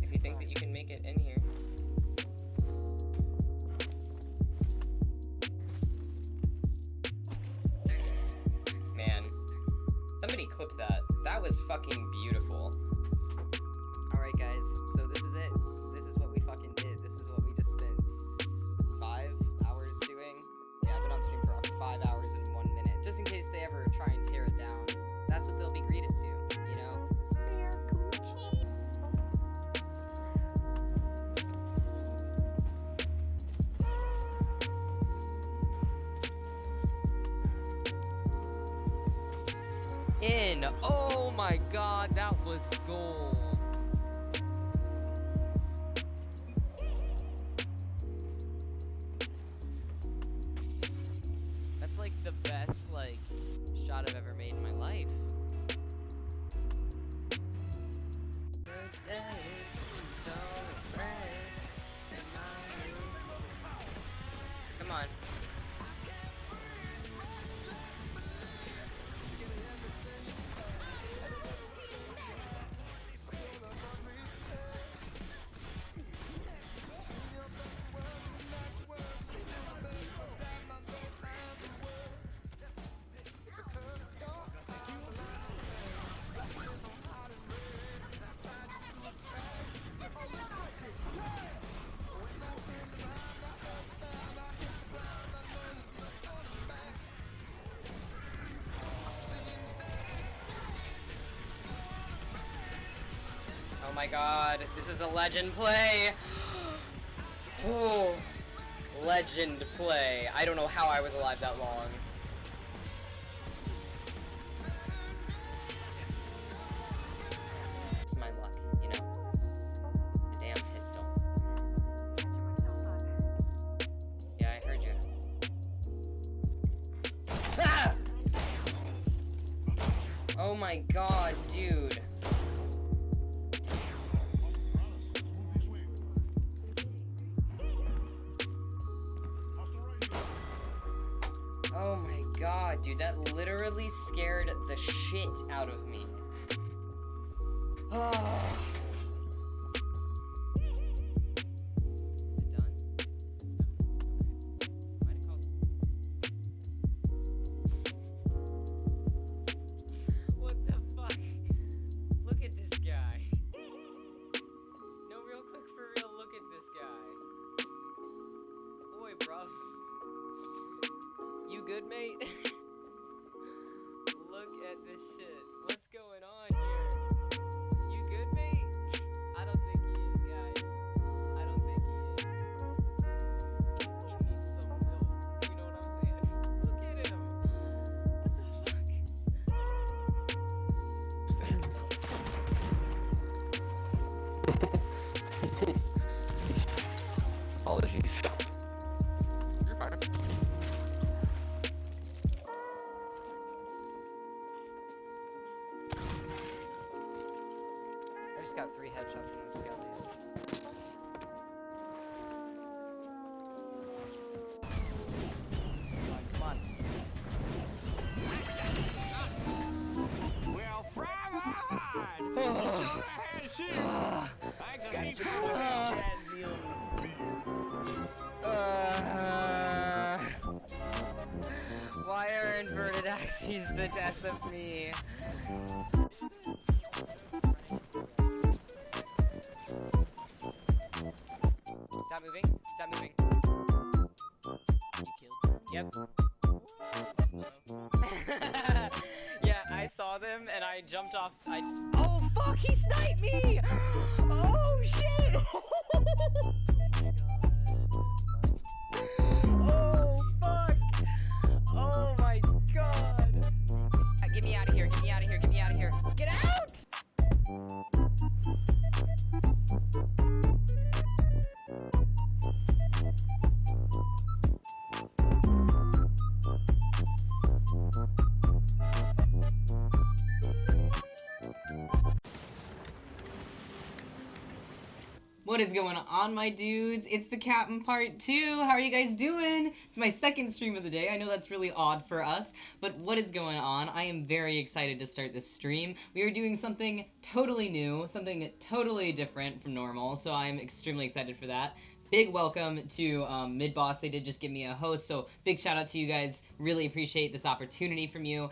if you think that you can make it in here. Man, somebody clip that. That was fucking beautiful. Alright guys, so this is it. This is what we fucking did. This is what we just spent 5 hours doing. Yeah, I've been on stream for 5 hours and 1 minute. Just in case they ever try and tear it down. That's what they'll be greeted to, you know? In! Oh my god, that was gold. That's like the best, like, shot I've ever made in my life. Come on. Oh my god, this is a legend play! Oh, legend play. I don't know how I was alive that long. It's my luck, you know? The damn pistol. Yeah, I heard you. Ah! Oh my god, dude. Oh my god, dude, that literally scared the shit out of me. Oh. Is it done? It's done. Might have called. What the fuck? Look at this guy. No, real quick, for real, look at this guy. Boy, bruv. You good, mate? Look at this shit. What's going on here? You good, mate? I don't think he is, guys. I don't think he is. He needs some milk. You know what I'm saying? Look at him. What the fuck? Apologies. You're fine. I just got 3 headshots from the skellies. Come on. Well, fry my hide! You sure had shit! Thanks a heap Why are inverted axes the death of me? Stop moving. Stop moving. You killed them? Yep. Yeah, I saw them and I jumped off. Oh fuck! He sniped me! Oh shit! Oh fuck! Oh my god! Get me out of here! Get me out of here! Get me out of here! Get out! What is going on, my dudes? It's the Captain Part 2. How are you guys doing? It's my second stream of the day. I know that's really odd for us, but what is going on? I am very excited to start this stream. We are doing something totally new, something totally different from normal, so I'm extremely excited for that. Big welcome to Mid-Boss. They did just give me a host, so big shout out to you guys. Really appreciate this opportunity from you.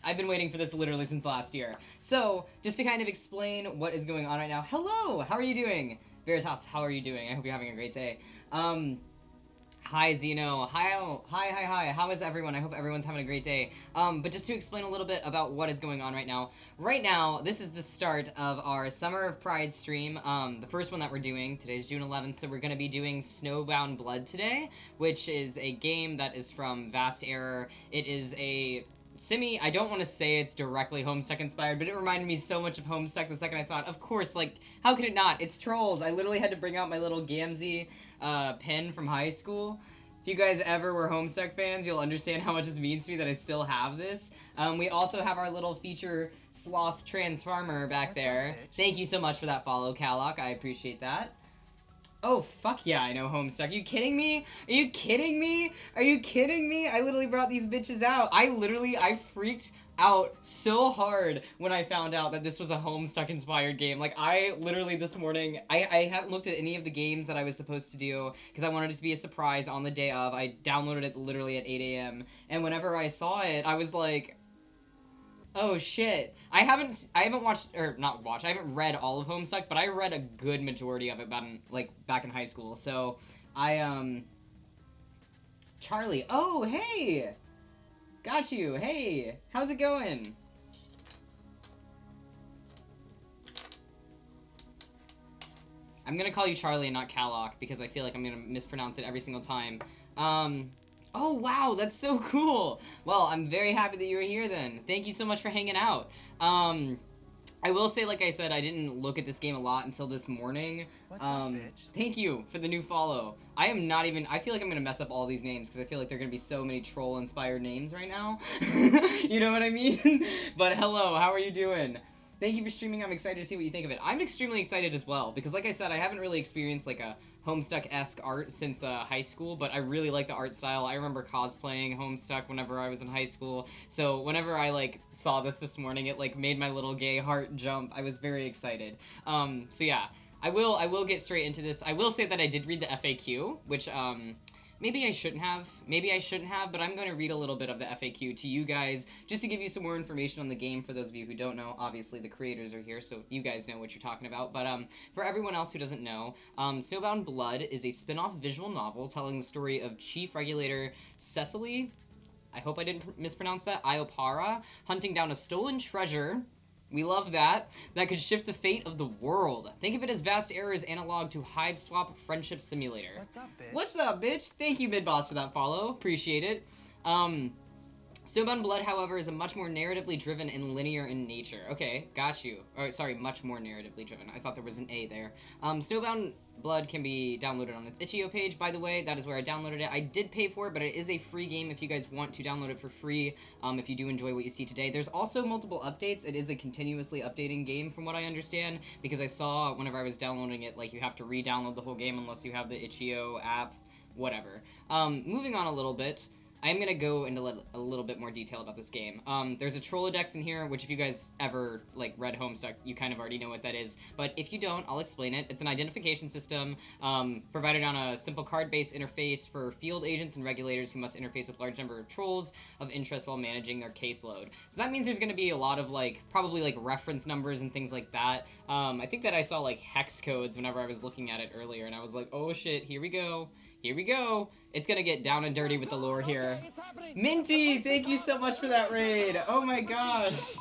I've been waiting for this literally since last year. So, just to kind of explain what is going on right now. Hello! How are you doing? Veritas, how are you doing? I hope you're having a great day. Hi, Zeno. Hi. How is everyone? I hope everyone's having a great day. But just to explain a little bit about what is going on right now. Right now, this is the start of our Summer of Pride stream. The first one that we're doing. Today's June 11th, so we're going to be doing SNOWBOUND Blood today, which is a game that is from Vast Error. It is a I don't want to say it's directly Homestuck inspired, but it reminded me so much of Homestuck the second I saw it. Of course, like, how could it not? It's trolls. I literally had to bring out my little Gamzee pen from high school. If you guys ever were Homestuck fans, you'll understand how much it means to me that I still have this. We also have our little feature sloth transformer back there. Thank you so much for that follow, Kalok. I appreciate that. Oh, fuck yeah, I know Homestuck. Are you kidding me? Are you kidding me? Are you kidding me? I literally brought these bitches out. I freaked out so hard when I found out that this was a Homestuck inspired game. Like, I literally this morning, I haven't looked at any of the games that I was supposed to do because I wanted it to be a surprise on the day of. I downloaded it literally at 8 a.m. And whenever I saw it, I was like, oh shit. I haven't read all of Homestuck, but I read a good majority of it back in high school. So Charlie, oh hey! Got you, hey! How's it going? I'm gonna call you Charlie and not Kalok because I feel like I'm gonna mispronounce it every single time. Oh, wow, that's so cool! Well, I'm very happy that you were here then. Thank you so much for hanging out. I will say, like I said, I didn't look at this game a lot until this morning. What's up, bitch? Thank you for the new follow. I feel like I'm gonna mess up all these names because I feel like there are gonna be so many troll-inspired names right now. You know what I mean? But hello, how are you doing? Thank you for streaming. I'm excited to see what you think of it. I'm extremely excited as well because, like I said, I haven't really experienced like a Homestuck-esque art since high school, but I really like the art style. I remember cosplaying Homestuck whenever I was in high school, so whenever I like saw this morning, it like made my little gay heart jump. I was very excited. So yeah, I will get straight into this. I will say that I did read the FAQ, which maybe I shouldn't have, but I'm going to read a little bit of the FAQ to you guys, just to give you some more information on the game for those of you who don't know. Obviously, the creators are here, so you guys know what you're talking about, but for everyone else who doesn't know, SNOWBOUND Blood is a spin-off visual novel telling the story of Chief Regulator Cecily, I hope I didn't mispronounce that, Iopara, hunting down a stolen treasure. We love that could shift the fate of the world. Think of it as Vast Error's analog to Hive Swap Friendship Simulator. What's up, bitch? What's up, bitch? Thank you, Mid-Boss, for that follow. Appreciate it. SNOWBOUND Blood, however, is a much more narratively driven and linear in nature. Okay, got you. Or, sorry, much more narratively driven. I thought there was an A there. SNOWBOUND Blood can be downloaded on its itch.io page, by the way. That is where I downloaded it. I did pay for it, but it is a free game if you guys want to download it for free, if you do enjoy what you see today. There's also multiple updates. It is a continuously updating game, from what I understand, because I saw whenever I was downloading it, like, you have to re-download the whole game unless you have the itch.io app, whatever. Moving on a little bit, I'm gonna go into a little bit more detail about this game. There's a Trollodex in here, which if you guys ever, like, read Homestuck, you kind of already know what that is. But if you don't, I'll explain it. It's an identification system provided on a simple card-based interface for field agents and regulators who must interface with a large number of trolls of interest while managing their caseload. So that means there's gonna be a lot of, like, probably, like, reference numbers and things like that. I think that I saw, like, hex codes whenever I was looking at it earlier, and I was like, oh shit, here we go. Here we go. It's gonna get down and dirty with the lore here. Minty, thank you so much for that raid. Oh my gosh.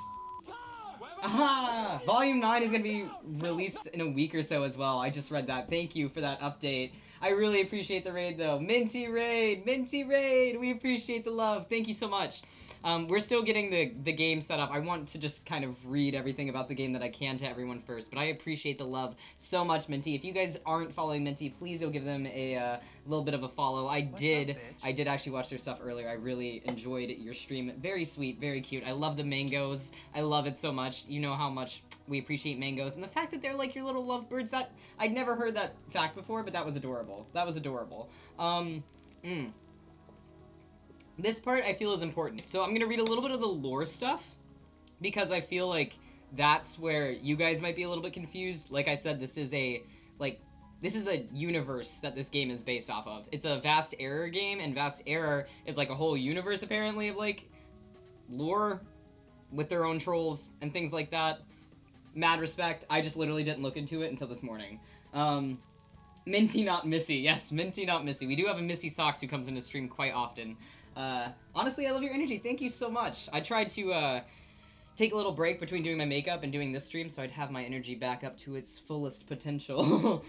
Aha! Volume 9 is gonna be released in a week or so as well. I just read that. Thank you for that update. I really appreciate the raid, though. Minty raid! Minty raid! We appreciate the love. Thank you so much. We're still getting the game set up. I want to just kind of read everything about the game that I can to everyone first, but I appreciate the love so much, Minty. If you guys aren't following Minty, please go give them a little bit of a follow. I did actually watch their stuff earlier. I really enjoyed your stream. Very sweet, very cute. I love the mangoes. I love it so much. You know how much we appreciate mangoes, and the fact that they're like your little lovebirds. That I'd never heard that fact before, but that was adorable. That was adorable. This part I feel is important. So I'm going to read a little bit of the lore stuff because I feel like that's where you guys might be a little bit confused. Like I said, this is a universe that this game is based off of. It's a Vast Error game, and Vast Error is like a whole universe apparently of like lore with their own trolls and things like that. Mad respect. I just literally didn't look into it until this morning. Minty not Missy. Yes, Minty not Missy. We do have a Missy Socks who comes into stream quite often. Honestly, I love your energy. Thank you so much. I tried to, take a little break between doing my makeup and doing this stream so I'd have my energy back up to its fullest potential.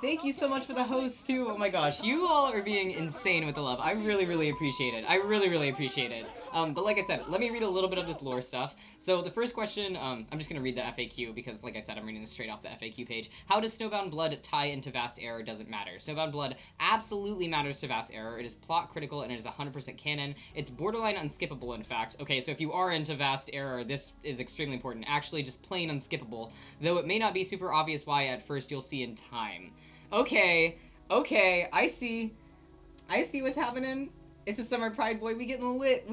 Thank you so much for the host, too. Oh my gosh, you all are being insane with the love. I really, really appreciate it. I really, really appreciate it. But like I said, let me read a little bit of this lore stuff. So the first question, I'm just going to read the FAQ because, like I said, I'm reading this straight off the FAQ page. How does Snowbound Blood tie into Vast Error? Doesn't matter. Snowbound Blood absolutely matters to Vast Error. It is plot critical and it is 100% canon. It's borderline unskippable, in fact. Okay, so if you are into Vast Error, this is extremely important. Actually, just plain unskippable. Though it may not be super obvious why at first, you'll see in time. Okay, I see what's happening. It's a summer pride, boy. We getting lit.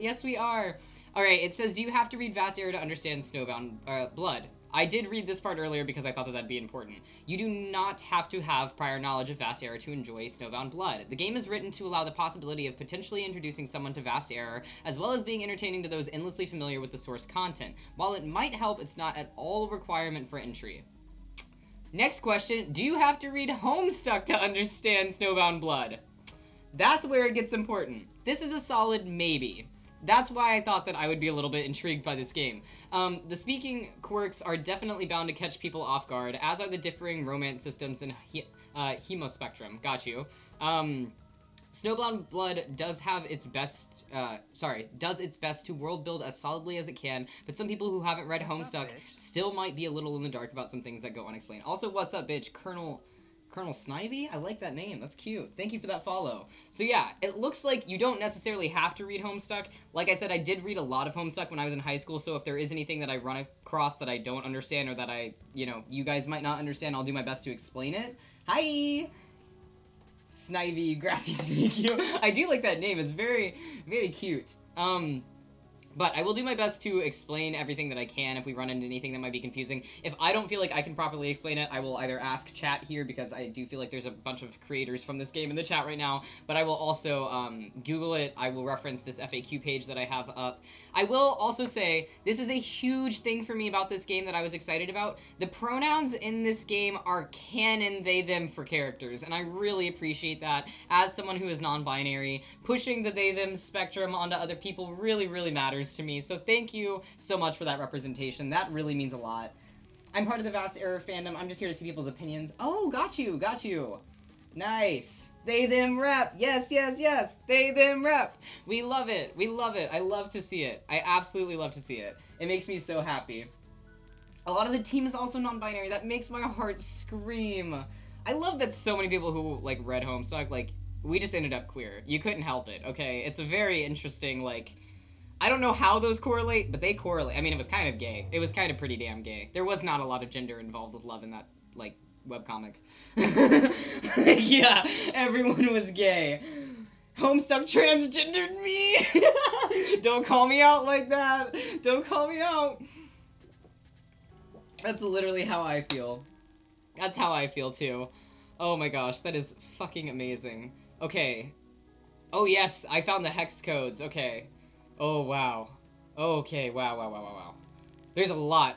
Yes, we are. Alright, it says, do you have to read Vast Error to understand Snowbound Blood? I did read this part earlier because I thought that that'd be important. You do not have to have prior knowledge of Vast Error to enjoy Snowbound Blood. The game is written to allow the possibility of potentially introducing someone to Vast Error, as well as being entertaining to those endlessly familiar with the source content. While it might help, it's not at all a requirement for entry. Next question, do you have to read Homestuck to understand Snowbound Blood? That's where it gets important. This is a solid maybe. That's why I thought that I would be a little bit intrigued by this game. The speaking quirks are definitely bound to catch people off guard, as are the differing romance systems in Hemospectrum. Got you. Snowbound Blood does have its best, does its best to world build as solidly as it can, but some people who haven't read Homestuck still might be a little in the dark about some things that go unexplained. Also, what's up, bitch? Colonel Snivy? I like that name. That's cute. Thank you for that follow. So yeah, it looks like you don't necessarily have to read Homestuck. Like I said, I did read a lot of Homestuck when I was in high school, so if there is anything that I run across that I don't understand or that you guys might not understand, I'll do my best to explain it. Hi! Snivy, grassy snake. I do like that name. It's very, very cute. But I will do my best to explain everything that I can if we run into anything that might be confusing. If I don't feel like I can properly explain it, I will either ask chat here, because I do feel like there's a bunch of creators from this game in the chat right now, but I will also Google it. I will reference this FAQ page that I have up. I will also say, this is a huge thing for me about this game that I was excited about. The pronouns in this game are canon, they, them for characters, and I really appreciate that. As someone who is non-binary, pushing the they, them spectrum onto other people really, really matters to me, so thank you so much for that representation. That really means a lot. I'm part of the Vast Error fandom. I'm just here to see people's opinions. Oh, got you. Nice. They, them rep. Yes. They, them rep. We love it. I love to see it. I absolutely love to see it. It makes me so happy. A lot of the team is also non-binary. That makes my heart scream. I love that so many people who, read Homestuck, we just ended up queer. You couldn't help it, okay? It's a very interesting, I don't know how those correlate, but they correlate. I mean, it was kind of gay. It was kind of pretty damn gay. There was not a lot of gender involved with love in that, webcomic. Yeah, everyone was gay. Homestuck transgendered me! Don't call me out like that! Don't call me out! That's literally how I feel. That's how I feel, too. Oh my gosh, that is fucking amazing. Okay. Oh yes, I found the hex codes. Okay. Oh, wow. Okay, wow. There's a lot.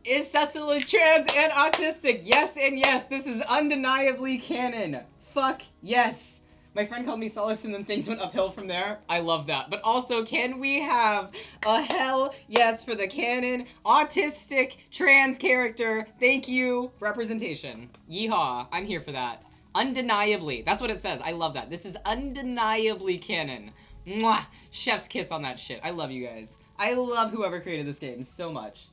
Is Cecily trans and autistic? Yes and yes. This is undeniably canon. Fuck yes. My friend called me Solix and then things went uphill from there. I love that. But also, can we have a hell yes for the canon autistic trans character? Thank you. Representation. Yeehaw. I'm here for that. Undeniably. That's what it says. I love that. This is undeniably canon. Mwah. Chef's kiss on that shit. I love you guys. I love whoever created this game so much.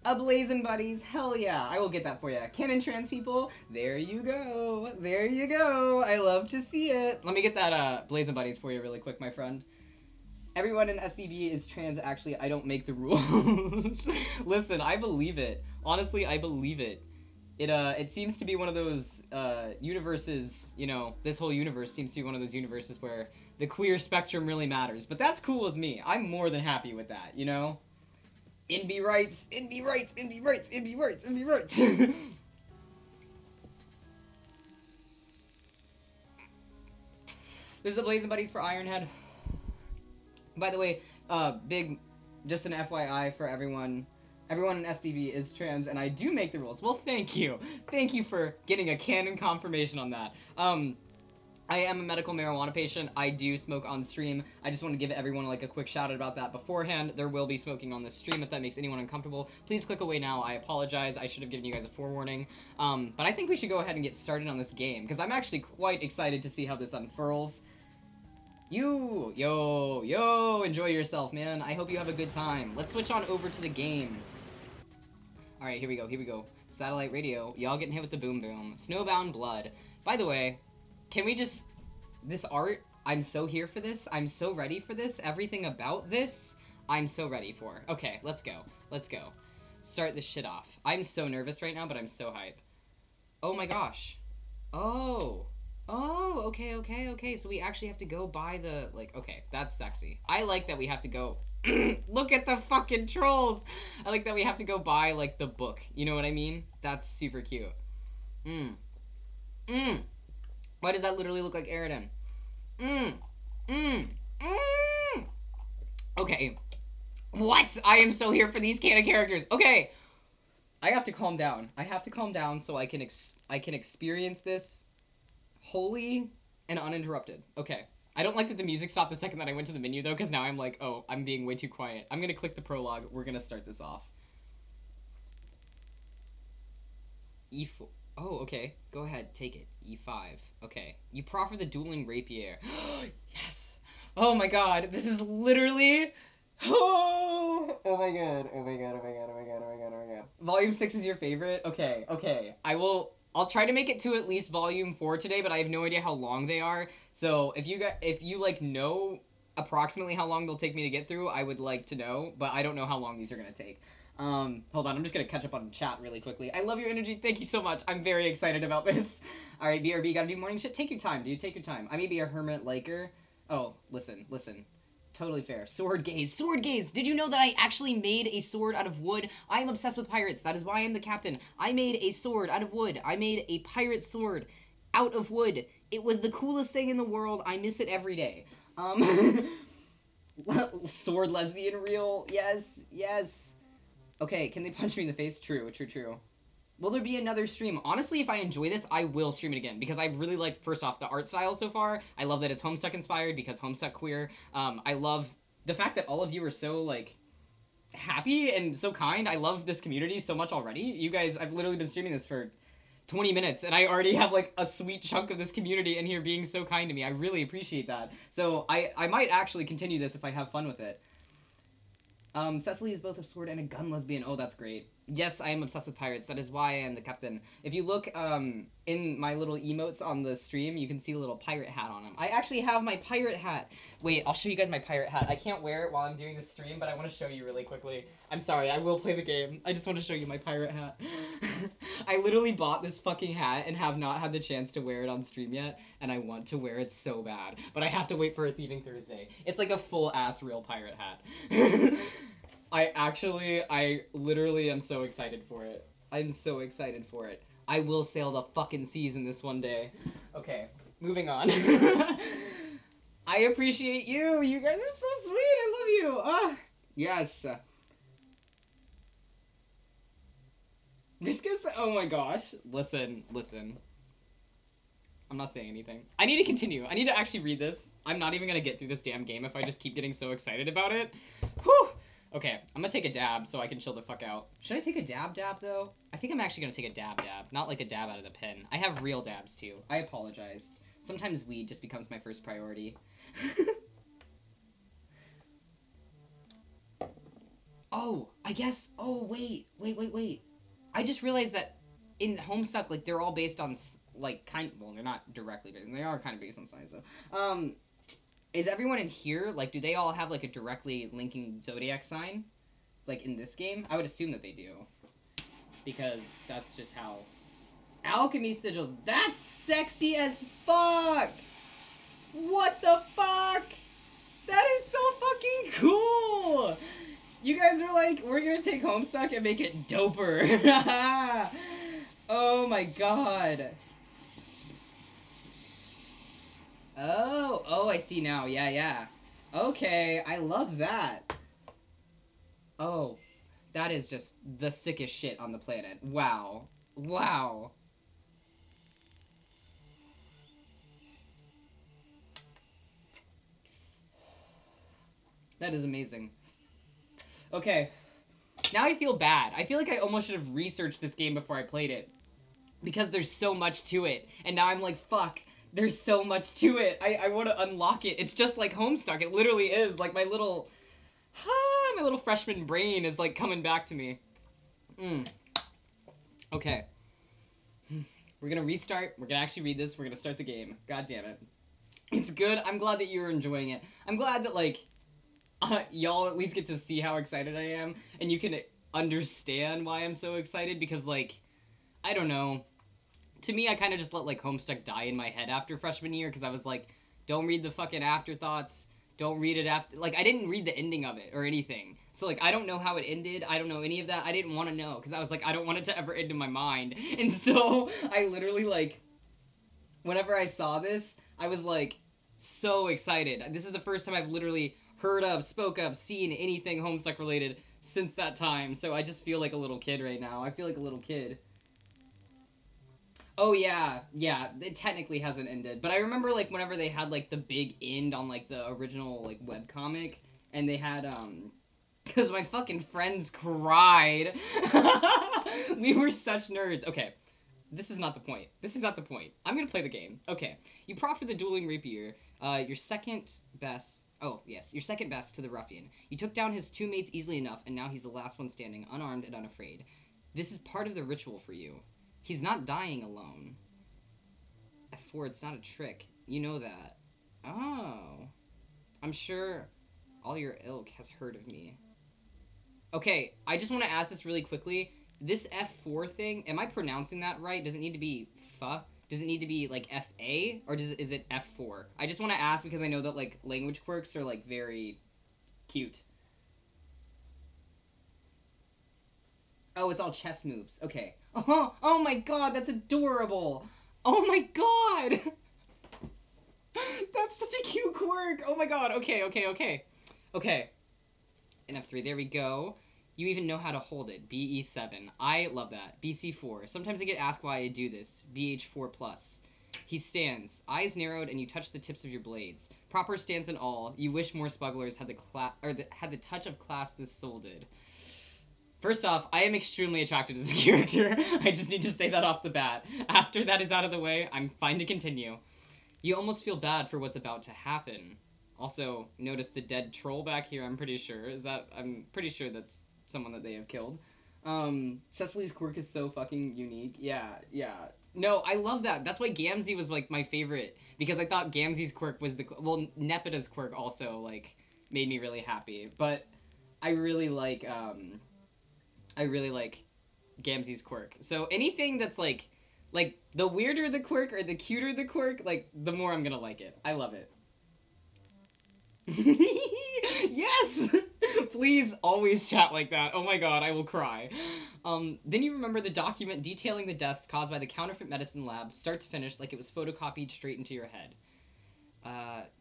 A Blazin' Buddies, hell yeah, I will get that for you. Canon trans people, there you go, there you go. I love to see it. Let me get that Blazin' Buddies for you really quick, my friend. Everyone in SBB is trans. Actually, I don't make the rules. Listen, I believe it. Honestly, I believe it. It seems to be one of those universes. You know, this whole universe seems to be one of those universes where the queer spectrum really matters. But that's cool with me. I'm more than happy with that. You know. NB rights, NB rights, NB rights, NB rights, NB rights. This is a Blazin' Buddies for Ironhead. By the way, just an FYI for everyone. Everyone in SBB is trans, and I do make the rules. Well, thank you. Thank you for getting a canon confirmation on that. I am a medical marijuana patient. I do smoke on stream. I just want to give everyone like a quick shout out about that beforehand. There will be smoking on this stream if that makes anyone uncomfortable. Please click away now. I apologize. I should have given you guys a forewarning. But I think we should go ahead and get started on this game because I'm actually quite excited to see how this unfurls. Yo, enjoy yourself, man. I hope you have a good time. Let's switch on over to the game. All right, here we go. Satellite radio. Y'all getting hit with the boom boom. Snowbound blood. By the way, can we just... This art, I'm so here for this. I'm so ready for this. Everything about this, I'm so ready for. Okay, let's go. Let's go. Start this shit off. I'm so nervous right now, but I'm so hype. Oh my gosh. Oh, okay. So we actually have to go buy the... Like, okay, that's sexy. I like that we have to go... Look at the fucking trolls! I like that we have to go buy, like, the book. You know what I mean? That's super cute. Why does that literally look like Aridin? Okay. What? I am so here for these canon characters. Okay. I have to calm down. I have to calm down so I can experience this wholly and uninterrupted. Okay. I don't like that the music stopped the second that I went to the menu, though, because now I'm like, oh, I'm being way too quiet. I'm going to click the prologue. We're going to start this off. E4. Oh, okay. Go ahead. Take it. E5. Okay. You proffer the dueling rapier. Yes! Oh my god. This is literally... Oh my god. Volume 6 is your favorite? Okay. I'll try to make it to at least volume 4 today, but I have no idea how long they are. So if you like know approximately how long they'll take me to get through, I would like to know, but I don't know how long these are going to take. Hold on, I'm just gonna catch up on chat really quickly. I love your energy, thank you so much. I'm very excited about this. Alright, BRB, gotta do morning shit. Take your time, dude, take your time. I may be a hermit liker. Oh, listen. Totally fair. Sword gaze. Did you know that I actually made a sword out of wood? I am obsessed with pirates. That is why I'm the captain. I made a sword out of wood. I made a pirate sword out of wood. It was the coolest thing in the world. I miss it every day. Sword lesbian reel. Yes. Okay, can they punch me in the face? True. Will there be another stream? Honestly, if I enjoy this, I will stream it again, because I really like, first off, the art style so far. I love that it's Homestuck inspired, because Homestuck queer. I love the fact that all of you are so, like, happy and so kind. I love this community so much already. You guys, I've literally been streaming this for 20 minutes, and I already have, like, a sweet chunk of this community in here being so kind to me. I really appreciate that. So I might actually continue this if I have fun with it. Cecily is both a sword and a gun lesbian. Oh, that's great. Yes, I am obsessed with pirates. That is why I am the captain. If you look in my little emotes on the stream, you can see a little pirate hat on them. I actually have my pirate hat. Wait, I'll show you guys my pirate hat. I can't wear it while I'm doing the stream, but I want to show you really quickly. I'm sorry, I will play the game. I just want to show you my pirate hat. I literally bought this fucking hat and have not had the chance to wear it on stream yet, and I want to wear it so bad. But I have to wait for a Thieving Thursday. It's like a full-ass real pirate hat. I literally am so excited for it. I'm so excited for it. I will sail the fucking seas in this one day. Okay, moving on. I appreciate you. You guys are so sweet. I love you. Yes. This gets... Oh my gosh. Listen. I'm not saying anything. I need to continue. I need to actually read this. I'm not even gonna get through this damn game if I just keep getting so excited about it. Whew! Okay, I'm gonna take a dab so I can chill the fuck out. Should I take a dab though? I think I'm actually gonna take a dab, not like a dab out of the pen. I have real dabs too. I apologize. Sometimes weed just becomes my first priority. Oh, I guess, oh, wait. I just realized that in Homestuck, like, they're all based on, like, well, they're not directly based, they are kind of based on science, though. Is everyone in here, like, do they all have, like, a directly linking zodiac sign? Like, in this game? I would assume that they do. Because that's just how... Alchemy sigils, that's sexy as fuck! What the fuck? That is so fucking cool! You guys are like, we're gonna take Homestuck and make it doper. Oh my god. Oh, I see now. Yeah. Okay, I love that. Oh, that is just the sickest shit on the planet. Wow. That is amazing. Okay. Now I feel bad. I feel like I almost should have researched this game before I played it. Because there's so much to it. And now I'm like, fuck, there's so much to it. I want to unlock it. It's just like Homestuck. It literally is. Like, my little freshman brain is, like, coming back to me. Okay. We're gonna restart. We're gonna actually read this. We're gonna start the game. God damn it. It's good. I'm glad that you're enjoying it. I'm glad that, like, y'all at least get to see how excited I am, and you can understand why I'm so excited, because, like, I don't know. To me, I kind of just let, like, Homestuck die in my head after freshman year, because I was like, don't read the fucking afterthoughts, don't read it after, like, I didn't read the ending of it, or anything. So, like, I don't know how it ended, I don't know any of that, I didn't want to know, because I was like, I don't want it to ever end in my mind. And so, I literally, like, whenever I saw this, I was, like, so excited. This is the first time I've literally heard of, spoke of, seen anything Homestuck related since that time, so I just feel like a little kid right now. I feel like a little kid. Oh, yeah, it technically hasn't ended, but I remember, like, whenever they had, like, the big end on, like, the original, like, webcomic, and they had, because my fucking friends cried. We were such nerds. Okay, this is not the point. I'm gonna play the game. Okay, you proffer the dueling rapier, your second best to the ruffian. You took down his two mates easily enough, and now he's the last one standing, unarmed and unafraid. This is part of the ritual for you. He's not dying alone. F4, it's not a trick. You know that. Oh. I'm sure all your ilk has heard of me. Okay, I just want to ask this really quickly. This F4 thing, am I pronouncing that right? Does it need to be F? Does it need to be, like, FA? Or is it F4? I just want to ask because I know that, like, language quirks are, like, very cute. Oh, it's all chess moves. Okay. Oh my god, that's adorable. Oh my god. That's such a cute quirk. Oh my god. Okay. And F3, there we go. You even know how to hold it. BE7. I love that. BC4. Sometimes I get asked why I do this. BH4+. He stands, eyes narrowed, and you touch the tips of your blades. Proper stance and all. You wish more smugglers had the touch of class this soul did. First off, I am extremely attracted to this character. I just need to say that off the bat. After that is out of the way, I'm fine to continue. You almost feel bad for what's about to happen. Also, notice the dead troll back here, I'm pretty sure. I'm pretty sure that's someone that they have killed. Cecily's quirk is so fucking unique. Yeah. No, I love that. That's why Gamzee was, like, my favorite. Because I thought Gamzee's quirk was well, Nepida's quirk also, like, made me really happy. But I really like Gamzee's quirk. So anything that's like the weirder the quirk or the cuter the quirk, like, the more I'm gonna like it. I love it. Yes! Please always chat like that. Oh my god, I will cry. Then you remember the document detailing the deaths caused by the counterfeit medicine lab, start to finish, like it was photocopied straight into your head.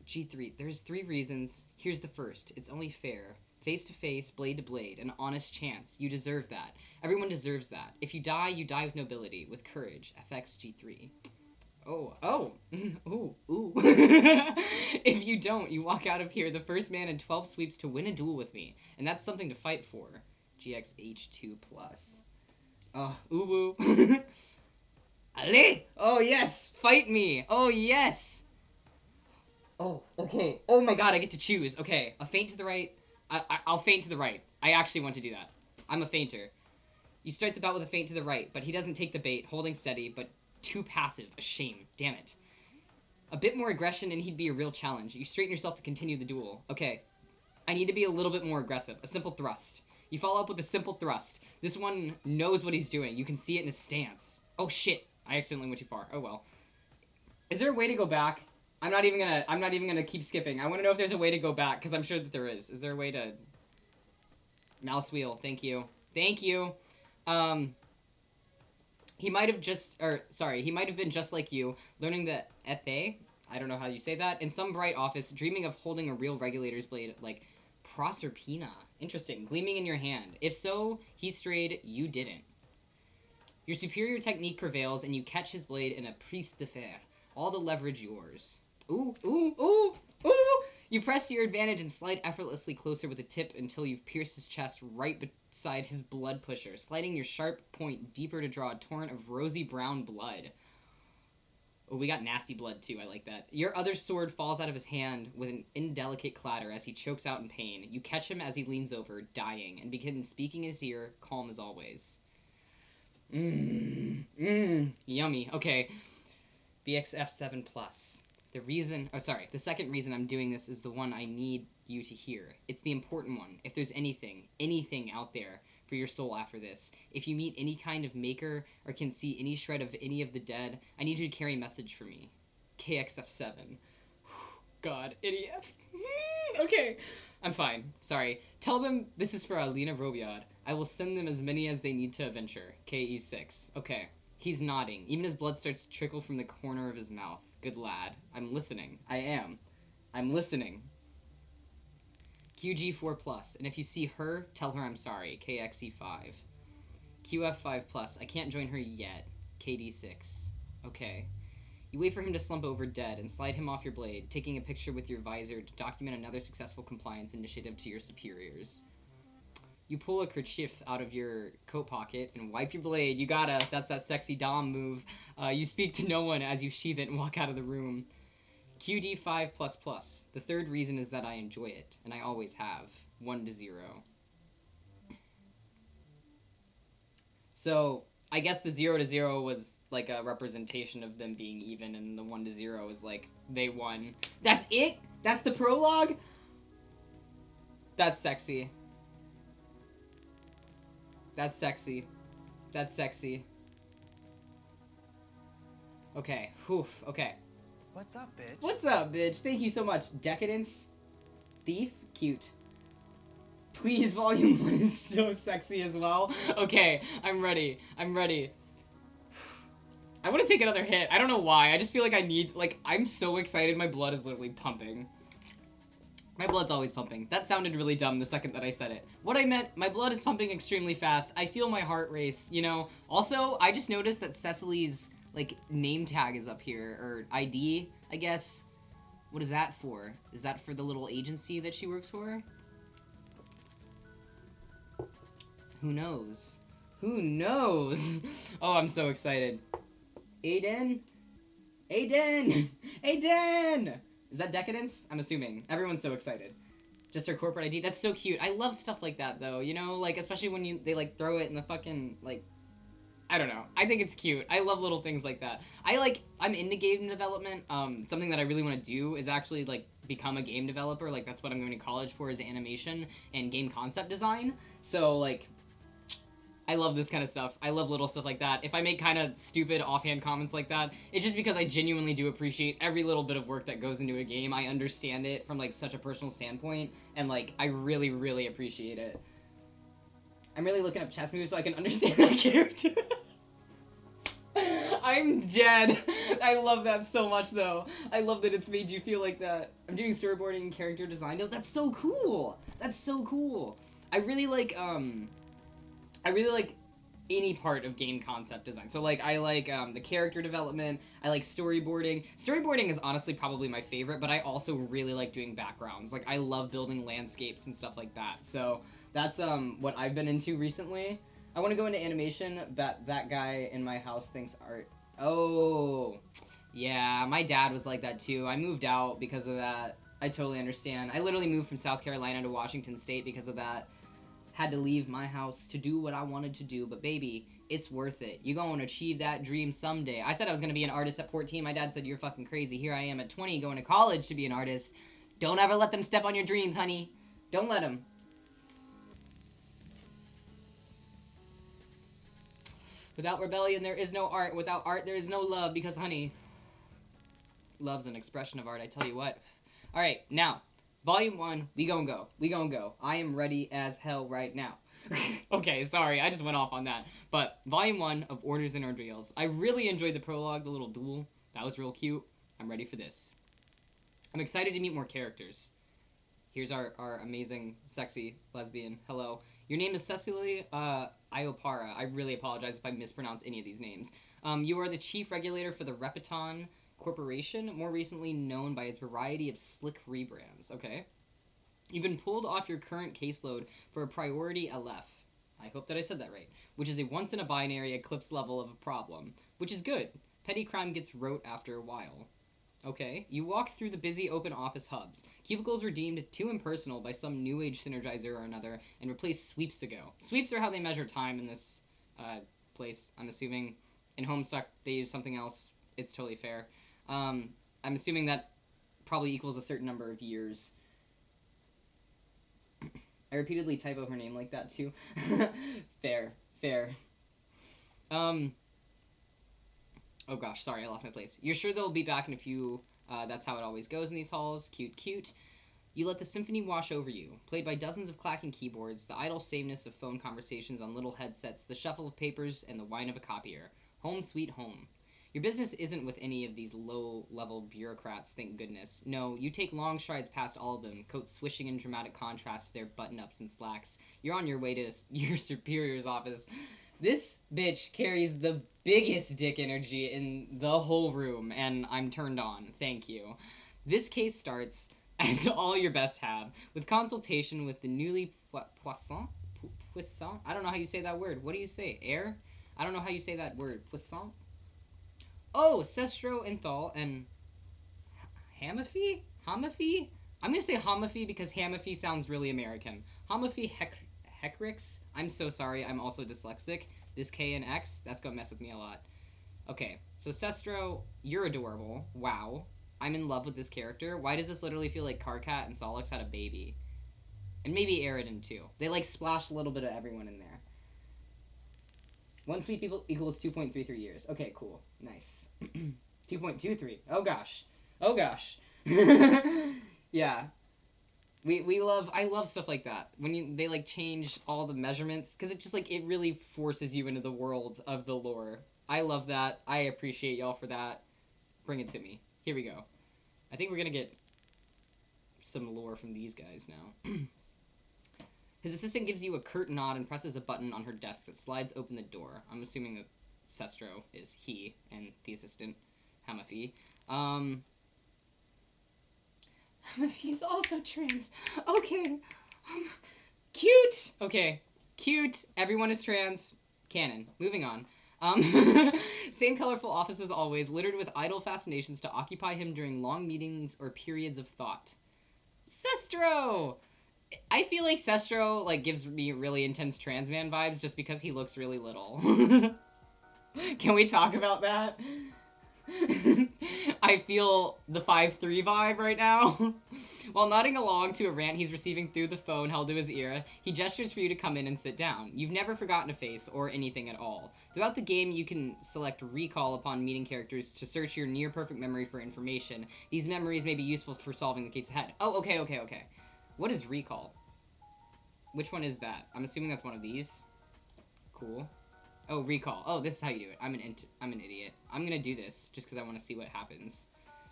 G3, there's 3 reasons. Here's the first. It's only fair. Face to face, blade to blade, an honest chance. You deserve that. Everyone deserves that. If you die with nobility, with courage. FX G3. Oh. Ooh. If you don't, you walk out of here the first man in 12 sweeps to win a duel with me. And that's something to fight for. GXH2+. Oh, ooh. Allez! Oh, yes! Fight me! Oh, yes! Oh, okay. Oh my god, I get to choose. Okay, a feint to the right. I'll feint to the right. I actually want to do that. I'm a feinter. You start the bout with a feint to the right, but he doesn't take the bait, holding steady, but too passive. A shame. Damn it. A bit more aggression and he'd be a real challenge. You straighten yourself to continue the duel. Okay. I need to be a little bit more aggressive. A simple thrust. You follow up with a simple thrust. This one knows what he's doing. You can see it in his stance. Oh shit. I accidentally went too far. Oh well. Is there a way to go back? I'm not even gonna keep skipping. I want to know if there's a way to go back, because I'm sure that there is. Is there a way to... Mouse wheel. Thank you. Thank you. He might have been just like you, learning the épée, I don't know how you say that, in some bright office, dreaming of holding a real regulator's blade like Proserpina. Interesting. Gleaming in your hand. If so, he strayed, you didn't. Your superior technique prevails, and you catch his blade in a prise de fer. All the leverage yours. Ooh, ooh, ooh, ooh! You press your advantage and slide effortlessly closer with the tip until you've pierced his chest right beside his blood pusher, sliding your sharp point deeper to draw a torrent of rosy brown blood. Oh, we got nasty blood too, I like that. Your other sword falls out of his hand with an indelicate clatter as he chokes out in pain. You catch him as he leans over, dying, and begin speaking in his ear, calm as always. Yummy. Okay. BXF7+. The second reason I'm doing this is the one I need you to hear. It's the important one. If there's anything out there for your soul after this, if you meet any kind of maker or can see any shred of any of the dead, I need you to carry a message for me. KXF7. God, idiot. Okay. I'm fine. Sorry. Tell them this is for Alina Robiad. I will send them as many as they need to adventure. KE6. Okay. He's nodding. Even his blood starts to trickle from the corner of his mouth. Good lad. I'm listening. I am. I'm listening. QG4+. And if you see her, tell her I'm sorry. KXE5. QF5+. I can't join her yet. KD6. Okay. You wait for him to slump over dead and slide him off your blade, taking a picture with your visor to document another successful compliance initiative to your superiors. You pull a kerchief out of your coat pocket and wipe your blade. You gotta. That's that sexy Dom move. You speak to no one as you sheath it and walk out of the room. QD5++. The third reason is that I enjoy it, and I always have. 1-0. So, I guess the 0-0 was like a representation of them being even, and the 1-0 is like, they won. That's it? That's the prologue? That's sexy. That's sexy. That's sexy. Okay. Whew. Okay. What's up, bitch? What's up, bitch? Thank you so much. Decadence? Thief? Cute. Please, Volume 1 is so sexy as well. Okay, I'm ready. I'm ready. I want to take another hit. I don't know why. I just feel like I need... Like, I'm so excited. My blood is literally pumping. My blood's always pumping. That sounded really dumb the second that I said it. What I meant, my blood is pumping extremely fast. I feel my heart race, you know? Also, I just noticed that Cecily's, like, name tag is up here. Or ID, I guess. What is that for? Is that for the little agency that she works for? Who knows? Who knows? Oh, I'm so excited. Aiden? Aiden! Aiden! Is that Decadence? I'm assuming. Everyone's so excited. Just her corporate ID. That's so cute. I love stuff like that, though. You know, like, especially when they, like, throw it in the fucking, like... I don't know. I think it's cute. I love little things like that. I'm into game development. Something that I really want to do is actually, like, become a game developer. Like, that's what I'm going to college for, is animation and game concept design. So, like... I love this kind of stuff. I love little stuff like that. If I make kind of stupid offhand comments like that, it's just because I genuinely do appreciate every little bit of work that goes into a game. I understand it from, like, such a personal standpoint, and, like, I really, really appreciate it. I'm really looking up chess moves so I can understand that character. I'm dead. I love that so much, though. I love that it's made you feel like that. I'm doing storyboarding and character design. No, that's so cool. That's so cool. I really like any part of game concept design. So like I like the character development, I like storyboarding. Storyboarding is honestly probably my favorite, but I also really like doing backgrounds. Like I love building landscapes and stuff like that. So that's what I've been into recently. I want to go into animation. That guy in my house thinks art. Oh, yeah, my dad was like that too. I moved out because of that. I totally understand. I literally moved from South Carolina to Washington State because of that. Had to leave my house to do what I wanted to do, but baby, it's worth it. You're going to achieve that dream someday. I said I was going to be an artist at 14. My dad said, you're fucking crazy. Here I am at 20 going to college to be an artist. Don't ever let them step on your dreams, honey. Don't let them. Without rebellion, there is no art. Without art, there is no love, because, honey, love's an expression of art, I tell you what. Alright, now, Volume 1, we gon' go. We gon' go. I am ready as hell right now. Okay, sorry, I just went off on that. But, Volume 1 of Orders and Ordeals. I really enjoyed the prologue, the little duel. That was real cute. I'm ready for this. I'm excited to meet more characters. Here's our amazing, sexy lesbian. Hello. Your name is Cecily Iopara. I really apologize if I mispronounce any of these names. You are the chief regulator for the Repeton Corporation, more recently known by its variety of slick rebrands. Okay. You've been pulled off your current caseload for a priority LF. I hope that I said that right. Which is a once-in-a-binary eclipse level of a problem. Which is good. Petty crime gets rote after a while. Okay. You walk through the busy open office hubs. Cubicles were deemed too impersonal by some new age synergizer or another and replaced sweeps ago. Sweeps are how they measure time in this place, I'm assuming. In Homestuck, they use something else. It's totally fair. I'm assuming that probably equals a certain number of years. I repeatedly typo her name like that, too. Fair. Oh gosh, sorry, I lost my place. You're sure they'll be back in a few, that's how it always goes in these halls. Cute. You let the symphony wash over you, played by dozens of clacking keyboards, the idle sameness of phone conversations on little headsets, the shuffle of papers, and the whine of a copier. Home sweet home. Your business isn't with any of these low-level bureaucrats, thank goodness. No, you take long strides past all of them, coats swishing in dramatic contrast to their button-ups and slacks. You're on your way to your superior's office. This bitch carries the biggest dick energy in the whole room, and I'm turned on. Thank you. This case starts, as all your best have, with consultation with the newly Poisson? I don't know how you say that word. What do you say? Air? I don't know how you say that word. Poisson? Oh, Sestro Enthal and Hamafi? Hamafi? I'm gonna say Hamafi because Hamafi sounds really American. Hamafi Heckrix? I'm so sorry, I'm also dyslexic. This K and X, that's gonna mess with me a lot. Okay, so Sestro, you're adorable. Wow. I'm in love with this character. Why does this literally feel like Karkat and Solix had a baby? And maybe Aridin too. They like splashed a little bit of everyone in there. 1 sweet people equals 2.33 years. Okay, cool. Nice. 2.23. Oh gosh. Yeah. I love stuff like that. When they like change all the measurements, because it just like, it really forces you into the world of the lore. I love that. I appreciate y'all for that. Bring it to me. Here we go. I think we're gonna get some lore from these guys now. His assistant gives you a curt nod and presses a button on her desk that slides open the door. I'm assuming that Sestro is he, and the assistant, Hamafi. Hamafi's also trans. Okay. Cute! Okay. Cute. Everyone is trans. Canon. Moving on. Same colorful office as always, littered with idle fascinations to occupy him during long meetings or periods of thought. Sestro! I feel like Sestro, like, gives me really intense trans man vibes just because he looks really little. Can we talk about that? I feel the 5'3" vibe right now. While nodding along to a rant he's receiving through the phone held to his ear, he gestures for you to come in and sit down. You've never forgotten a face, or anything at all. Throughout the game, you can select recall upon meeting characters to search your near-perfect memory for information. These memories may be useful for solving the case ahead. Oh, okay. What is recall? Which one is that? I'm assuming that's one of these. Cool. Oh, recall. Oh, this is how you do it. I'm an idiot. I'm gonna do this just because I want to see what happens.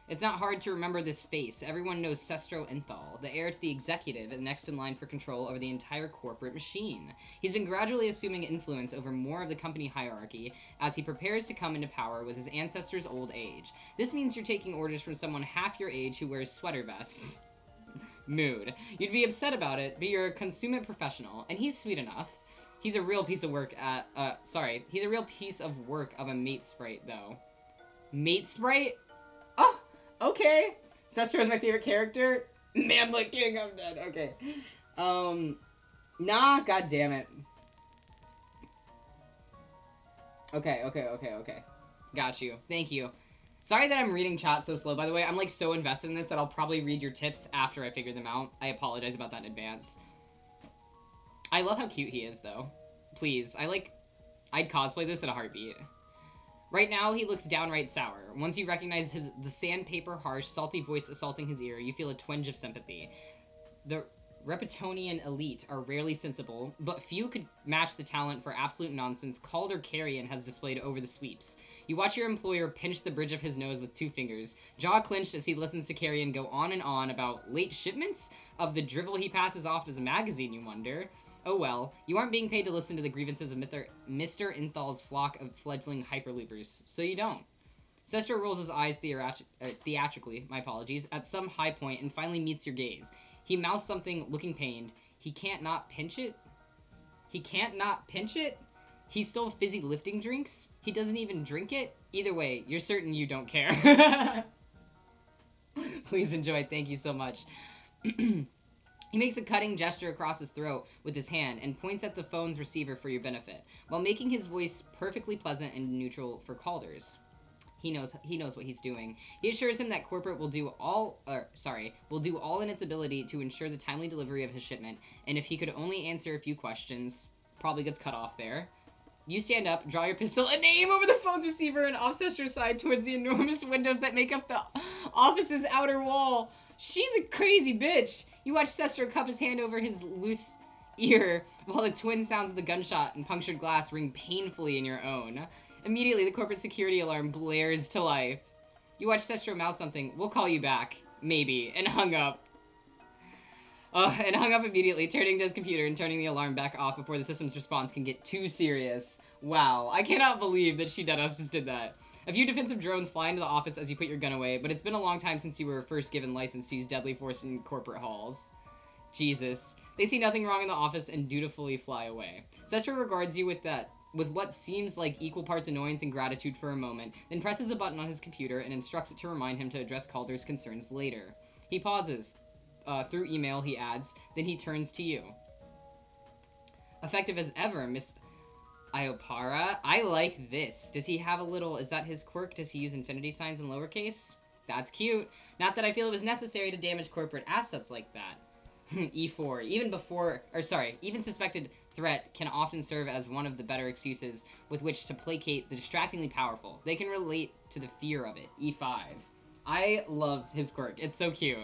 It's not hard to remember this face. Everyone knows Sestro Enthal, the heir to the executive and next in line for control over the entire corporate machine. He's been gradually assuming influence over more of the company hierarchy as he prepares to come into power with his ancestors' old age. This means you're taking orders from someone half your age who wears sweater vests. Mood. You'd be upset about it, but you're a consummate professional, and he's sweet enough. He's a real piece of work he's a real piece of work of a mate sprite, though. Mate sprite? Oh, okay. Sestro is my favorite character. Mamlet King, I'm dead. Okay. Nah, god damn it. Okay. Got you. Thank you. Sorry that I'm reading chat so slow, by the way. I'm, like, so invested in this that I'll probably read your tips after I figure them out. I apologize about that in advance. I love how cute he is, though. Please, I'd cosplay this in a heartbeat. Right now, he looks downright sour. Once you recognize the sandpaper, harsh, salty voice assaulting his ear, you feel a twinge of sympathy. The Repetonian elite are rarely sensible, but few could match the talent for absolute nonsense Calder Carrion has displayed over the sweeps. You watch your employer pinch the bridge of his nose with 2 fingers, jaw clenched as he listens to Carrion go on and on about late shipments of the drivel he passes off as a magazine, you wonder. Oh well, you aren't being paid to listen to the grievances of Mr. Inthal's flock of fledgling hyperloopers, so you don't. Sestro rolls his eyes theatrically, my apologies, at some high point and finally meets your gaze. He mouths something, looking pained. He can't not pinch it? He can't not pinch it? He stole fizzy lifting drinks? He doesn't even drink it? Either way, you're certain you don't care. Please enjoy, thank you so much. He makes a cutting gesture across his throat with his hand and points at the phone's receiver for your benefit, while making his voice perfectly pleasant and neutral for Calder's. He knows what he's doing. He assures him that corporate will do all in its ability to ensure the timely delivery of his shipment, and if he could only answer a few questions, probably gets cut off there. You stand up, draw your pistol, and aim over the phone's receiver and off Sestra's side towards the enormous windows that make up the office's outer wall. She's a crazy bitch. You watch Sestro cup his hand over his loose ear while the twin sounds of the gunshot and punctured glass ring painfully in your own. Immediately, the corporate security alarm blares to life. You watch Sestro mouth something, "We'll call you back, maybe," and hung up. And hung up immediately, turning to his computer and turning the alarm back off before the system's response can get too serious. Wow, I cannot believe that she deadass just did that. A few defensive drones fly into the office as you put your gun away, but it's been a long time since you were first given license to use deadly force in corporate halls. Jesus. They see nothing wrong in the office and dutifully fly away. Sestro regards you with what seems like equal parts annoyance and gratitude for a moment, then presses a button on his computer and instructs it to remind him to address Calder's concerns later. He pauses. Through email, he adds, then he turns to you. Effective as ever, Miss Iopara. I like this. Does he have a little... Is that his quirk? Does he use infinity signs in lowercase? That's cute. Not that I feel it was necessary to damage corporate assets like that. E4. Even suspected threat can often serve as one of the better excuses with which to placate the distractingly powerful. They can relate to the fear of it. E5. I love his quirk. It's so cute.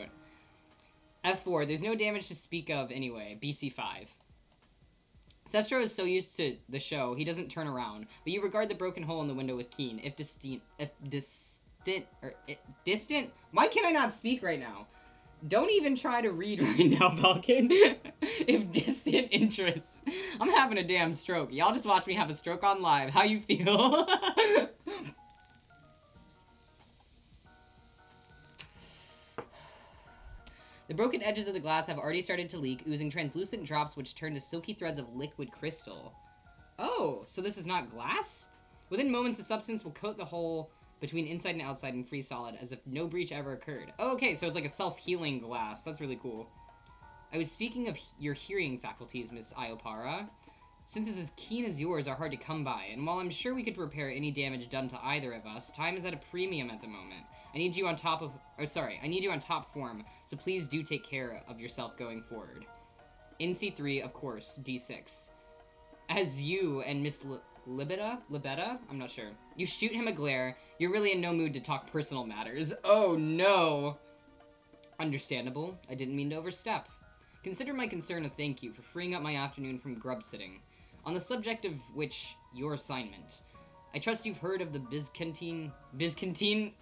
F4. There's no damage to speak of anyway. BC5. Sestro is so used to the show, he doesn't turn around, but you regard the broken hole in the window with keen, distant? Why can I not speak right now? Don't even try to read right now, Balkan. If distant interest. I'm having a damn stroke. Y'all just watch me have a stroke on live. How you feel? The broken edges of the glass have already started to leak, oozing translucent drops which turn to silky threads of liquid crystal. Oh, so this is not glass? Within moments, the substance will coat the hole between inside and outside and freeze solid, as if no breach ever occurred. Oh, okay, so it's like a self-healing glass. That's really cool. I was speaking of your hearing faculties, Miss Iopara. Senses as keen as yours are hard to come by, and while I'm sure we could repair any damage done to either of us, time is at a premium at the moment. I need you on top form, so please do take care of yourself going forward. NC3, of course, D6. As you and Miss Libetta? I'm not sure. You shoot him a glare. You're really in no mood to talk personal matters. Oh, no! Understandable. I didn't mean to overstep. Consider my concern a thank you for freeing up my afternoon from grub sitting. On the subject of which, your assignment. I trust you've heard of the Byzantine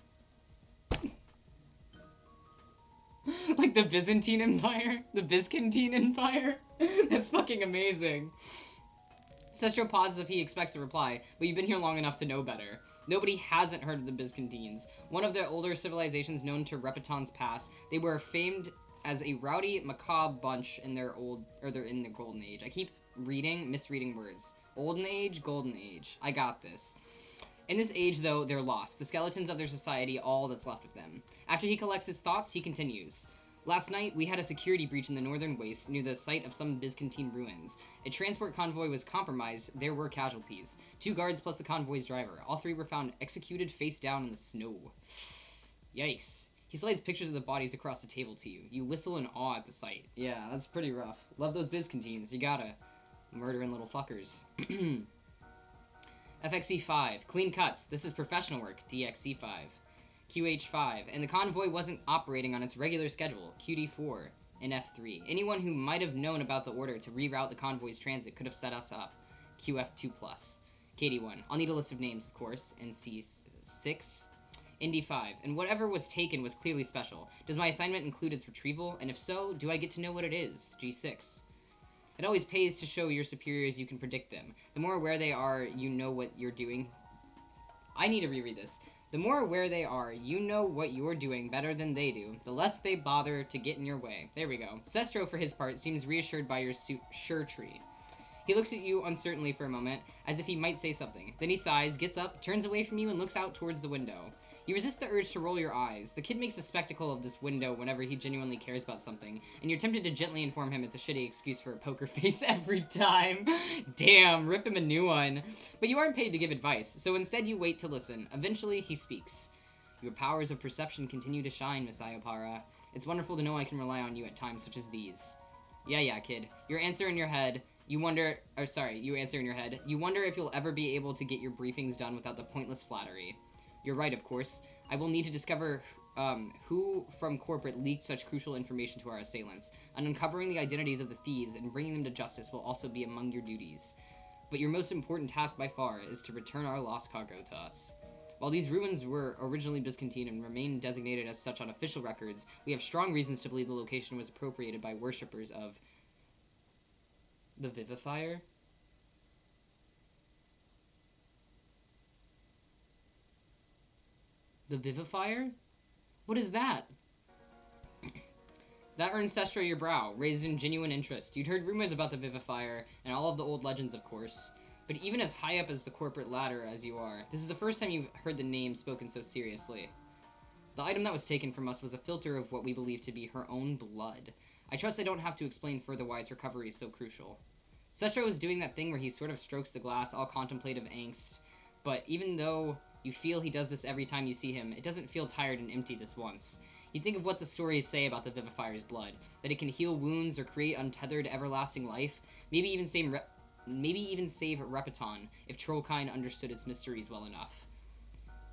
Like the Byzantine Empire? The Byzantine Empire? That's fucking amazing. Sestro pauses if he expects a reply, but you've been here long enough to know better. Nobody hasn't heard of the Byzantines. One of the older civilizations known to Repeton's past, they were famed as a rowdy, macabre bunch in their golden age. I keep misreading words. Olden age, golden age. I got this. In this age, though, they're lost. The skeletons of their society, all that's left of them. After he collects his thoughts, he continues. Last night, we had a security breach in the northern waste near the site of some Byzantine ruins. A transport convoy was compromised. There were casualties. 2 guards plus the convoy's driver. All 3 were found executed face down in the snow. Yikes. He slides pictures of the bodies across the table to you. You whistle in awe at the sight. Yeah, that's pretty rough. Love those Byzantines. You gotta. Murdering little fuckers. FXC5. Clean cuts. This is professional work. DXC5. QH5. And the convoy wasn't operating on its regular schedule. QD4. And F3. Anyone who might have known about the order to reroute the convoy's transit could have set us up. QF2+. KD1. I'll need a list of names, of course. NC6. Indy 5, and whatever was taken was clearly special. Does my assignment include its retrieval? And if so, do I get to know what it is? G6. It always pays to show your superiors you can predict them. The more aware they are, you know what you're doing. I need to reread this. The more aware they are, you know what you're doing better than they do, the less they bother to get in your way. There we go. Sestro, for his part, seems reassured by your suretree. He looks at you uncertainly for a moment, as if he might say something. Then he sighs, gets up, turns away from you, and looks out towards the window. You resist the urge to roll your eyes. The kid makes a spectacle of this window whenever he genuinely cares about something, and you're tempted to gently inform him it's a shitty excuse for a poker face every time. Damn, rip him a new one. But you aren't paid to give advice, so instead you wait to listen. Eventually, he speaks. Your powers of perception continue to shine, Miss Ayopara. It's wonderful to know I can rely on you at times such as these. Yeah, kid. You answer in your head. You answer in your head. You wonder if you'll ever be able to get your briefings done without the pointless flattery. You're right, of course. I will need to discover who from corporate leaked such crucial information to our assailants, and uncovering the identities of the thieves and bringing them to justice will also be among your duties. But your most important task by far is to return our lost cargo to us. While these ruins were originally Byzantine and remain designated as such on official records, we have strong reasons to believe the location was appropriated by worshippers of the Vivifier? The Vivifier? What is that? That earned Sestro your brow, raised in genuine interest. You'd heard rumors about the Vivifier, and all of the old legends, of course. But even as high up as the corporate ladder as you are, this is the first time you've heard the name spoken so seriously. The item that was taken from us was a filter of what we believe to be her own blood. I trust I don't have to explain further why its recovery is so crucial. Sestro is doing that thing where he sort of strokes the glass, all contemplative angst, but even though you feel he does this every time you see him, it doesn't feel tired and empty this once. You think of what the stories say about the Vivifier's blood, that it can heal wounds or create untethered everlasting life, maybe even save Repeton if Trollkind understood its mysteries well enough.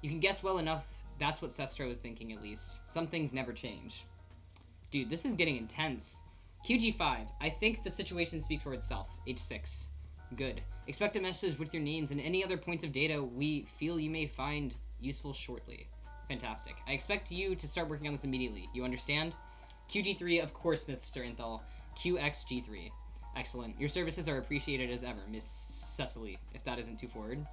You can guess well enough that's what Sestro is thinking, at least. Some things never change. Dude, this is getting intense. QG5, I think the situation speaks for itself. H6. Good. Expect a message with your names and any other points of data we feel you may find useful shortly. Fantastic. I expect you to start working on this immediately. You understand? QG3, of course, Miss Sternthal. QXG3. Excellent. Your services are appreciated as ever, Miss Cecily, if that isn't too forward.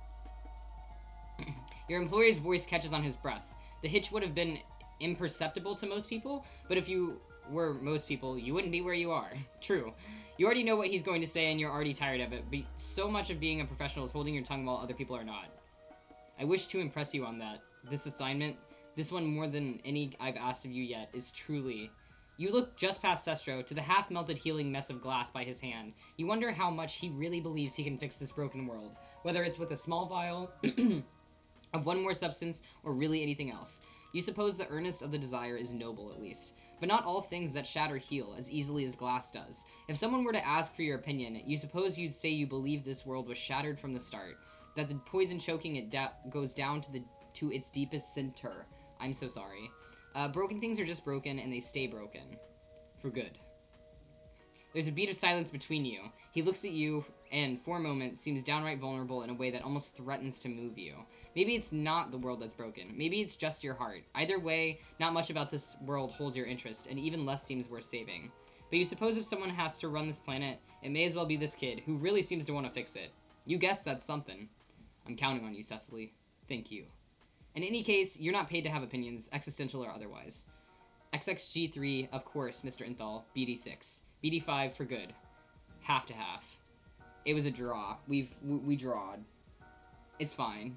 Your employer's voice catches on his breath. The hitch would have been imperceptible to most people, but if you were most people, you wouldn't be where you are. True. You already know what he's going to say and you're already tired of it, but so much of being a professional is holding your tongue while other people are not. I wish to impress you on that. This assignment, this one more than any I've asked of you yet, is truly... You look just past Sestro to the half-melted healing mess of glass by his hand. You wonder how much he really believes he can fix this broken world, whether it's with a small vial of one more substance or really anything else. You suppose the earnest of the desire is noble, at least. But not all things that shatter heal as easily as glass does. If someone were to ask for your opinion, you suppose you'd say you believe this world was shattered from the start, that the poison choking it goes down to its deepest center. I'm so sorry. Broken things are just broken, and they stay broken. For good. There's a beat of silence between you. He looks at you and, for a moment, seems downright vulnerable in a way that almost threatens to move you. Maybe it's not the world that's broken. Maybe it's just your heart. Either way, not much about this world holds your interest, and even less seems worth saving. But you suppose if someone has to run this planet, it may as well be this kid, who really seems to want to fix it. You guess that's something. I'm counting on you, Cecily. Thank you. In any case, you're not paid to have opinions, existential or otherwise. XXG3, of course, Mr. Inthal. BD6. BD5 for good. Half to half. It was a draw. We drawed. It's fine.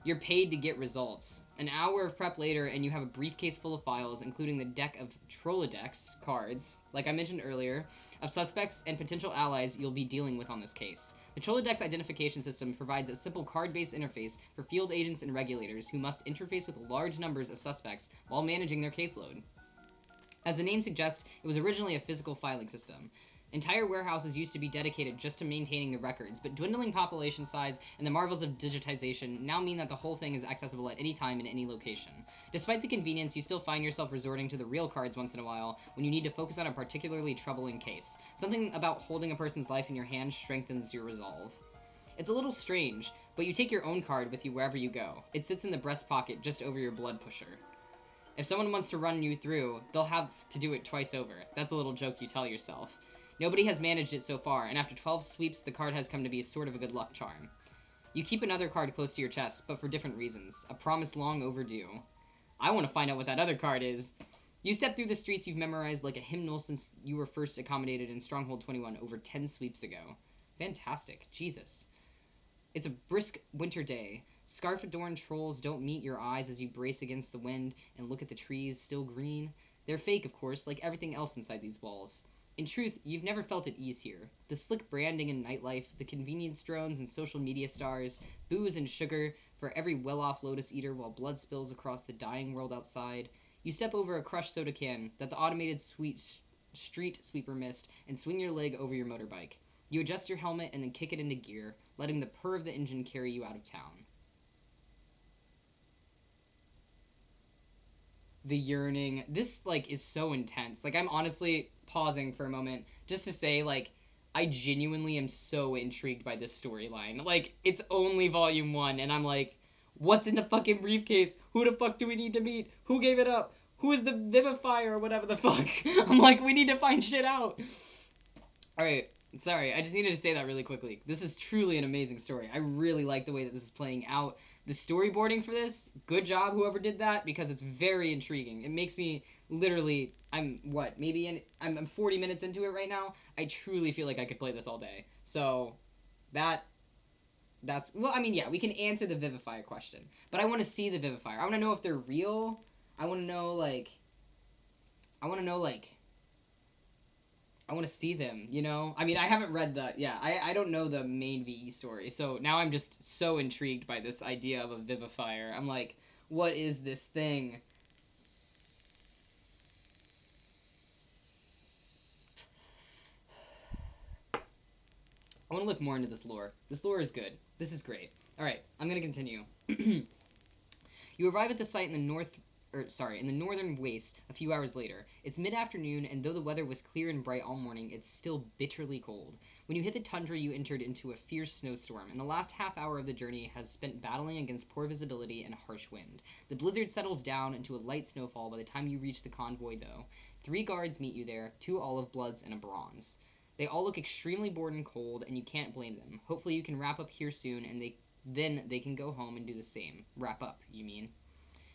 You're paid to get results. An hour of prep later, and you have a briefcase full of files, including the deck of Trollodex cards, like I mentioned earlier, of suspects and potential allies you'll be dealing with on this case. The Trollodex identification system provides a simple card-based interface for field agents and regulators who must interface with large numbers of suspects while managing their caseload. As the name suggests, it was originally a physical filing system. Entire warehouses used to be dedicated just to maintaining the records, but dwindling population size and the marvels of digitization now mean that the whole thing is accessible at any time in any location. Despite the convenience, you still find yourself resorting to the real cards once in a while when you need to focus on a particularly troubling case. Something about holding a person's life in your hands strengthens your resolve. It's a little strange, but you take your own card with you wherever you go. It sits in the breast pocket just over your blood pusher. If someone wants to run you through, they'll have to do it twice over. That's a little joke you tell yourself. Nobody has managed it so far, and after 12 sweeps, the card has come to be sort of a good luck charm. You keep another card close to your chest, but for different reasons. A promise long overdue. I want to find out what that other card is. You step through the streets you've memorized like a hymnal since you were first accommodated in Stronghold 21 over 10 sweeps ago. Fantastic. Jesus. It's a brisk winter day. Scarf-adorned trolls don't meet your eyes as you brace against the wind and look at the trees still green. They're fake, of course, like everything else inside these walls. In truth, you've never felt at ease here. The slick branding and nightlife, the convenience drones and social media stars, booze and sugar for every well-off lotus eater while blood spills across the dying world outside. You step over a crushed soda can that the automated street sweeper missed and swing your leg over your motorbike. You adjust your helmet and then kick it into gear, letting the purr of the engine carry you out of town. The yearning. This, is so intense. I'm honestly pausing for a moment just to say, I genuinely am so intrigued by this storyline. It's only volume 1, and I'm like, what's in the fucking briefcase? Who the fuck do we need to meet? Who gave it up? Who is the vivifier or whatever the fuck? I'm like, we need to find shit out. Alright, sorry, I just needed to say that really quickly. This is truly an amazing story. I really like the way that this is playing out. The storyboarding for this, good job whoever did that, because it's very intriguing. It makes me literally, I'm 40 minutes into it right now. I truly feel like I could play this all day. So, that's, well, I mean, yeah, we can answer the Vivifier question. But I want to see the Vivifier. I want to know if they're real. I want to know, I want to see them, you know? I mean, I haven't read I don't know the main VE story, so now I'm just so intrigued by this idea of a Vivifier. I'm like, what is this thing? I want to look more into this lore. This lore is good. This is great. Alright, I'm going to continue. You arrive at the site in the northern waste a few hours later. It's mid-afternoon, and though the weather was clear and bright all morning, it's still bitterly cold. When you hit the tundra, you entered into a fierce snowstorm, and the last half hour of the journey has spent battling against poor visibility and harsh wind. The blizzard settles down into a light snowfall by the time you reach the convoy, though. 3 guards meet you there, 2 olive bloods and a bronze. They all look extremely bored and cold, and you can't blame them. Hopefully you can wrap up here soon, and then they can go home and do the same. Wrap up, you mean.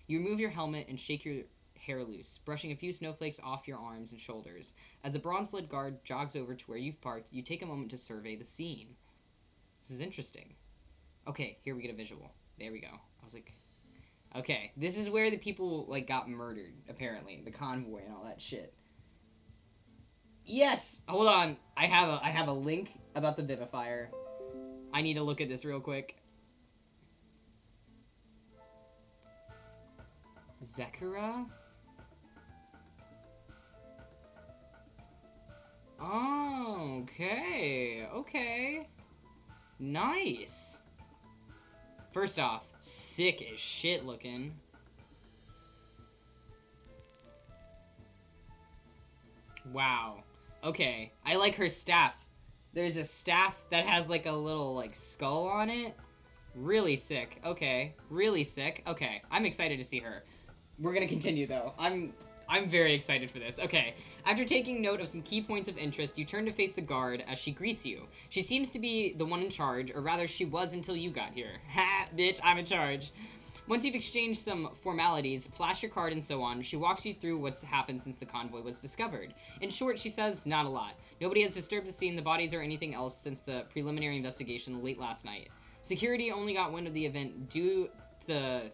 You remove your helmet and shake your hair loose, brushing a few snowflakes off your arms and shoulders. As the bronze-blood guard jogs over to where you've parked, you take a moment to survey the scene. This is interesting. Okay, here we get a visual. There we go. I was like, okay, this is where the people, got murdered, apparently. The convoy and all that shit. Yes! Hold on. I have a link about the Vivifier. I need to look at this real quick. Zekura? Oh, okay. Okay. Nice. First off, sick as shit looking. Wow. Okay, I like her staff. There's a staff that has like a little like skull on it. Really sick. Okay, really sick. Okay, I'm excited to see her. We're gonna continue though. I'm very excited for this. Okay, after taking note of some key points of interest, you turn to face the guard as she greets you. She seems to be the one in charge, or rather she was until you got here. Ha, bitch, I'm in charge. Once you've exchanged some formalities, flash your card and so on, she walks you through what's happened since the convoy was discovered. In short, she says, not a lot. Nobody has disturbed the scene, the bodies, or anything else since the preliminary investigation late last night. Security only got wind of the event due to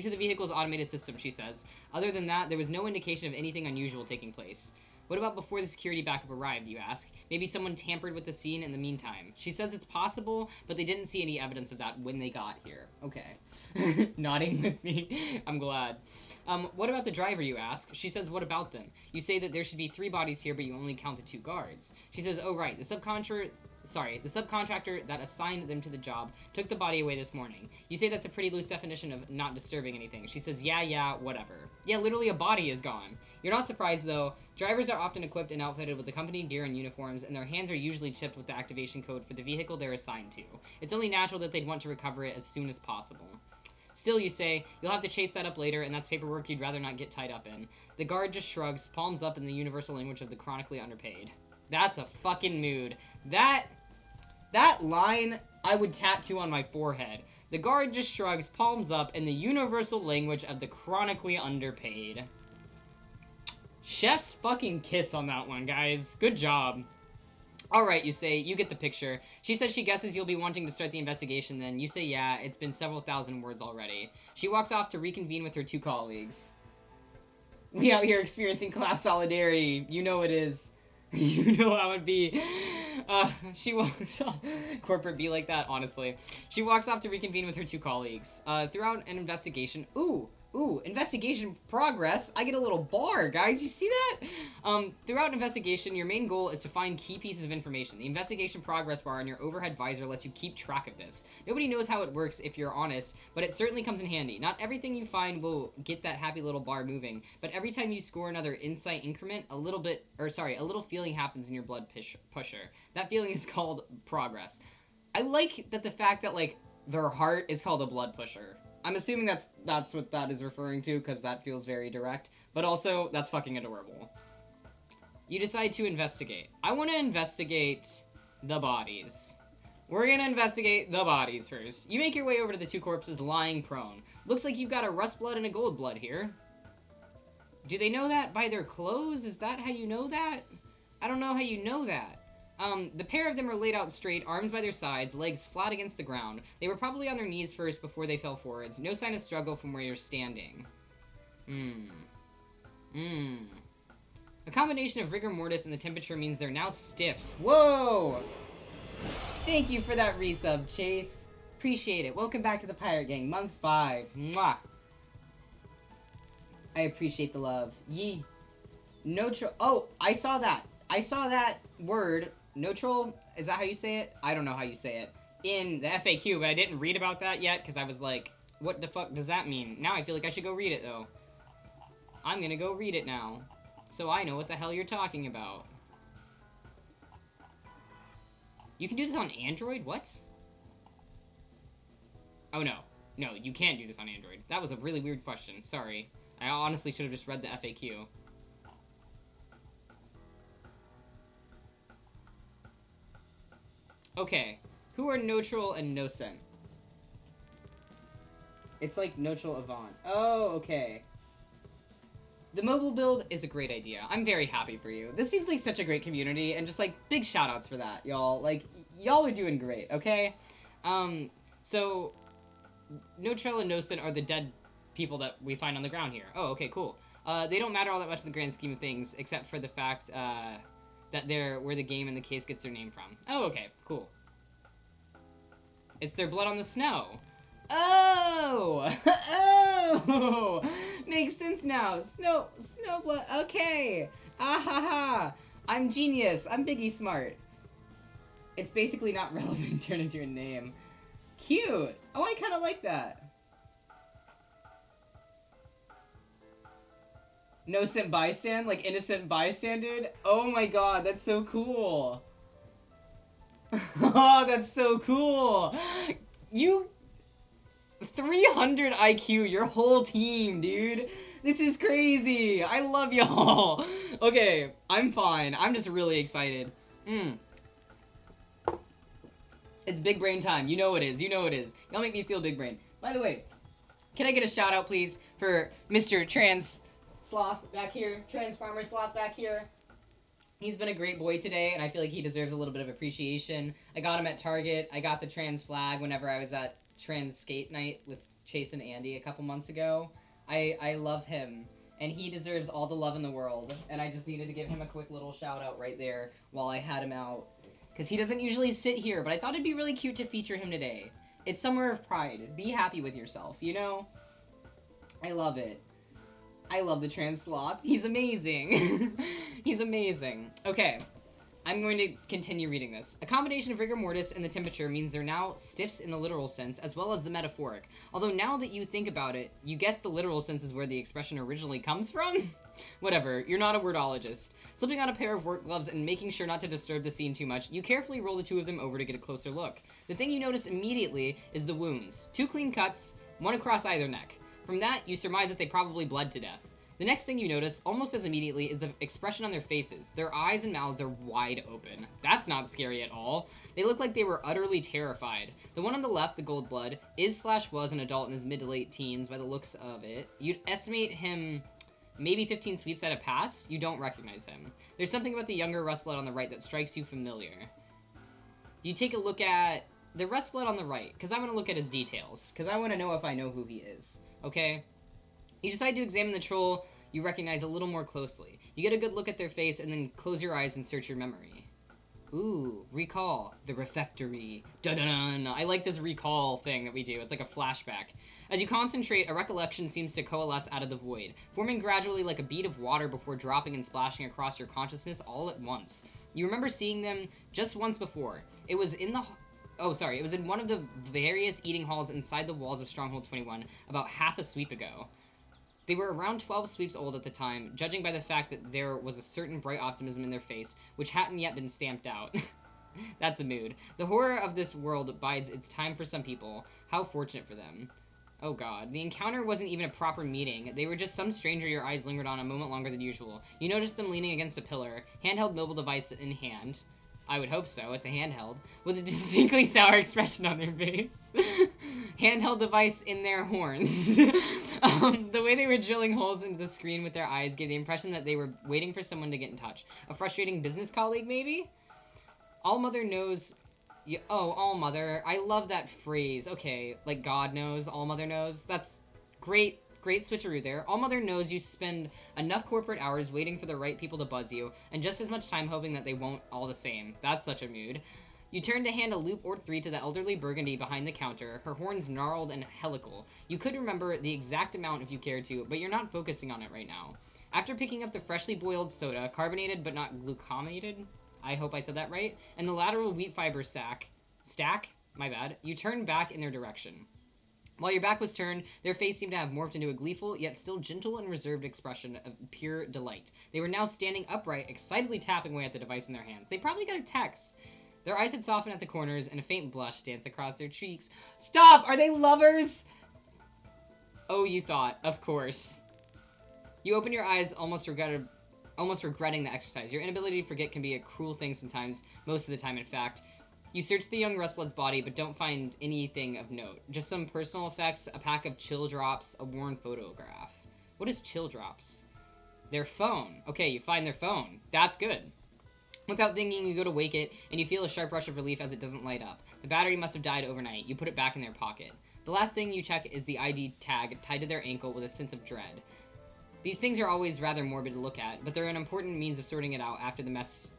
the vehicle's automated system, she says. Other than that, there was no indication of anything unusual taking place. What about before the security backup arrived, you ask? Maybe someone tampered with the scene in the meantime. She says it's possible, but they didn't see any evidence of that when they got here. Okay. Nodding with me. I'm glad. What about the driver, you ask? She says, what about them? You say that there should be 3 bodies here, but you only counted 2 guards. She says, oh right, the subcontractor that assigned them to the job took the body away this morning. You say that's a pretty loose definition of not disturbing anything. She says, yeah, whatever. Yeah, literally a body is gone. You're not surprised, though. Drivers are often equipped and outfitted with the company gear and uniforms, and their hands are usually chipped with the activation code for the vehicle they're assigned to. It's only natural that they'd want to recover it as soon as possible. Still, you say, you'll have to chase that up later, and that's paperwork you'd rather not get tied up in. The guard just shrugs, palms up in the universal language of the chronically underpaid. That's a fucking mood. That line, I would tattoo on my forehead. The guard just shrugs, palms up, in the universal language of the chronically underpaid. Chef's fucking kiss on that one, guys. Good job. Alright, you say, you get the picture. She says she guesses you'll be wanting to start the investigation then. You say yeah, it's been several thousand words already. She walks off to reconvene with her 2 colleagues. We out here experiencing class solidarity. You know it is. You know how it be. She walks off. Corporate be like that, honestly. She walks off to reconvene with her 2 colleagues. Throughout an investigation... Ooh, investigation progress. I get a little bar, guys. You see that? Throughout an investigation, your main goal is to find key pieces of information. The investigation progress bar on your overhead visor lets you keep track of this. Nobody knows how it works if you're honest, but it certainly comes in handy. Not everything you find will get that happy little bar moving, but every time you score another insight increment, a little feeling happens in your blood pusher. That feeling is called progress. I like that the fact that, like, their heart is called a blood pusher. I'm assuming that's what that is referring to, because that feels very direct. But also, that's fucking adorable. You decide to investigate. I want to investigate the bodies. We're gonna investigate the bodies first. You make your way over to the 2 corpses lying prone. Looks like you've got a rust blood and a gold blood here. Do they know that by their clothes? Is that how you know that? I don't know how you know that. The pair of them are laid out straight, arms by their sides, legs flat against the ground. They were probably on their knees first before they fell forwards. No sign of struggle from where you're standing. A combination of rigor mortis and the temperature means they're now stiffs. Whoa! Thank you for that resub, Chase. Appreciate it. Welcome back to the Pirate Gang, month 5. Mwah! I appreciate the love. Yee. Neutral. Oh, I saw that. I saw that word. Neutral, is that how you say it? I don't know how you say it. In the FAQ, but I didn't read about that yet, because I was like, what the fuck does that mean? Now I feel like I should go read it, though. I'm gonna go read it now, so I know what the hell you're talking about. You can do this on Android? What? Oh, no. No, you can't do this on Android. That was a really weird question. Sorry. I honestly should have just read the FAQ. Okay, who are neutral and nocent? It's like neutral avant. Oh, okay. The mobile build is a great idea. I'm very happy for you. This seems like such a great community, and just like big shout outs for that, y'all. Like, y'all are doing great, okay? So neutral and nocent are the dead people that we find on the ground here. Oh, okay, cool. They don't matter all that much in the grand scheme of things, except for the fact, that they're where the game and the case gets their name from. Oh, okay, cool. It's their blood on the snow. Oh! Oh! Makes sense now. Snow blood. Okay. Ah ha ha. I'm genius. I'm Biggie Smart. It's basically not relevant. Turn into a name. Cute. Oh, I kind of like that. Innocent bystand? Like innocent bystander? Oh my god, that's so cool. Oh, that's so cool. You 300 IQ, your whole team, dude. This is crazy. I love y'all. Okay, I'm fine. I'm just really excited. It's big brain time. You know it is. You know it is. Y'all make me feel big brain. By the way, can I get a shout out, please, for Mr. Trans Sloth back here? Trans Farmer Sloth back here. He's been a great boy today, and I feel like he deserves a little bit of appreciation. I got him at Target. I got the trans flag whenever I was at Trans Skate Night with Chase and Andy a couple months ago. I love him, and he deserves all the love in the world, and I just needed to give him a quick little shout out right there while I had him out. Because he doesn't usually sit here, but I thought it'd be really cute to feature him today. It's Summer of Pride. Be happy with yourself, you know? I love it. I love the trans sloth. He's amazing. He's amazing. Okay, I'm going to continue reading this. A combination of rigor mortis and the temperature means they're now stiffs in the literal sense, as well as the metaphoric. Although now that you think about it, you guess the literal sense is where the expression originally comes from? Whatever, you're not a wordologist. Slipping on a pair of work gloves and making sure not to disturb the scene too much, you carefully roll the two of them over to get a closer look. The thing you notice immediately is the wounds. 2 clean cuts, one across either neck. From that, you surmise that they probably bled to death. The next thing you notice, almost as immediately, is the expression on their faces. Their eyes and mouths are wide open. That's not scary at all. They look like they were utterly terrified. The one on the left, the gold blood, was an adult in his mid to late teens by the looks of it. You'd estimate him maybe 15 sweeps at a pass. You don't recognize him. There's something about the younger rust blood on the right that strikes you familiar. You take a look at the rust blood on the right, because I want to look at his details, because I want to know if I know who he is, okay? You decide to examine the troll you recognize a little more closely. You get a good look at their face and then close your eyes and search your memory. Ooh, recall. The refectory. Dun-dun-dun. I like this recall thing that we do. It's like a flashback. As you concentrate, a recollection seems to coalesce out of the void, forming gradually like a bead of water before dropping and splashing across your consciousness all at once. You remember seeing them just once before. It was in one of the various eating halls inside the walls of Stronghold 21 about half a sweep ago. They were around 12 sweeps old at the time, judging by the fact that there was a certain bright optimism in their face, which hadn't yet been stamped out. That's a mood. The horror of this world bides its time for some people. How fortunate for them. Oh god. The encounter wasn't even a proper meeting. They were just some stranger your eyes lingered on a moment longer than usual. You noticed them leaning against a pillar, handheld mobile device in hand. I would hope so, it's a handheld, with a distinctly sour expression on their face. Handheld device in their horns. The way they were drilling holes into the screen with their eyes gave the impression that they were waiting for someone to get in touch. A frustrating business colleague, maybe? All Mother knows... All Mother. I love that phrase. Okay, like God knows, All Mother knows. That's great. Great switcheroo there. All Mother knows you spend enough corporate hours waiting for the right people to buzz you, and just as much time hoping that they won't all the same. That's such a mood. You turn to hand a loop or 3 to the elderly Burgundy behind the counter, her horns gnarled and helical. You could remember the exact amount if you cared to, but you're not focusing on it right now. After picking up the freshly boiled soda, carbonated but not gluconated, I hope I said that right, and the lateral wheat fiber stack, my bad, you turn back in their direction. While your back was turned, their face seemed to have morphed into a gleeful, yet still gentle and reserved expression of pure delight. They were now standing upright, excitedly tapping away at the device in their hands. They probably got a text. Their eyes had softened at the corners, and a faint blush danced across their cheeks. Stop! Are they lovers? Oh, you thought. Of course. You open your eyes, almost regretting the exercise. Your inability to forget can be a cruel thing sometimes, most of the time, in fact. You search the young Rustblood's body, but don't find anything of note. Just some personal effects, a pack of chill drops, a worn photograph. What is chill drops? Their phone. Okay, you find their phone. That's good. Without thinking, you go to wake it, and you feel a sharp rush of relief as it doesn't light up. The battery must have died overnight. You put it back in their pocket. The last thing you check is the ID tag tied to their ankle with a sense of dread. These things are always rather morbid to look at, but they're an important means of sorting it out after the mess...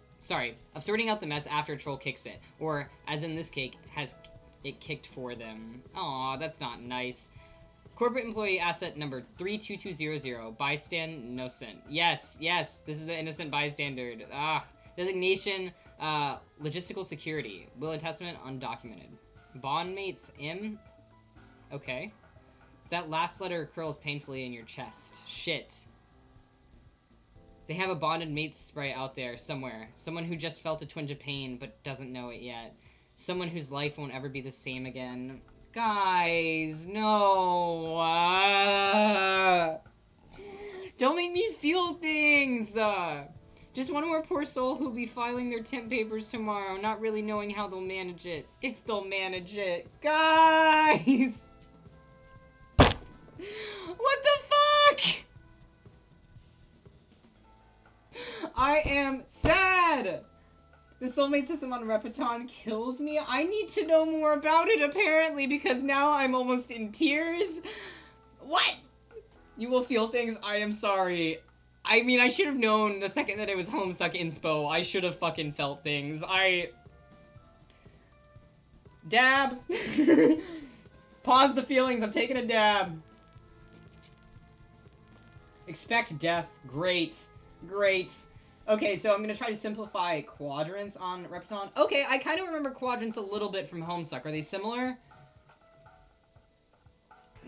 of sorting out the mess after a troll kicks it. Or, as in this case, has it kicked for them. Aw, that's not nice. Corporate employee asset number 32200, bystand innocent. Yes, this is the innocent bystander. Designation, logistical security. Will and testament, undocumented. Bond mates, M? Okay. That last letter curls painfully in your chest. Shit. They have a bonded mate sprite out there somewhere. Someone who just felt a twinge of pain but doesn't know it yet. Someone whose life won't ever be the same again. Guys, no. Don't make me feel things. Just one more poor soul who'll be filing their temp papers tomorrow, not really knowing how they'll manage it. If they'll manage it. Guys! What the fuck? I am sad! The soulmate system on Repeton kills me. I need to know more about it, apparently, because now I'm almost in tears. What? You will feel things. I am sorry. I mean, I should have known the second that it was Homestuck inspo. I should have fucking felt things. Dab. Pause the feelings. I'm taking a dab. Expect death. Great. Great. Okay, so I'm gonna try to simplify quadrants on Repeton. Okay, I kind of remember quadrants a little bit from Homestuck. Are they similar?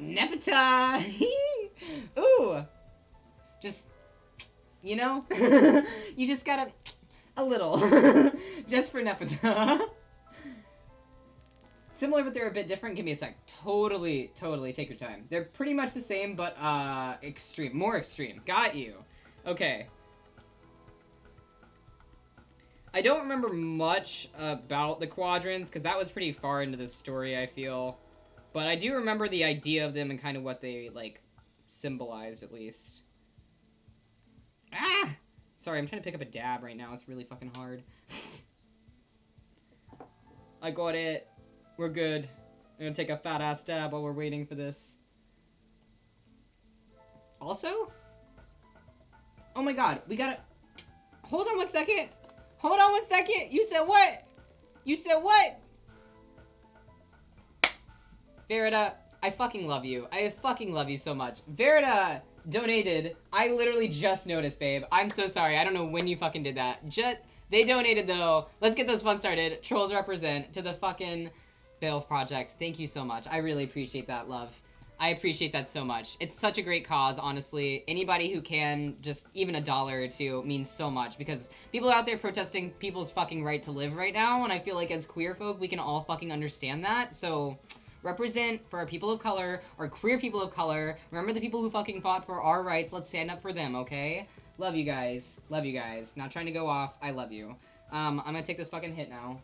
Nepeta! Ooh! Just, you know? You just gotta... a little. Just for Nepeta. Similar, but they're a bit different. Give me a sec. Totally take your time. They're pretty much the same, but, extreme. More extreme. Got you. Okay. I don't remember much about the quadrants, because that was pretty far into the story, I feel. But I do remember the idea of them and kind of what they, like, symbolized, at least. Ah! Sorry, I'm trying to pick up a dab right now. It's really fucking hard. I got it. We're good. I'm gonna take a fat-ass dab while we're waiting for this. Also? Oh my god, we gotta... Hold on 1 second! Hold on 1 second! You said what? You said what? Verita, I fucking love you. I fucking love you so much. Verita donated. I literally just noticed, babe. I'm so sorry. I don't know when you fucking did that. They donated, though. Let's get this fun started. Trolls represent to the fucking Veil Project. Thank you so much. I really appreciate that, love. I appreciate that so much. It's such a great cause, honestly. Anybody who can, just even $1 or $2 means so much, because people are out there protesting people's fucking right to live right now, and I feel like as queer folk, we can all fucking understand that, so represent for our people of color, or queer people of color. Remember the people who fucking fought for our rights. Let's stand up for them, okay? Love you guys. Love you guys. Not trying to go off. I love you. I'm gonna take this fucking hit now.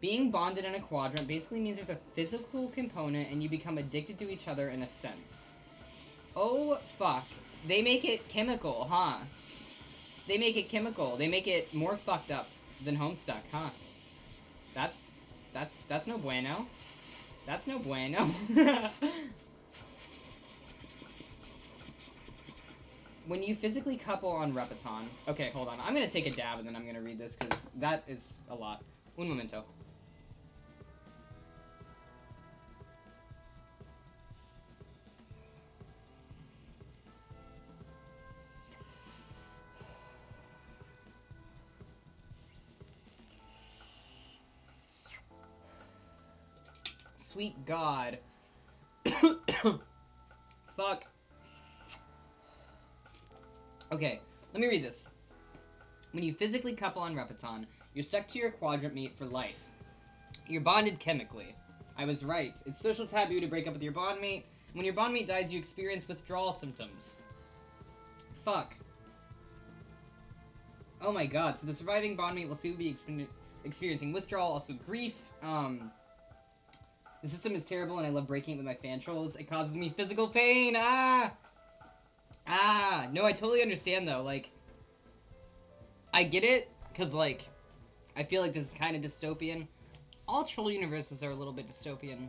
Being bonded in a quadrant basically means there's a physical component and you become addicted to each other in a sense. Oh, fuck. They make it chemical, huh? They make it chemical. They make it more fucked up than Homestuck, huh? That's no bueno. That's no bueno. When you physically couple on Repeton... Okay, hold on. I'm gonna take a dab and then I'm gonna read this, because that is a lot. Un momento. Sweet God. Fuck. Okay, let me read this. When you physically couple on Repeton, you're stuck to your quadrant mate for life. You're bonded chemically. I was right. It's social taboo to break up with your bondmate. When your bondmate dies, you experience withdrawal symptoms. Fuck. Oh my god, so the surviving bondmate will soon be experiencing withdrawal, also grief. The system is terrible and I love breaking it with my fan trolls. It causes me physical pain. No, I totally understand though. Like, I get it, because like, I feel like this is kind of dystopian. All troll universes are a little bit dystopian.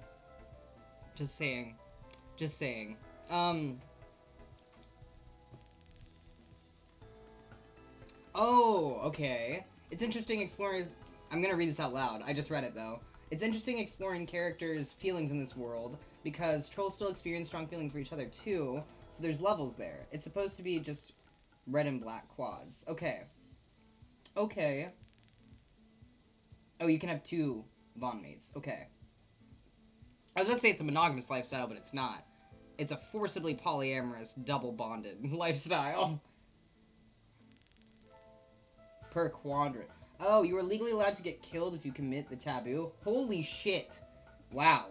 Just saying. Just saying. Oh, okay. It's interesting exploring... I'm gonna read this out loud. I just read it, though. It's interesting exploring characters' feelings in this world, because trolls still experience strong feelings for each other, too, so there's levels there. It's supposed to be just red and black quads. Okay. Okay. Oh, you can have 2 bondmates. Okay. I was about to say it's a monogamous lifestyle, but it's not. It's a forcibly polyamorous, double-bonded lifestyle. per quadrant. Oh, you are legally allowed to get killed if you commit the taboo? Holy shit. Wow.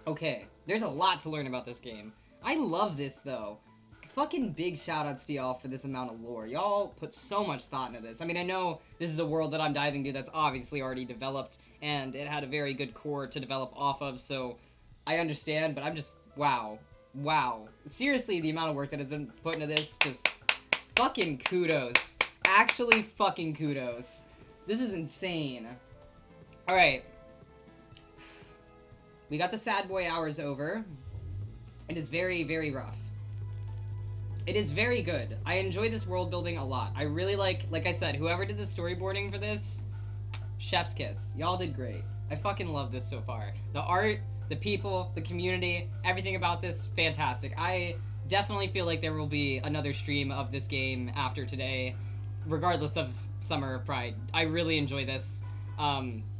Okay, there's a lot to learn about this game. I love this, though. Fucking big shoutouts to y'all for this amount of lore. Y'all put so much thought into this. I mean, I know this is a world that I'm diving into that's obviously already developed, and it had a very good core to develop off of, so I understand, but I'm just, wow. Wow. Seriously, the amount of work that has been put into this, just fucking kudos. Actually fucking kudos. This is insane. Alright. We got the sad boy hours over. It is very, very rough. It is very good. I enjoy this world building a lot. I really like I said, whoever did the storyboarding for this, chef's kiss. Y'all did great. I fucking love this so far. The art, the people, the community, everything about this, fantastic. I definitely feel like there will be another stream of this game after today, regardless of Summer of Pride. I really enjoy this,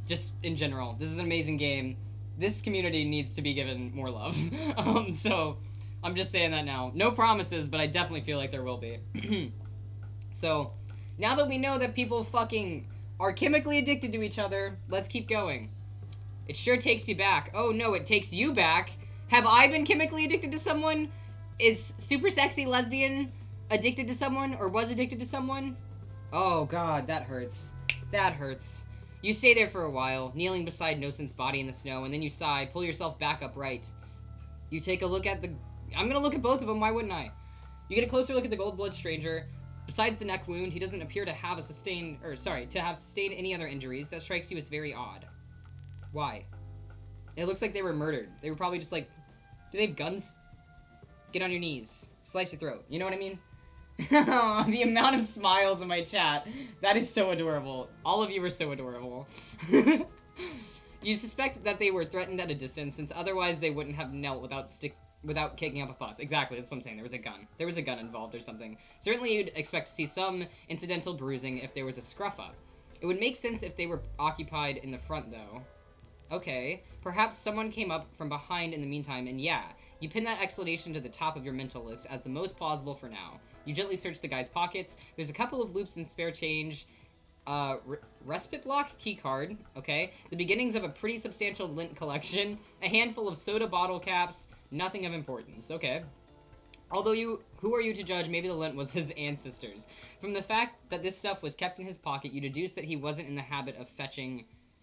just in general. This is an amazing game. This community needs to be given more love. So, I'm just saying that now. No promises, but I definitely feel like there will be. So, now that we know that people fucking are chemically addicted to each other, let's keep going. It sure takes you back. Oh no, it takes you back. Have I been chemically addicted to someone? Is super sexy lesbian addicted to someone or was addicted to someone? Oh god, that hurts. That hurts. You stay there for a while, kneeling beside Nosen's body in the snow, and then you sigh, pull yourself back upright. You take a look at the... I'm gonna look at both of them, why wouldn't I? You get a closer look at the gold-blood stranger. Besides the neck wound, he doesn't appear to have sustained any other injuries. That strikes you as very odd. Why? It looks like they were murdered. They were probably just like, do they have guns? Get on your knees. Slice your throat. You know what I mean? The amount of smiles in my chat. That is so adorable. All of you are so adorable. You suspect that they were threatened at a distance, since otherwise they wouldn't have knelt without kicking up a fuss. Exactly, that's what I'm saying. There was a gun. There was a gun involved or something. Certainly you'd expect to see some incidental bruising if there was a scruff-up. It would make sense if they were occupied in the front, though. Okay, perhaps someone came up from behind in the meantime, and yeah, you pin that explanation to the top of your mental list as the most plausible for now. You gently search the guy's pockets. There's a couple of loops and spare change. Respite block keycard, okay. The beginnings of a pretty substantial lint collection. A handful of soda bottle caps. Nothing of importance, okay. Although who are you to judge? Maybe the lint was his ancestors. From the fact that this stuff was kept in his pocket, you deduce that he wasn't in the habit of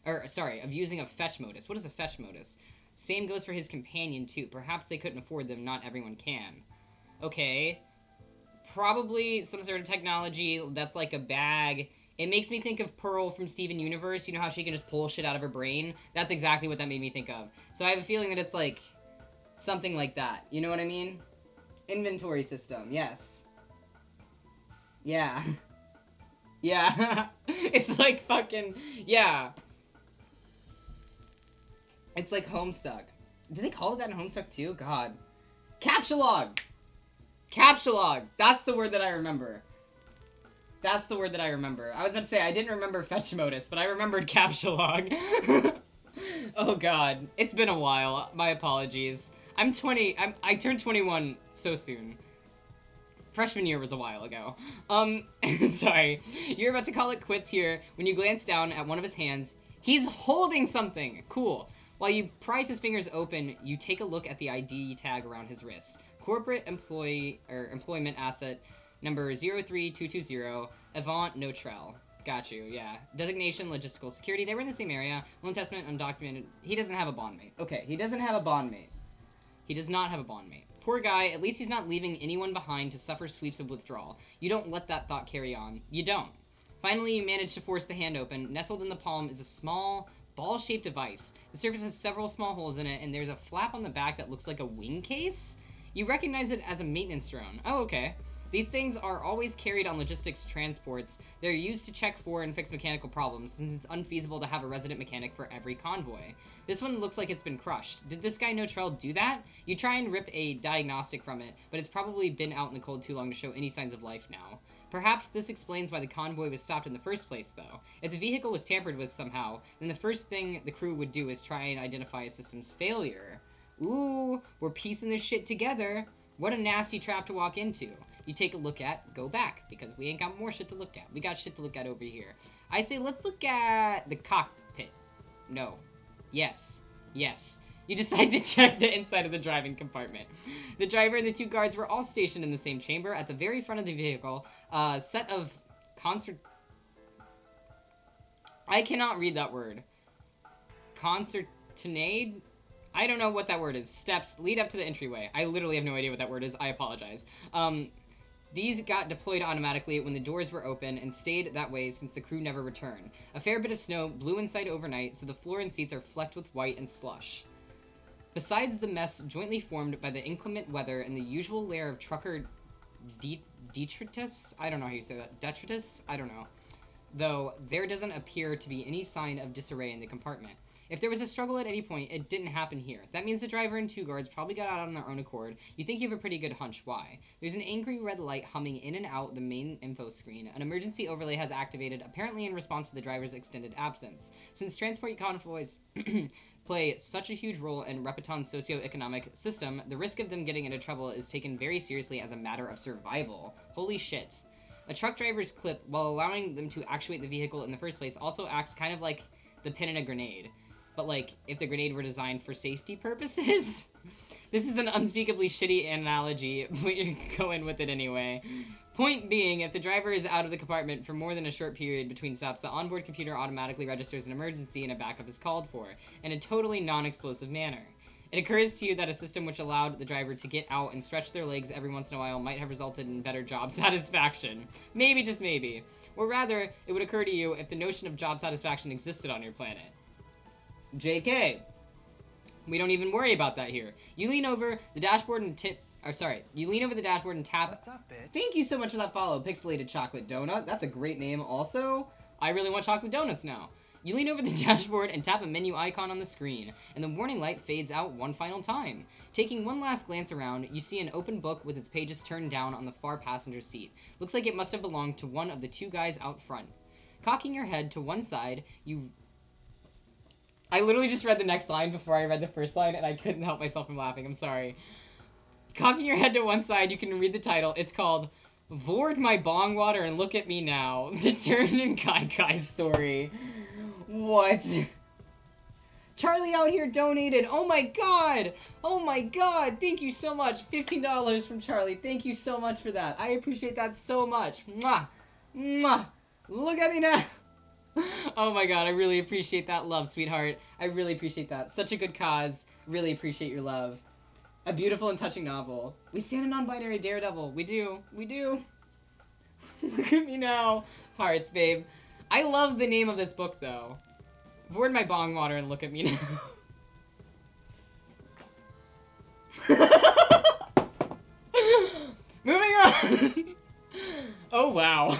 of using a fetch modus. What is a fetch modus? Same goes for his companion, too. Perhaps they couldn't afford them. Not everyone can. Okay. Probably some sort of technology that's like a bag. It makes me think of Pearl from Steven Universe. You know how she can just pull shit out of her brain? That's exactly what that made me think of. So I have a feeling that it's like something like that. You know what I mean? Inventory system. Yes. Yeah. Yeah. It's like fucking... Yeah. It's like Homestuck. Do they call it that in Homestuck too? God. Captchalogue! Captchalogue! That's the word that I remember. That's the word that I remember. I was about to say, I didn't remember fetch modus, but I remembered Captchalogue. Oh god. It's been a while. My apologies. I'm 20. I turned 21 so soon. Freshman year was a while ago. Sorry. You're about to call it quits here when you glance down at one of his hands. He's holding something! Cool. While you prise his fingers open, you take a look at the ID tag around his wrist. Corporate employment asset number 03220, Avant Notrel. Got you, yeah. Designation, logistical security. They were in the same area. Loan testament, undocumented. He doesn't have a bondmate. Okay, he doesn't have a bondmate. He does not have a bondmate. Poor guy, at least he's not leaving anyone behind to suffer sweeps of withdrawal. You don't let that thought carry on. You don't. Finally, you manage to force the hand open. Nestled in the palm is a small, ball-shaped device. The surface has several small holes in it, and there's a flap on the back that looks like a wing case? You recognize it as a maintenance drone. Oh, okay. These things are always carried on logistics transports. They're used to check for and fix mechanical problems, since it's unfeasible to have a resident mechanic for every convoy. This one looks like it's been crushed. Did this guy Notrell do that? You try and rip a diagnostic from it, but it's probably been out in the cold too long to show any signs of life now. Perhaps this explains why the convoy was stopped in the first place, though. If the vehicle was tampered with somehow, then the first thing the crew would do is try and identify a system's failure. Ooh, we're piecing this shit together. What a nasty trap to walk into. you take a look at, go back, because we ain't got more shit to look at. We got shit to look at over here. I say let's look at the cockpit. No. Yes. Yes. You decide to check the inside of the driving compartment. The driver and the 2 guards were all stationed in the same chamber at the very front of the vehicle. Set of concert... I cannot read that word. Concertinade? I don't know what that word is. Steps lead up to the entryway. I literally have no idea what that word is. I apologize. These got deployed automatically when the doors were open and stayed that way since the crew never returned. A fair bit of snow blew inside overnight, so the floor and seats are flecked with white and slush. Besides the mess jointly formed by the inclement weather and the usual layer of trucker detritus? I don't know how you say that. Detritus? I don't know. Though, there doesn't appear to be any sign of disarray in the compartment. If there was a struggle at any point, it didn't happen here. That means the driver and 2 guards probably got out on their own accord. You think you have a pretty good hunch why. There's an angry red light humming in and out the main info screen. An emergency overlay has activated, apparently in response to the driver's extended absence. Since transport convoys play such a huge role in Repeton's socio-economic system, the risk of them getting into trouble is taken very seriously as a matter of survival. Holy shit. A truck driver's clip, while allowing them to actuate the vehicle in the first place, also acts kind of like the pin in a grenade. But, like, if the grenade were designed for safety purposes? This is an unspeakably shitty analogy, but you're going with it anyway. Point being, if the driver is out of the compartment for more than a short period between stops, the onboard computer automatically registers an emergency and a backup is called for, in a totally non-explosive manner. It occurs to you that a system which allowed the driver to get out and stretch their legs every once in a while might have resulted in better job satisfaction. Maybe, just maybe. Or rather, it would occur to you if the notion of job satisfaction existed on your planet. JK. We don't even worry about that here. You lean over the dashboard and you lean over the dashboard and tap... What's up, bitch? Thank you so much for that follow, Pixelated Chocolate Donut. That's a great name also. I really want chocolate donuts now. You lean over the dashboard and tap a menu icon on the screen, and the warning light fades out one final time. Taking one last glance around, you see an open book with its pages turned down on the far passenger seat. Looks like it must have belonged to one of the 2 guys out front. Cocking your head to one side, I literally just read the next line before I read the first line, and I couldn't help myself from laughing. I'm sorry. Cocking your head to one side, you can read the title. It's called Vored My Bong Water and Look at Me Now. The Turn in Kai Kai's Story. What? Charlie out here donated. Oh my god. Oh my god. Thank you so much. $15 from Charlie. Thank you so much for that. I appreciate that so much. Mwah. Mwah. Look at me now. Oh my god, I really appreciate that love, sweetheart. I really appreciate that. Such a good cause. Really appreciate your love. A beautiful and touching novel. We stand a non-binary daredevil. We do. We do. Look at me now. Hearts, babe. I love the name of this book, though. Void my bong water and look at me now. Moving on. Oh, wow.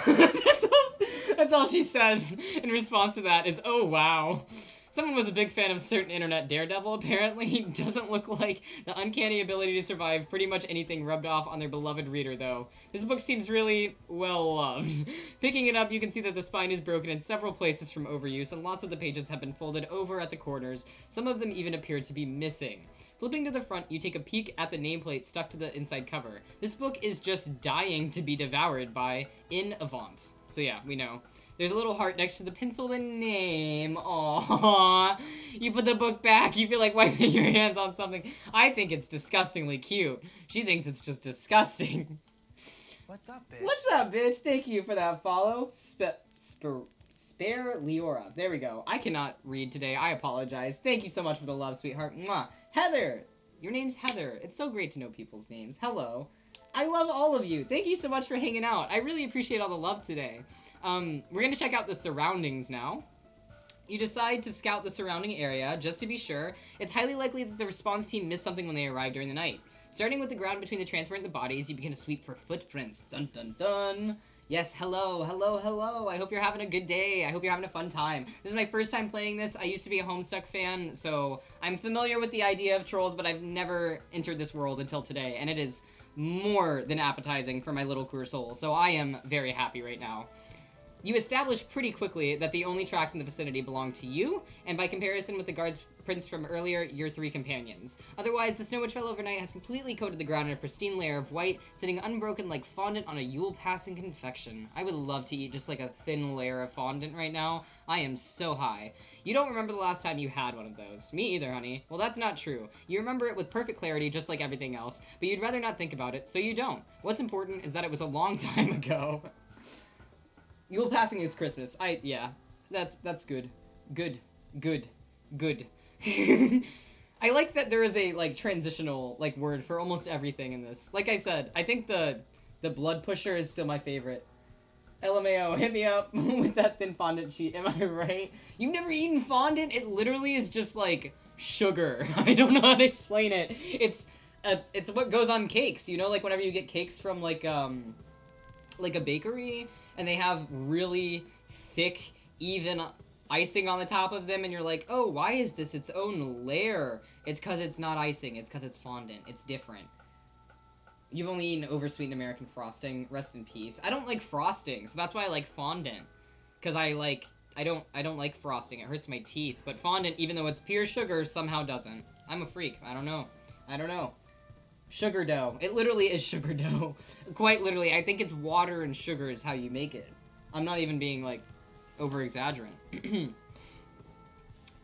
That's all she says in response to that is, oh, wow. Someone was a big fan of a certain internet daredevil, apparently. Doesn't look like the uncanny ability to survive pretty much anything rubbed off on their beloved reader, though. This book seems really well-loved. Picking it up, you can see that the spine is broken in several places from overuse, and lots of the pages have been folded over at the corners. Some of them even appear to be missing. Flipping to the front, you take a peek at the nameplate stuck to the inside cover. This book is just dying to be devoured by In Avant. So yeah, we know. There's a little heart next to the penciled in name. Aww. You put the book back. You feel like wiping your hands on something. I think it's disgustingly cute. She thinks it's just disgusting. What's up, bitch? What's up, bitch? Thank you for that follow. Spare Leora. There we go. I cannot read today. I apologize. Thank you so much for the love, sweetheart. Mwah. Heather. Your name's Heather. It's so great to know people's names. Hello. I love all of you. Thank you so much for hanging out. I really appreciate all the love today. We're going to check out the surroundings now. You decide to scout the surrounding area, just to be sure. It's highly likely that the response team missed something when they arrived during the night. Starting with the ground between the transport and the bodies, you begin to sweep for footprints. Dun dun dun. Yes, hello, hello, hello. I hope you're having a good day. I hope you're having a fun time. This is my first time playing this. I used to be a Homestuck fan, so I'm familiar with the idea of trolls, but I've never entered this world until today, and it is more than appetizing for my little queer soul, so I am very happy right now. You establish pretty quickly that the only tracks in the vicinity belong to you, and by comparison with the guard's prints from earlier, your 3 companions. Otherwise, the snow which fell overnight has completely coated the ground in a pristine layer of white, sitting unbroken like fondant on a Yule-passing confection. I would love to eat just like a thin layer of fondant right now. I am so high. You don't remember the last time you had one of those. Me either, honey. Well, that's not true. You remember it with perfect clarity, just like everything else, but you'd rather not think about it, so you don't. What's important is that it was a long time ago. Yule passing is Christmas. Yeah. That's good. Good. I like that there is a, like, transitional, like, word for almost everything in this. Like I said, I think the blood pusher is still my favorite. LMAO, hit me up with that thin fondant sheet, am I right? You've never eaten fondant? It literally is just, like, sugar. I don't know how to explain it. It's what goes on cakes, you know? Like, whenever you get cakes from, like a bakery, and they have really thick, even icing on the top of them, and you're like, oh, why is this its own layer? It's because it's not icing, it's because it's fondant. It's different. You've only eaten oversweetened American frosting. Rest in peace. I don't like frosting, so that's why I like fondant. Because I don't like frosting. It hurts my teeth. But fondant, even though it's pure sugar, somehow doesn't. I'm a freak. I don't know. Sugar dough. It literally is sugar dough. Quite literally. I think it's water and sugar is how you make it. I'm not even being, like, over-exaggerant.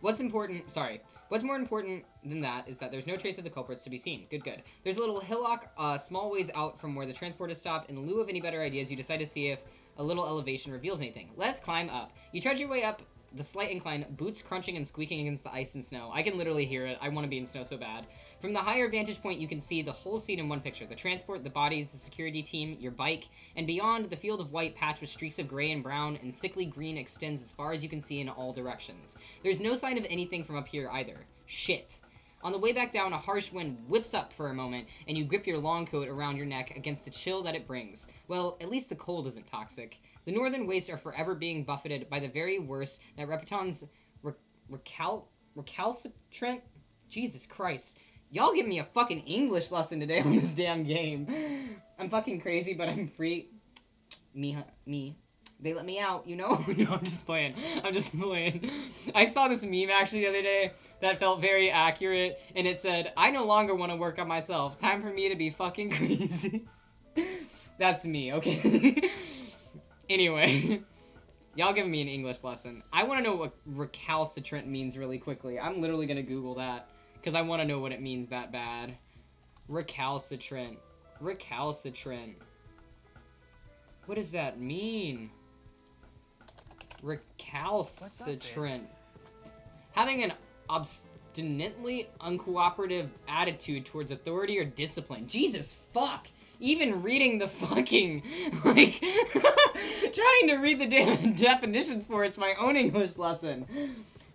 What's more important than that is that there's no trace of the culprits to be seen. Good. There's a little hillock, small ways out from where the transport is stopped. In lieu of any better ideas, you decide to see if a little elevation reveals anything. Let's climb up. You trudge your way up the slight incline, boots crunching and squeaking against the ice and snow. I can literally hear it. I want to be in snow so bad. From the higher vantage point, you can see the whole scene in one picture. The transport, the bodies, the security team, your bike, and beyond, the field of white patched with streaks of gray and brown and sickly green extends as far as you can see in all directions. There's no sign of anything from up here either. Shit. On the way back down, a harsh wind whips up for a moment, and you grip your long coat around your neck against the chill that it brings. Well, at least the cold isn't toxic. The northern wastes are forever being buffeted by the very worst that Repeton's recalcitrant... Jesus Christ. Y'all give me a fucking English lesson today on this damn game. I'm fucking crazy, but I'm free. Me. They let me out, you know? No, I'm just playing. I saw this meme actually the other day that felt very accurate, and it said, I no longer want to work on myself. Time for me to be fucking crazy. That's me, okay? Anyway, y'all giving me an English lesson. I want to know what recalcitrant means really quickly. I'm literally going to Google that, because I want to know what it means that bad. Recalcitrant. What does that mean? Recalcitrant. Having an obstinately uncooperative attitude towards authority or discipline. Jesus fuck! Even reading the fucking, like, trying to read the damn definition for it's my own English lesson.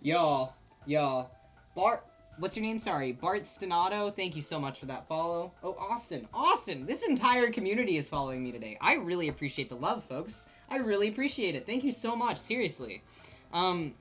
Y'all. Bart, what's your name? Sorry, Bart Stenato, thank you so much for that follow. Oh, Austin, this entire community is following me today. I really appreciate the love, folks. I really appreciate it. Thank you so much, seriously. I'm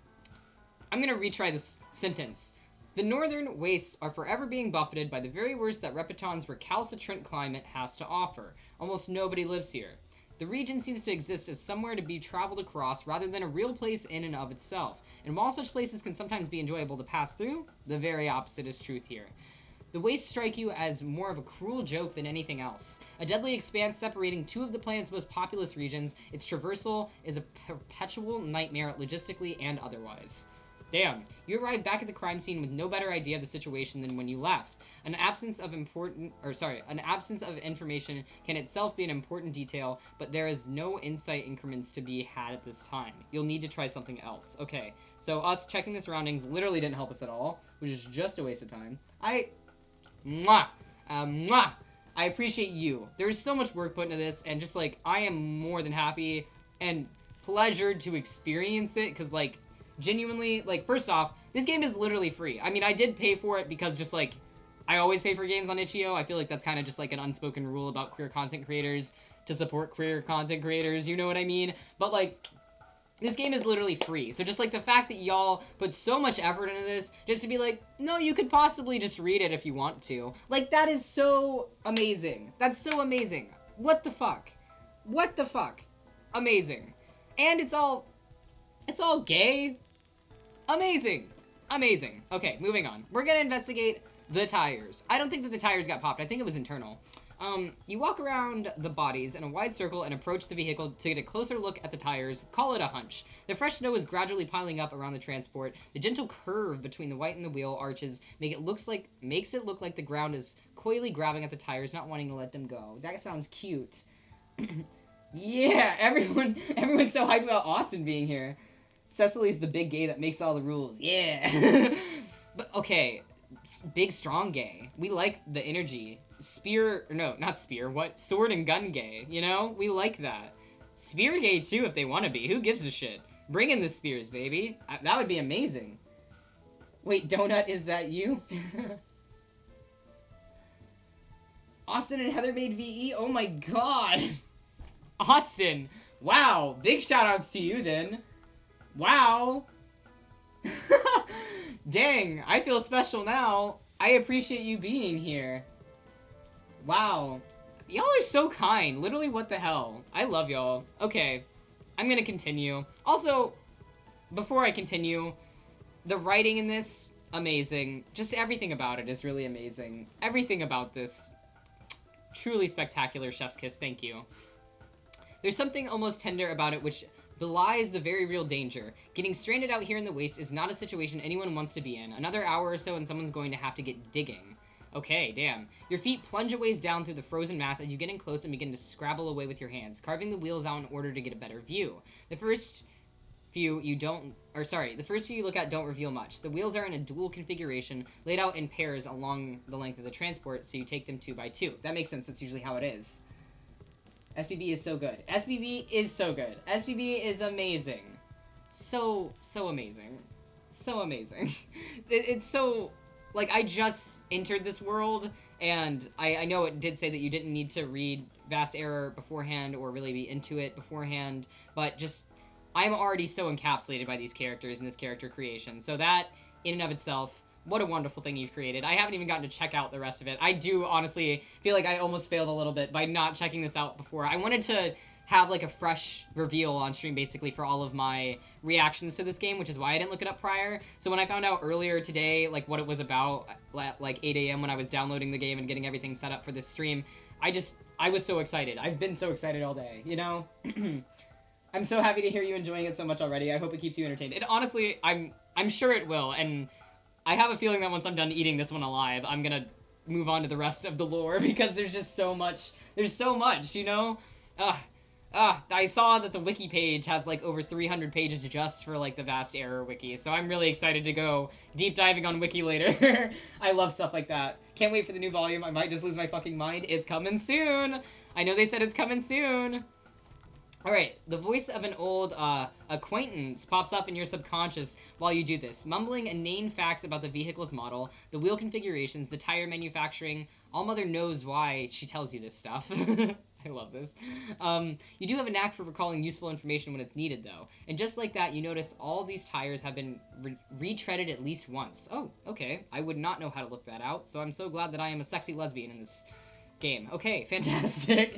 gonna retry this sentence. The northern wastes are forever being buffeted by the very worst that Repeton's recalcitrant climate has to offer. Almost nobody lives here. The region seems to exist as somewhere to be traveled across rather than a real place in and of itself. And while such places can sometimes be enjoyable to pass through, the very opposite is truth here. The wastes strike you as more of a cruel joke than anything else. A deadly expanse separating two of the planet's most populous regions, its traversal is a perpetual nightmare logistically and otherwise. Damn, you arrived back at the crime scene with no better idea of the situation than when you left. An absence of information can itself be an important detail, but there is no insight increments to be had at this time. You'll need to try something else. Okay, so us checking the surroundings literally didn't help us at all, which is just a waste of time. I appreciate you. There's so much work put into this, and just, like, I am more than happy and pleasured to experience it, because, like, genuinely, like, first off, this game is literally free. I mean, I did pay for it because just, like, I always pay for games on itch.io. I feel like that's kind of just, like, an unspoken rule about queer content creators to support queer content creators, you know what I mean? But, like, this game is literally free. So just, like, the fact that y'all put so much effort into this, just to be like, no, you could possibly just read it if you want to. Like, that is so amazing. That's so amazing. What the fuck? Amazing. And it's all gay. Amazing. Amazing. Okay, moving on. We're gonna investigate the tires. I don't think that the tires got popped. I think it was internal. You walk around the bodies in a wide circle and approach the vehicle to get a closer look at the tires. Call it a hunch. The fresh snow is gradually piling up around the transport. The gentle curve between the white and the wheel arches makes it look like the ground is coyly grabbing at the tires, not wanting to let them go. That sounds cute. Yeah, everyone's so hyped about Austin being here. Cecily's the big gay that makes all the rules. Yeah. But okay, big strong gay. We like the energy. Sword and gun gay, you know? We like that. Spear gay too if they want to be. Who gives a shit? Bring in the spears, baby. That would be amazing. Wait, Donut, is that you? Austin and Heather made VE? Oh my god. Austin. Wow. Big shoutouts to you then. Wow. Dang, I feel special now. I appreciate you being here. Wow. Y'all are so kind. Literally, what the hell? I love y'all. Okay, I'm gonna continue. Also, before I continue, the writing in this, amazing. Just everything about it is really amazing. Everything about this, truly spectacular. Chef's kiss, thank you. There's something almost tender about it which belies the very real danger. Getting stranded out here in the waste is not a situation anyone wants to be in. Another hour or so and someone's going to have to get digging. Okay, damn. Your feet plunge a ways down through the frozen mass as you get in close and begin to scrabble away with your hands, carving the wheels out in order to get a better view. The first few you look at don't reveal much. The wheels are in a dual configuration, laid out in pairs along the length of the transport, so you take them 2 by 2. That makes sense, that's usually how it is. SBB is so good. SBB is so good. SBB is amazing. So amazing. So amazing. It's so... Like, I just entered this world, and I know it did say that you didn't need to read Vast Error beforehand or really be into it beforehand, but just... I'm already so encapsulated by these characters and this character creation. So that, in and of itself, what a wonderful thing you've created. I haven't even gotten to check out the rest of it. I do honestly feel like I almost failed a little bit by not checking this out before. I wanted to have like a fresh reveal on stream basically for all of my reactions to this game, which is why I didn't look it up prior. So when I found out earlier today like what it was about at like 8 a.m. when I was downloading the game and getting everything set up for this stream, I was so excited. I've been so excited all day, you know? I'm so happy to hear you enjoying it so much already. I hope it keeps you entertained. And honestly, I'm sure it will, and I have a feeling that once I'm done eating this one alive, I'm gonna move on to the rest of the lore, because there's just so much. There's so much, you know? I saw that the wiki page has like over 300 pages just for like the Vast Error wiki, so I'm really excited to go deep diving on wiki later. I love stuff like that. Can't wait for the new volume. I might just lose my fucking mind. It's coming soon. I know they said it's coming soon. Alright, the voice of an old acquaintance pops up in your subconscious while you do this, mumbling inane facts about the vehicle's model, the wheel configurations, the tire manufacturing. All Mother knows why she tells you this stuff. I love this. You do have a knack for recalling useful information when it's needed, though. And just like that, you notice all these tires have been retreaded at least once. Oh, okay. I would not know how to look that out, so I'm so glad that I am a sexy lesbian in this game. Okay, fantastic.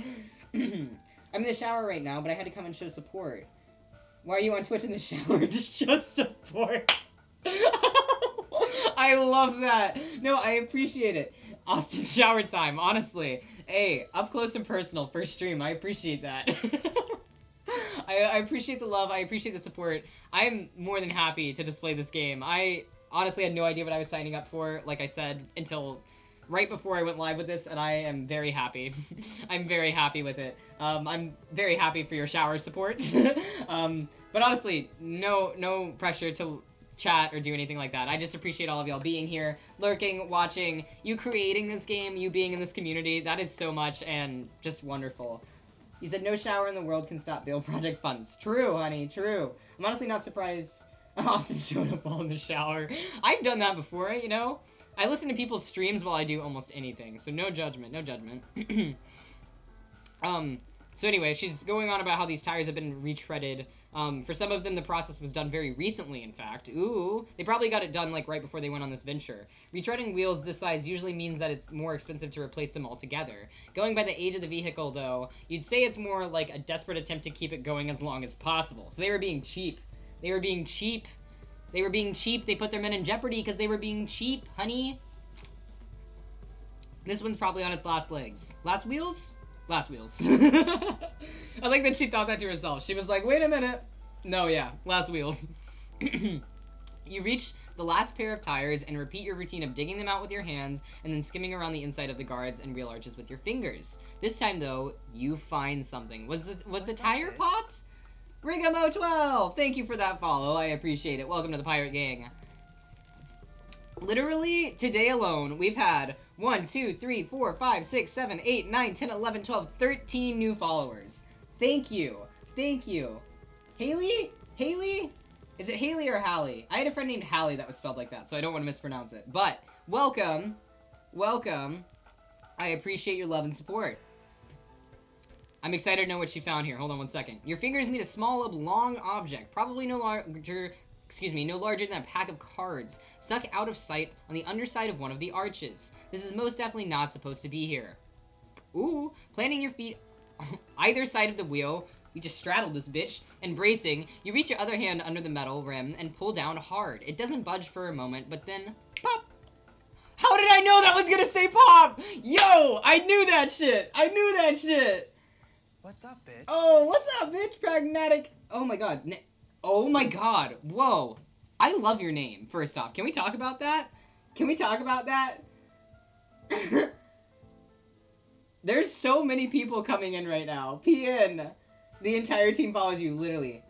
I'm in the shower right now, but I had to come and show support. Why are you on Twitch in the shower? To show support. I love that. No, I appreciate it. Austin shower time, honestly. Hey, up close and personal, first stream. I appreciate that. I appreciate the love. I appreciate the support. I'm more than happy to display this game. I honestly had no idea what I was signing up for, like I said, until right before I went live with this, and I am very happy. I'm very happy with it. I'm very happy for your shower support. But honestly, no pressure to chat or do anything like that. I just appreciate all of y'all being here, lurking, watching, you creating this game, you being in this community. That is so much and just wonderful. You said no shower in the world can stop Bill Project funds. True, honey, true. I'm honestly not surprised Austin showed up while in the shower. I've done that before, you know? I listen to people's streams while I do almost anything, so no judgment, no judgment. So anyway, she's going on about how these tires have been retreaded For some of them, the process was done very recently, in fact. Ooh, they probably got it done, like, right before they went on this venture. Retreading wheels this size usually means that it's more expensive to replace them altogether. Going by the age of the vehicle, though, you'd say it's more like a desperate attempt to keep it going as long as possible. So they were being cheap. They were being cheap. They were being cheap. They put their men in jeopardy because they were being cheap, honey. This one's probably on its last legs. Last wheels? Last wheels. I like that she thought that to herself. She was like, wait a minute. No, yeah, last wheels. You reach the last pair of tires and repeat your routine of digging them out with your hands and then skimming around the inside of the guards and wheel arches with your fingers. This time, though, you find something. Was the tire popped? Rigamo12! Thank you for that follow. I appreciate it. Welcome to the Pirate Gang. Literally, today alone, we've had 1, 2, 3, 4, 5, 6, 7, 8, 9, 10, 11, 12, 13 new followers. Thank you. Thank you. Haley? Haley? Is it Haley or Hallie? I had a friend named Hallie that was spelled like that, so I don't want to mispronounce it. But, welcome. Welcome. I appreciate your love and support. I'm excited to know what you found here. Hold on one second. Your fingers meet a small oblong object, probably no larger than a pack of cards, stuck out of sight on the underside of one of the arches. This is most definitely not supposed to be here. Ooh, planting your feet either side of the wheel, we just straddled this bitch, and bracing, you reach your other hand under the metal rim and pull down hard. It doesn't budge for a moment, but then, pop! How did I know that was gonna say pop? Yo, I knew that shit! I knew that shit! What's up, bitch? Oh, what's up, bitch? Pragmatic. Oh my god. Oh my god. Whoa. I love your name, first off. Can we talk about that? Can we talk about that? There's so many people coming in right now. PN. The entire team follows you, literally.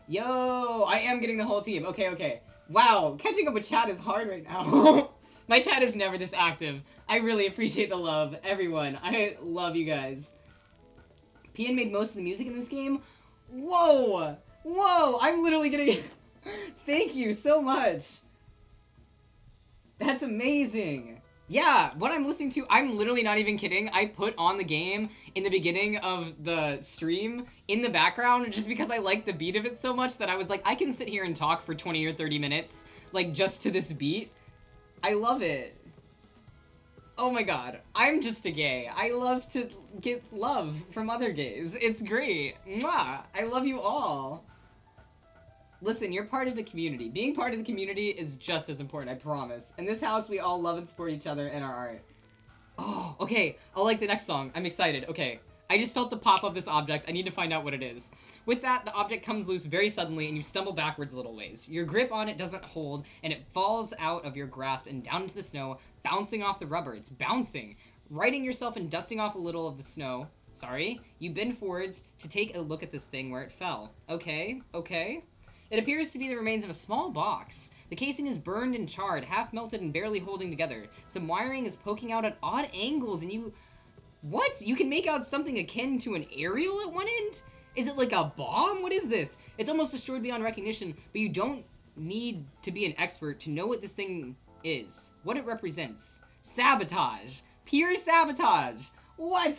Yo, I am getting the whole team. Okay, okay. Wow, catching up with chat is hard right now. My chat is never this active. I really appreciate the love, everyone. I love you guys. PN made most of the music in this game. Whoa! Whoa! I'm literally getting... Thank you so much. That's amazing. Yeah, what I'm listening to, I'm literally not even kidding. I put on the game in the beginning of the stream in the background just because I like the beat of it so much that I was like, I can sit here and talk for 20 or 30 minutes, like, just to this beat. I love it. Oh my god, I'm just a gay. I love to get love from other gays. It's great. Mwah! I love you all. Listen, you're part of the community. Being part of the community is just as important, I promise. In this house, we all love and support each other and our art. Oh, okay. I'll like the next song. I'm excited. Okay. I just felt the pop of this object. I need to find out what it is. With that, the object comes loose very suddenly and you stumble backwards a little ways. Your grip on it doesn't hold and it falls out of your grasp and down into the snow, bouncing off the rubber. It's bouncing. Righting yourself and dusting off a little of the snow. Sorry. You bend forwards to take a look at this thing where it fell. Okay, okay. It appears to be the remains of a small box. The casing is burned and charred, half melted and barely holding together. Some wiring is poking out at odd angles and you... What? You can make out something akin to an aerial at one end? Is it like a bomb? What is this? It's almost destroyed beyond recognition, but you don't need to be an expert to know what this thing is. What it represents. Sabotage. Pure sabotage. What?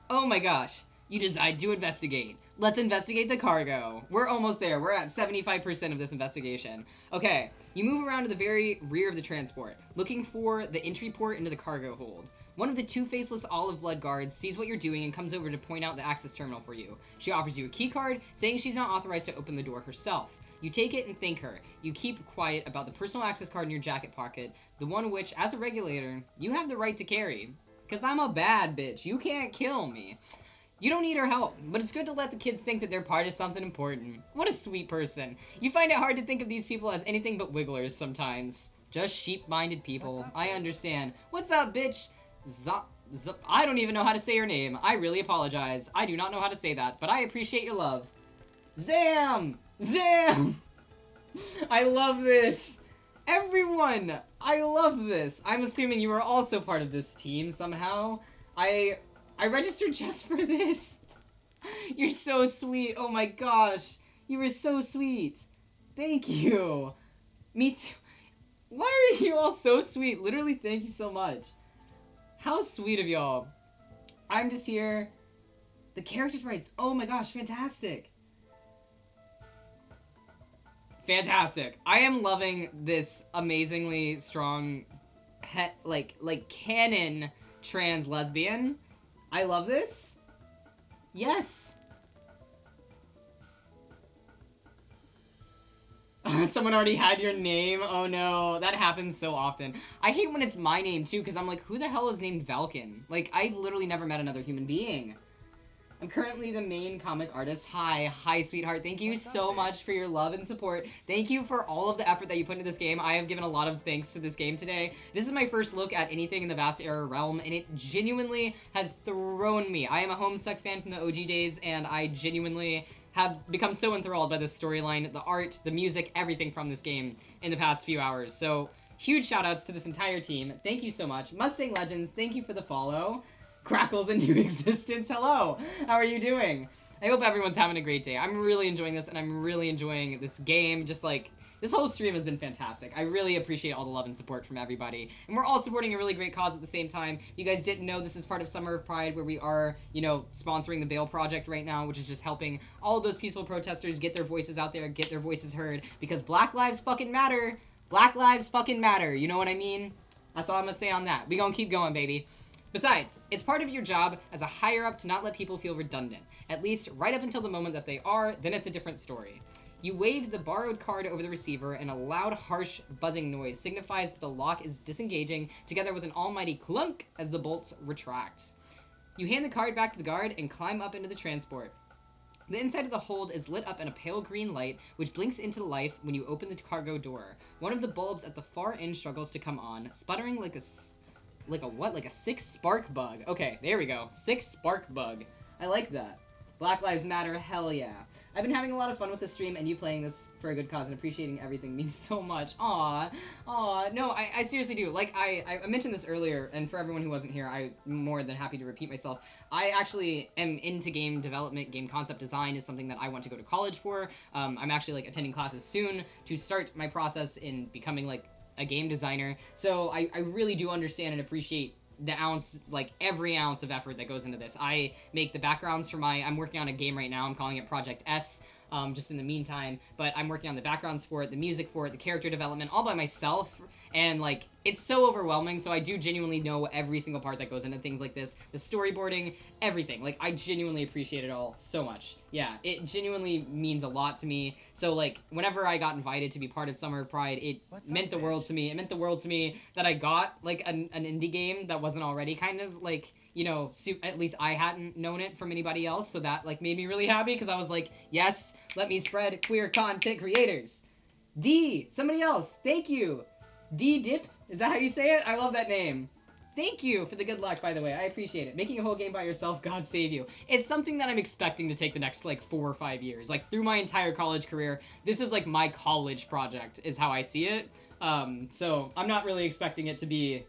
Oh my gosh. You decide to investigate. Let's investigate the cargo. We're almost there. We're at 75% of this investigation. Okay, you move around to the very rear of the transport, looking for the entry port into the cargo hold. One of the two faceless olive blood guards sees what you're doing and comes over to point out the access terminal for you. She offers you a key card, saying she's not authorized to open the door herself. You take it and thank her. You keep quiet about the personal access card in your jacket pocket, the one which, as a regulator, you have the right to carry. Because I'm a bad bitch. You can't kill me. You don't need her help, but it's good to let the kids think that they're part of something important. What a sweet person. You find it hard to think of these people as anything but wigglers sometimes. Just sheep-minded people. I understand. What's up, bitch? I don't even know how to say your name. I really apologize. I do not know how to say that, but I appreciate your love. Zam! Zam! I love this. Everyone! I love this. I'm assuming you are also part of this team somehow. I registered just for this. You're so sweet. Oh my gosh. You were so sweet. Thank you. Me too. Why are you all so sweet? Literally, thank you so much. How sweet of y'all. I'm just here The character sprites. Oh my gosh, fantastic. Fantastic. I am loving this amazingly strong like canon trans lesbian. I love this. Yes. Someone already had your name. Oh no, that happens so often. I hate when it's my name too, because I'm like, who the hell is named Valken? Like, I literally never met another human being. I'm currently the main comic artist. Hi, sweetheart. Thank you so much for your love and support. Thank you for all of the effort that you put into this game. I have given a lot of thanks to this game today. This is my first look at anything in the Vast Era realm, and it genuinely has thrown me. I am a Homestuck fan from the OG days, and I genuinely have become so enthralled by the storyline, the art, the music, everything from this game in the past few hours. So, huge shoutouts to this entire team. Thank you so much. Mustang Legends, thank you for the follow. Crackles into existence. Hello. How are you doing? I hope everyone's having a great day. I'm really enjoying this, and I'm really enjoying this game. Just like, this whole stream has been fantastic. I really appreciate all the love and support from everybody. And we're all supporting a really great cause at the same time. You guys didn't know this is part of Summer of Pride, where we are, you know, sponsoring the Bail Project right now, which is just helping all of those peaceful protesters get their voices out there, get their voices heard, because Black Lives fucking matter. Black Lives fucking matter. You know what I mean? That's all I'm gonna say on that. We gonna keep going, baby. Besides, it's part of your job as a higher-up to not let people feel redundant. At least right up until the moment that they are, then it's a different story. You wave the borrowed card over the receiver, and a loud, harsh, buzzing noise signifies that the lock is disengaging, together with an almighty clunk as the bolts retract. You hand the card back to the guard and climb up into the transport. The inside of the hold is lit up in a pale green light, which blinks into life when you open the cargo door. One of the bulbs at the far end struggles to come on, sputtering like a what? Like a 6 spark bug. Okay, there we go. 6 spark bug. I like that. Black Lives Matter, hell yeah. I've been having a lot of fun with the stream, and you playing this for a good cause and appreciating everything means so much. Aw. No, I seriously do. Like, I mentioned this earlier, and for everyone who wasn't here, I'm more than happy to repeat myself. I actually am into game development. Game concept design is something that I want to go to college for. I'm actually, like, attending classes soon to start my process in becoming, like, a game designer. So I really do understand and appreciate the ounce, like every ounce of effort that goes into this. I make the backgrounds for I'm working on a game right now. I'm calling it Project S, just in the meantime, but I'm working on the backgrounds for it, the music for it, the character development, all by myself, and like, it's so overwhelming, so I do genuinely know every single part that goes into things like this, the storyboarding, everything. Like, I genuinely appreciate it all so much. Yeah, it genuinely means a lot to me. So, like, whenever I got invited to be part of Summer of Pride, it meant the world to me. It meant the world to me that I got, like, an indie game that wasn't already kind of, like, you know, at least I hadn't known it from anybody else, so that, like, made me really happy, because I was like, yes, let me spread queer content creators. D, somebody else, thank you. D-Dip, is that how you say it? I love that name. Thank you for the good luck, by the way. I appreciate it. Making a whole game by yourself, God save you. It's something that I'm expecting to take the next, like, 4 or 5 years. Like, through my entire college career, this is, like, my college project, is how I see it. So, I'm not really expecting it to be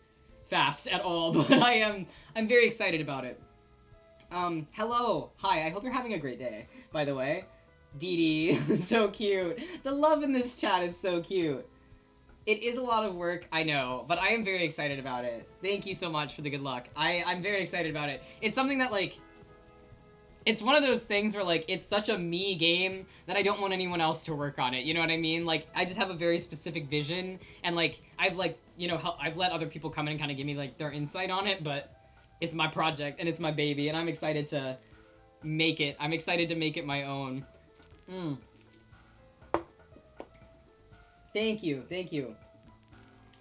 fast at all, but I'm very excited about it. Hello. Hi, I hope you're having a great day, by the way. Dee Dee, so cute. The love in this chat is so cute. It is a lot of work, I know, but I am very excited about it. Thank you so much for the good luck. I'm very excited about it. It's something that, like, it's one of those things where, like, it's such a me game that I don't want anyone else to work on it, you know what I mean? Like, I just have a very specific vision, and, like, I've, like, you know, I've let other people come in and kind of give me, like, their insight on it, but it's my project, and it's my baby, and I'm excited to make it. I'm excited to make it my own. Thank you, thank you.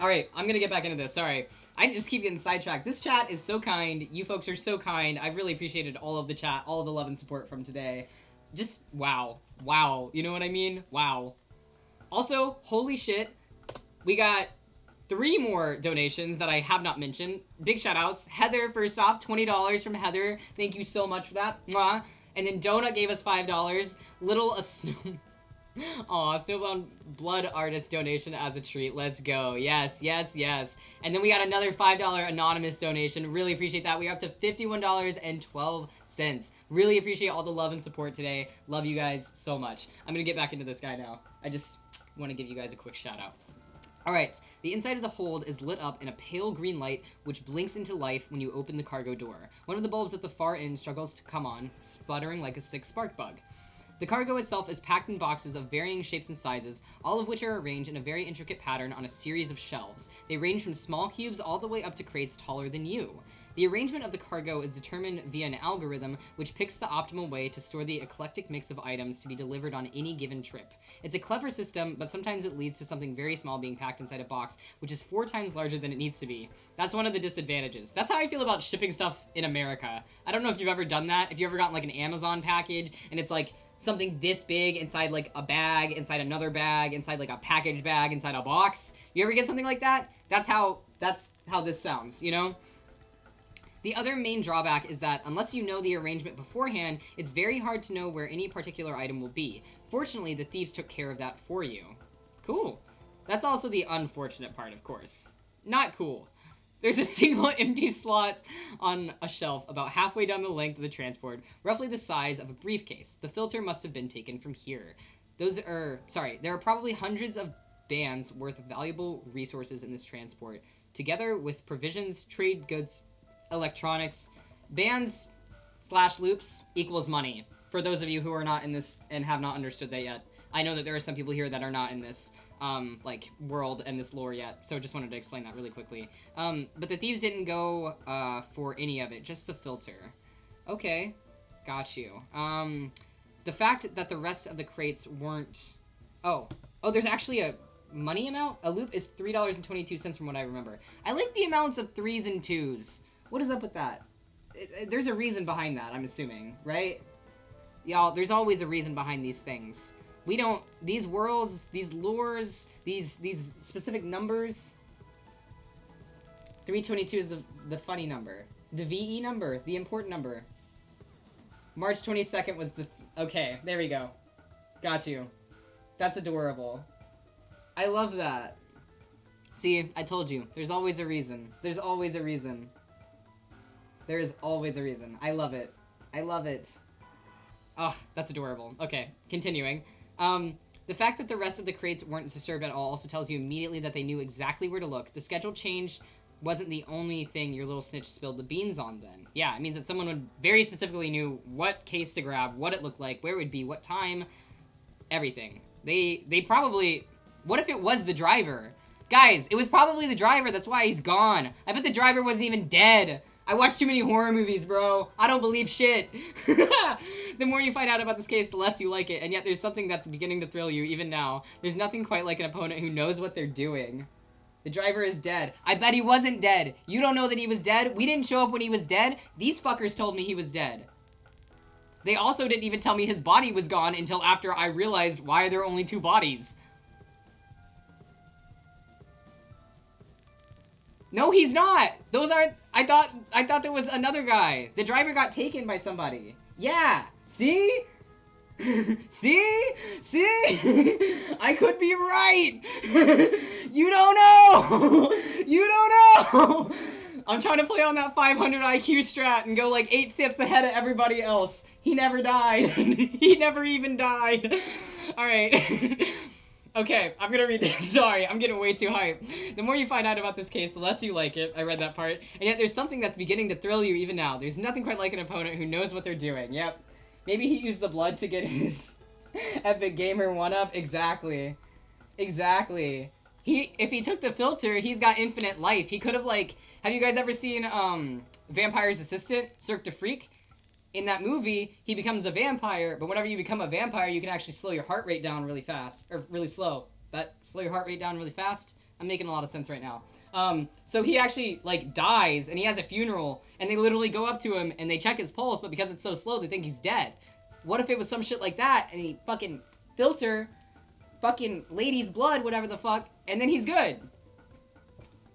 Alright, I'm gonna get back into this, sorry. I just keep getting sidetracked. This chat is so kind, you folks are so kind. I've really appreciated all of the chat, all of the love and support from today. Just, wow. Wow, you know what I mean? Wow. Also, holy shit, we got 3 more donations that I have not mentioned. Big shout outs. Heather, first off, $20 from Heather. Thank you so much for that. Mwah. And then Donut gave us $5. Little Aw, Snowbound Blood Artist donation as a treat. Let's go. Yes, yes, yes. And then we got another $5 anonymous donation. Really appreciate that. We're up to $51.12. Really appreciate all the love and support today. Love you guys so much. I'm gonna get back into this guy now. I just want to give you guys a quick shout out. Alright, the inside of the hold is lit up in a pale green light which blinks into life when you open the cargo door. One of the bulbs at the far end struggles to come on, sputtering like a sick spark bug. The cargo itself is packed in boxes of varying shapes and sizes, all of which are arranged in a very intricate pattern on a series of shelves. They range from small cubes all the way up to crates taller than you. The arrangement of the cargo is determined via an algorithm which picks the optimal way to store the eclectic mix of items to be delivered on any given trip. It's a clever system, but sometimes it leads to something very small being packed inside a box, which is 4 times larger than it needs to be. That's one of the disadvantages. That's how I feel about shipping stuff in America. I don't know if you've ever done that, if you've ever gotten like an Amazon package, and it's like something this big inside like a bag, inside another bag, inside like a package bag, inside a box. You ever get something like that? That's how this sounds, you know? The other main drawback is that unless you know the arrangement beforehand, it's very hard to know where any particular item will be. Fortunately, the thieves took care of that for you. Cool. That's also the unfortunate part, of course. Not cool. There's a single empty slot on a shelf about halfway down the length of the transport, roughly the size of a briefcase. The filter must have been taken from here. There are probably hundreds of bands worth of valuable resources in this transport, together with provisions, trade goods, electronics. Bands / loops equals money. For those of you who are not in this and have not understood that yet, I know that there are some people here that are not in this like world and this lore yet, so just wanted to explain that really quickly. But the thieves didn't go for any of it, just the filter. Okay, got you. The fact that the rest of the crates weren't... Oh, there's actually a money amount? A loop is $3.22 from what I remember. I like the amounts of 3s and 2s. What is up with that? There's a reason behind that, I'm assuming, right? Y'all, there's always a reason behind these things. We don't... These worlds, these lures, these specific numbers... 322 is the funny number. The VE number, the important number. March 22nd was the... Okay, there we go. Got you. That's adorable. I love that. See, I told you. There's always a reason. There's always a reason. There is always a reason. I love it. I love it. Oh, that's adorable. Okay, continuing. The fact that the rest of the crates weren't disturbed at all also tells you immediately that they knew exactly where to look. The schedule change wasn't the only thing your little snitch spilled the beans on then. Yeah, it means that someone would very specifically knew what case to grab, what it looked like, where it would be, what time, everything. They probably... What if it was the driver? Guys, it was probably the driver, that's why he's gone. I bet the driver wasn't even dead. I watch too many horror movies, bro. I don't believe shit. The more you find out about this case, the less you like it, and yet there's something that's beginning to thrill you even now. There's nothing quite like an opponent who knows what they're doing. The driver is dead. I bet he wasn't dead. You don't know that he was dead? We didn't show up when he was dead? These fuckers told me he was dead. They also didn't even tell me his body was gone until after I realized why there are only 2 bodies. No, he's not! Those aren't... I thought there was another guy. The driver got taken by somebody. Yeah! See? See? I could be right! You don't know! You don't know! I'm trying to play on that 500 IQ strat and go like 8 steps ahead of everybody else. He never died. He never even died. Alright. Okay, I'm gonna read this. Sorry, I'm getting way too hyped. The more you find out about this case, the less you like it. I read that part. And yet there's something that's beginning to thrill you even now. There's nothing quite like an opponent who knows what they're doing. Yep. Maybe he used the blood to get his Epic Gamer 1-up. Exactly. Exactly. If he took the filter, he's got infinite life. He could have, like... Have you guys ever seen, Vampire's Assistant, Cirque du Freak? In that movie, he becomes a vampire, but whenever you become a vampire, you can actually slow your heart rate down really fast. Or really slow. Slow your heart rate down really fast? I'm making a lot of sense right now. So he actually, like, dies, and he has a funeral, and they literally go up to him, and they check his pulse, but because it's so slow, they think he's dead. What if it was some shit like that, and he fucking filter, fucking lady's blood, whatever the fuck, and then he's good?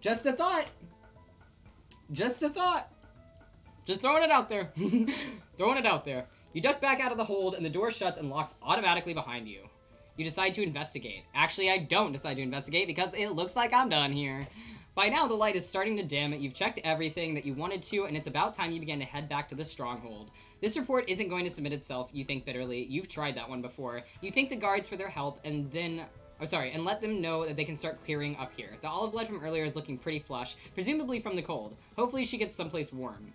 Just a thought. Just a thought. Just throwing it out there. Throwing it out there. You duck back out of the hold, and the door shuts and locks automatically behind you. You decide to investigate. Actually, I don't decide to investigate because it looks like I'm done here. By now, the light is starting to dim. You've checked everything that you wanted to, and it's about time you began to head back to the stronghold. This report isn't going to submit itself, you think bitterly. You've tried that one before. You thank the guards for their help, and then Oh, sorry, and let them know that they can start clearing up here. The olive blood from earlier is looking pretty flush, presumably from the cold. Hopefully she gets someplace warm.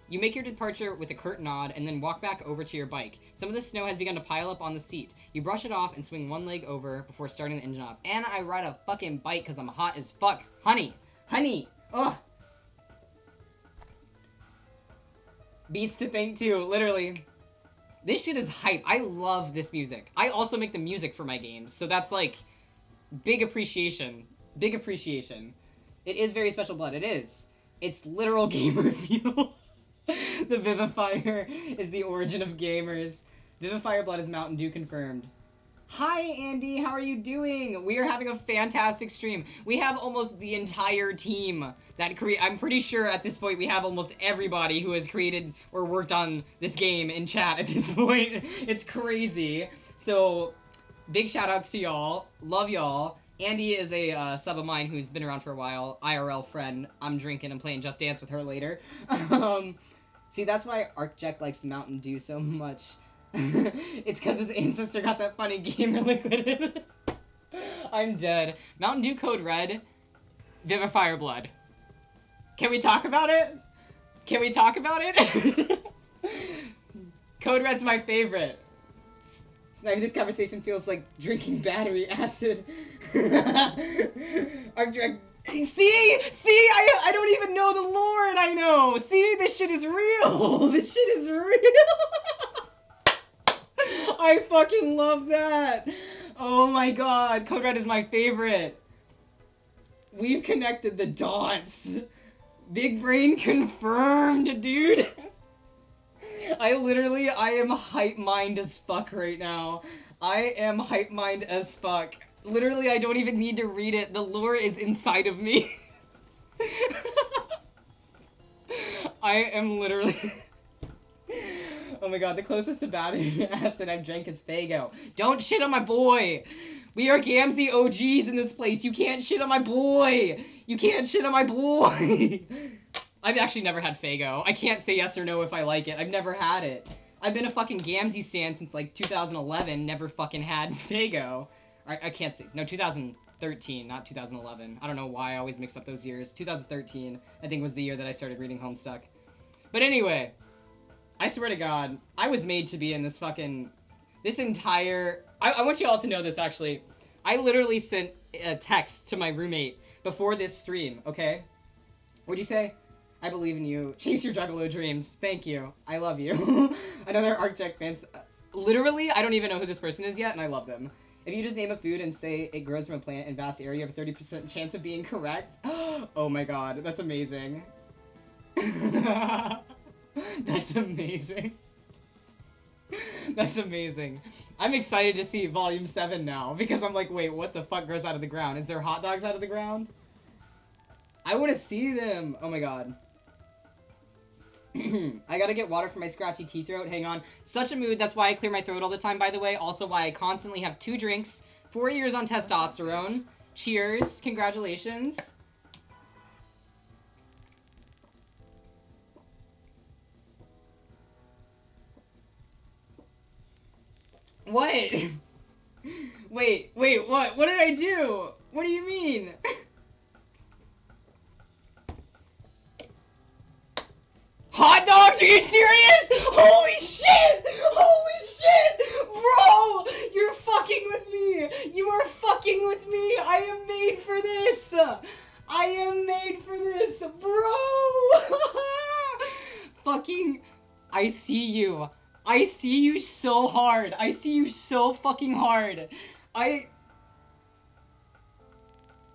You make your departure with a curt nod and then walk back over to your bike. Some of the snow has begun to pile up on the seat. You brush it off and swing one leg over before starting the engine up. And I ride a fucking bike because I'm hot as fuck. Honey! Honey! Ugh! Beats to think too, literally. This shit is hype. I love this music. I also make the music for my games, so that's like big appreciation. Big appreciation. It is very special blood. It is. It's literal gamer fuel. The Vivifier is the origin of gamers. Vivifier blood is Mountain Dew confirmed. Hi, Andy. How are you doing? We are having a fantastic stream. We have almost the entire team that I'm pretty sure at this point we have almost everybody who has created or worked on this game in chat at this point. It's crazy. So, big shout outs to y'all. Love y'all. Andy is a sub of mine who's been around for a while. IRL friend. I'm drinking and playing Just Dance with her later. See, that's why ArcJack likes Mountain Dew so much. It's because his ancestor got that funny gamer liquid in it. I'm dead. Mountain Dew Code Red, Vivifier Blood. Can we talk about it? Can we talk about it? Code Red's my favorite. This conversation feels like drinking battery acid. ArcJack. See, I don't even know the lore, and I know. See, this shit is real. This shit is real. I fucking love that. Oh my god, Code Red is my favorite. We've connected the dots. Big brain confirmed, dude. I am hype mind as fuck right now. I am hype mind as fuck. Literally, I don't even need to read it. The lore is inside of me. I am literally... Oh my god, the closest to battery acid I've drank is Faygo. Don't shit on my boy! We are Gamzee OGs in this place. You can't shit on my boy! You can't shit on my boy! I've actually never had Faygo. I can't say yes or no if I like it. I've never had it. I've been a fucking Gamzee stan since like 2011. Never fucking had Faygo. I can't say. No, 2013, not 2011. I don't know why I always mix up those years. 2013, I think, was the year that I started reading Homestuck. But anyway, I swear to God, I was made to be in this fucking... This entire... I want you all to know this, actually. I literally sent a text to my roommate before this stream, okay? What'd you say? I believe in you. Chase your juggalo dreams. Thank you. I love you. Another ArcJack fan. Literally, I don't even know who this person is yet, and I love them. If you just name a food and say it grows from a plant in vast area, you have a 30% chance of being correct. Oh my god, that's amazing. That's amazing. That's amazing. I'm excited to see Volume 7 now, because I'm like, wait, what the fuck grows out of the ground? Is there hot dogs out of the ground? I want to see them. Oh my god. I gotta get water for my scratchy tea throat. Hang on. Such a mood. That's why I clear my throat all the time, by the way. Also why I constantly have 2 drinks. 4 years on testosterone. Cheers. Congratulations. What? Wait, what? What did I do? What do you mean? Hot dogs? Are you serious? Holy shit! Holy shit! Bro! You're fucking with me! You are fucking with me! I am made for this! I am made for this! Bro! Fucking... I see you. I see you so hard. I see you so fucking hard. I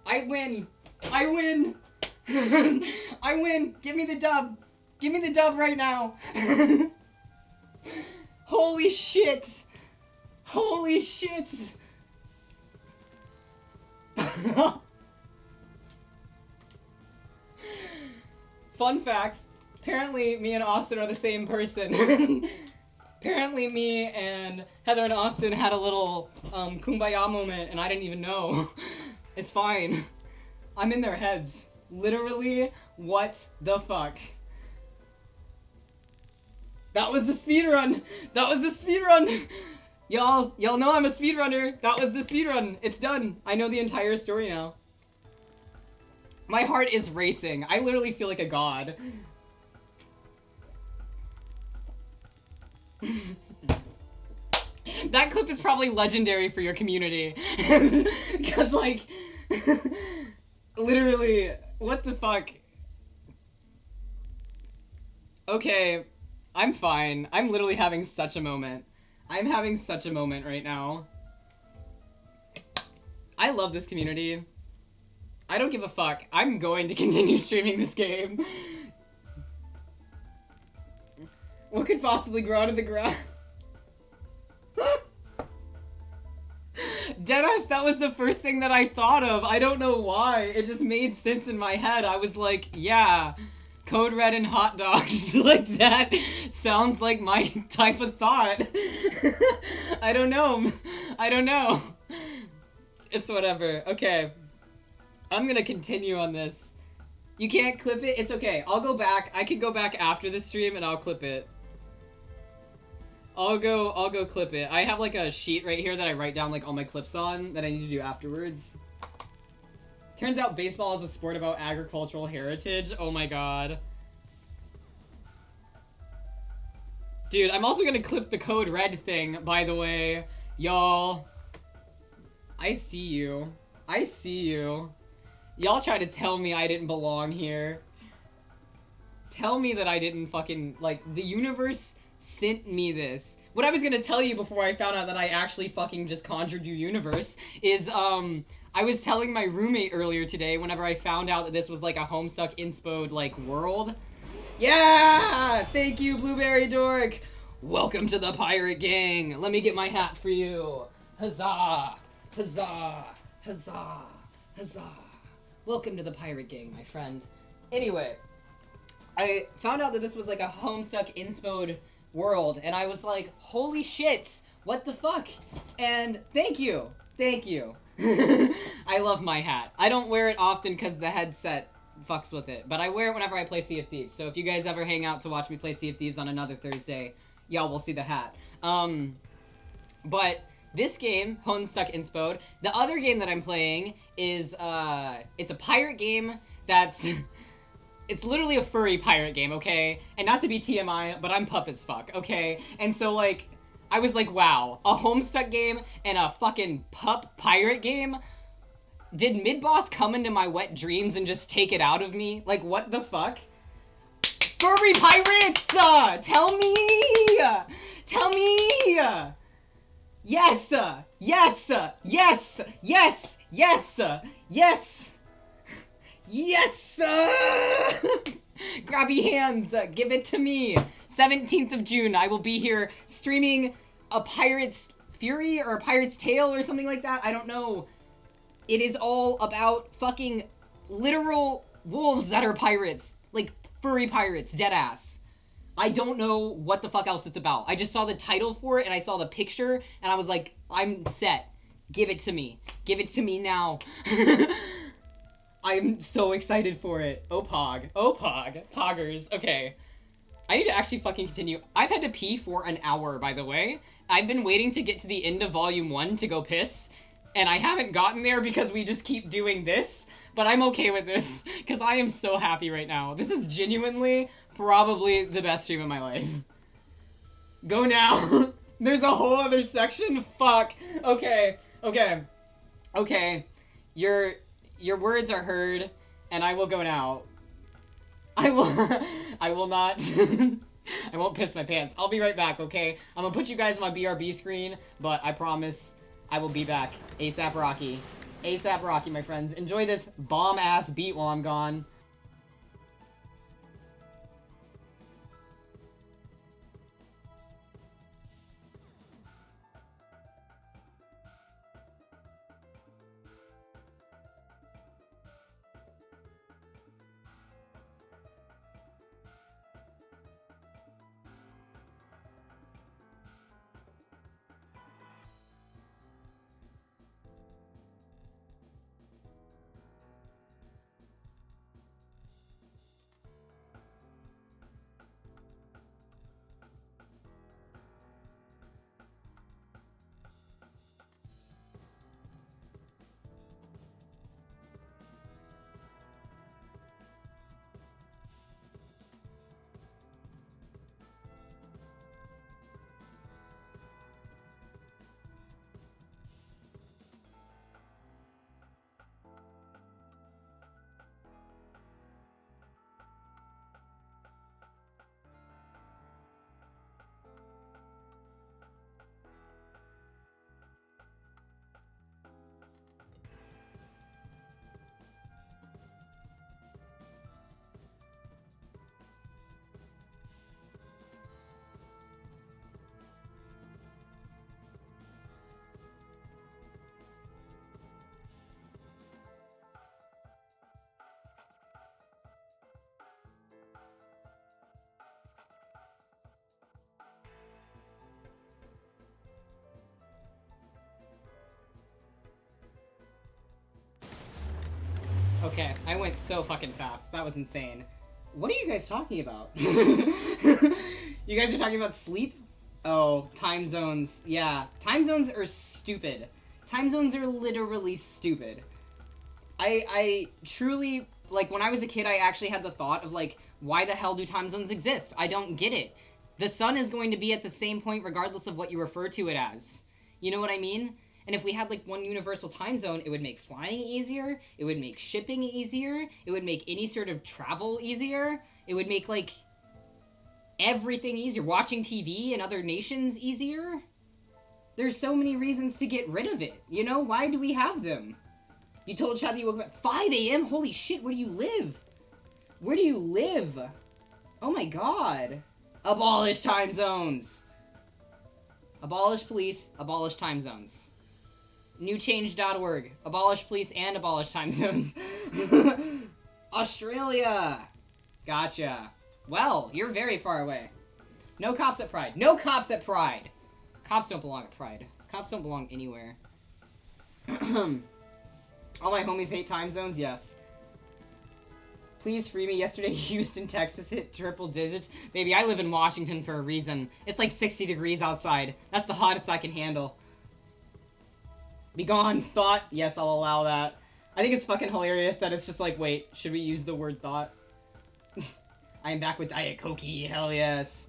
win. I win. I win. Give me the dub. Give me the dub right now. Holy shit. Holy shit. Fun fact. Apparently, me and Austin are the same person. Apparently, me and Heather and Austin had a little kumbaya moment, and I didn't even know. It's fine. I'm in their heads. Literally, what the fuck? That was the speedrun! That was the speedrun! Y'all know I'm a speedrunner. That was the speedrun. It's done. I know the entire story now. My heart is racing. I literally feel like a god. That clip is probably legendary for your community. Because, like, literally, what the fuck? Okay, I'm fine. I'm literally having such a moment. I'm having such a moment right now. I love this community. I don't give a fuck. I'm going to continue streaming this game. What could possibly grow out of the ground? Deadass, that was the first thing that I thought of. I don't know why. It just made sense in my head. I was like, yeah, Code Red and hot dogs. Like, that sounds like my type of thought. I don't know. I don't know. It's whatever. Okay. I'm gonna continue on this. You can't clip it? It's okay. I'll go back. I can go back after the stream and I'll clip it. I'll go clip it. I have like a sheet right here that I write down like all my clips on that I need to do afterwards. Turns out baseball is a sport about agricultural heritage. Oh my god. Dude, I'm also gonna clip the Code Red thing, by the way. Y'all. I see you. I see you. Y'all try to tell me I didn't belong here. Tell me that I didn't fucking, like, the universe sent me this. What I was gonna tell you before I found out that I actually fucking just conjured you universe is, I was telling my roommate earlier today whenever I found out that this was like a Homestuck Inspode, like, world. Yeah! Thank you, Blueberry Dork! Welcome to the pirate gang! Let me get my hat for you! Huzzah! Huzzah! Huzzah! Huzzah! Welcome to the pirate gang, my friend. Anyway, I found out that this was like a Homestuck Inspode world, and I was like, holy shit, what the fuck? And thank you. Thank you. I love my hat. I don't wear it often because the headset fucks with it, but I wear it whenever I play Sea of Thieves. So if you guys ever hang out to watch me play Sea of Thieves on another Thursday, y'all will see the hat. But this game, Homestuck Inspode, the other game that I'm playing is, it's a pirate game that's, it's literally a furry pirate game, okay? And not to be TMI, but I'm pup as fuck, okay? And so, like, I was like, wow, a Homestuck game and a fucking pup pirate game? Did Mid-Boss come into my wet dreams and just take it out of me? Like, what the fuck? Furry pirates! Tell me! Tell me! Yes! Yes! Yes! Yes! Yes! Yes! Yes! Grabby hands! Give it to me! 17th of June, I will be here streaming a Pirate's Fury or a Pirate's Tale or something like that. I don't know. It is all about fucking literal wolves that are pirates. Like, furry pirates, deadass. I don't know what the fuck else it's about. I just saw the title for it and I saw the picture and I was like, I'm set. Give it to me. Give it to me now. I'm so excited for it. Oh, Pog. Oh, Pog. Poggers. Okay. I need to actually fucking continue. I've had to pee for an hour, by the way. I've been waiting to get to the end of Volume 1 to go piss, and I haven't gotten there because we just keep doing this, but I'm okay with this, because I am so happy right now. This is genuinely probably the best stream of my life. Go now. There's a whole other section? Fuck. Okay. Okay. Okay. Your words are heard, and I will go now. I will not, I won't piss my pants. I'll be right back, okay? I'm gonna put you guys on my BRB screen, but I promise I will be back. ASAP Rocky. ASAP Rocky, my friends. Enjoy this bomb-ass beat while I'm gone. Okay, I went so fucking fast. That was insane. What are you guys talking about? You guys are talking about sleep? Oh, time zones. Yeah, time zones are stupid. Time zones are literally stupid. I truly, like, when I was a kid, I actually had the thought of, like, why the hell do time zones exist? I don't get it. The sun is going to be at the same point regardless of what you refer to it as. You know what I mean? And if we had, like, one universal time zone, it would make flying easier, it would make shipping easier, it would make any sort of travel easier, it would make, like, everything easier. Watching TV in other nations easier. There's so many reasons to get rid of it, you know? Why do we have them? You told Chad that you woke up at 5 a.m.? Holy shit, where do you live? Where do you live? Oh my god. Abolish time zones. Abolish police, abolish time zones. Newchange.org. Abolish police and abolish time zones. Australia. Gotcha. Well, you're very far away. No cops at Pride. No cops at Pride. Cops don't belong at Pride. Cops don't belong anywhere. All my homies hate time zones? Yes. Please free me. Yesterday, Houston, Texas hit triple digits. Baby, I live in Washington for a reason. It's like 60 degrees outside. That's the hottest I can handle. Be gone, thought. Yes, I'll allow that. I think it's fucking hilarious that it's just like, wait, should we use the word thought? I am back with Diet Cokie. Hell yes.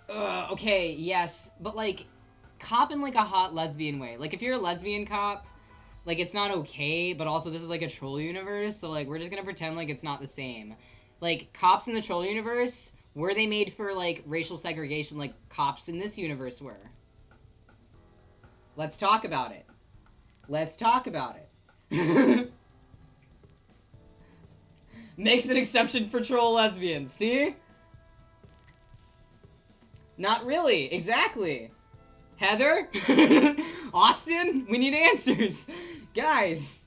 Okay, yes. But, like, cop in, like, a hot lesbian way. Like, if you're a lesbian cop, like, it's not okay, but also this is, like, a troll universe, so, like, we're just gonna pretend like it's not the same. Like, cops in the troll universe, were they made for, like, racial segregation like cops in this universe were? Let's talk about it. Let's talk about it. Makes an exception for troll lesbians, see? Not really, exactly. Heather? Austin? We need answers. Guys.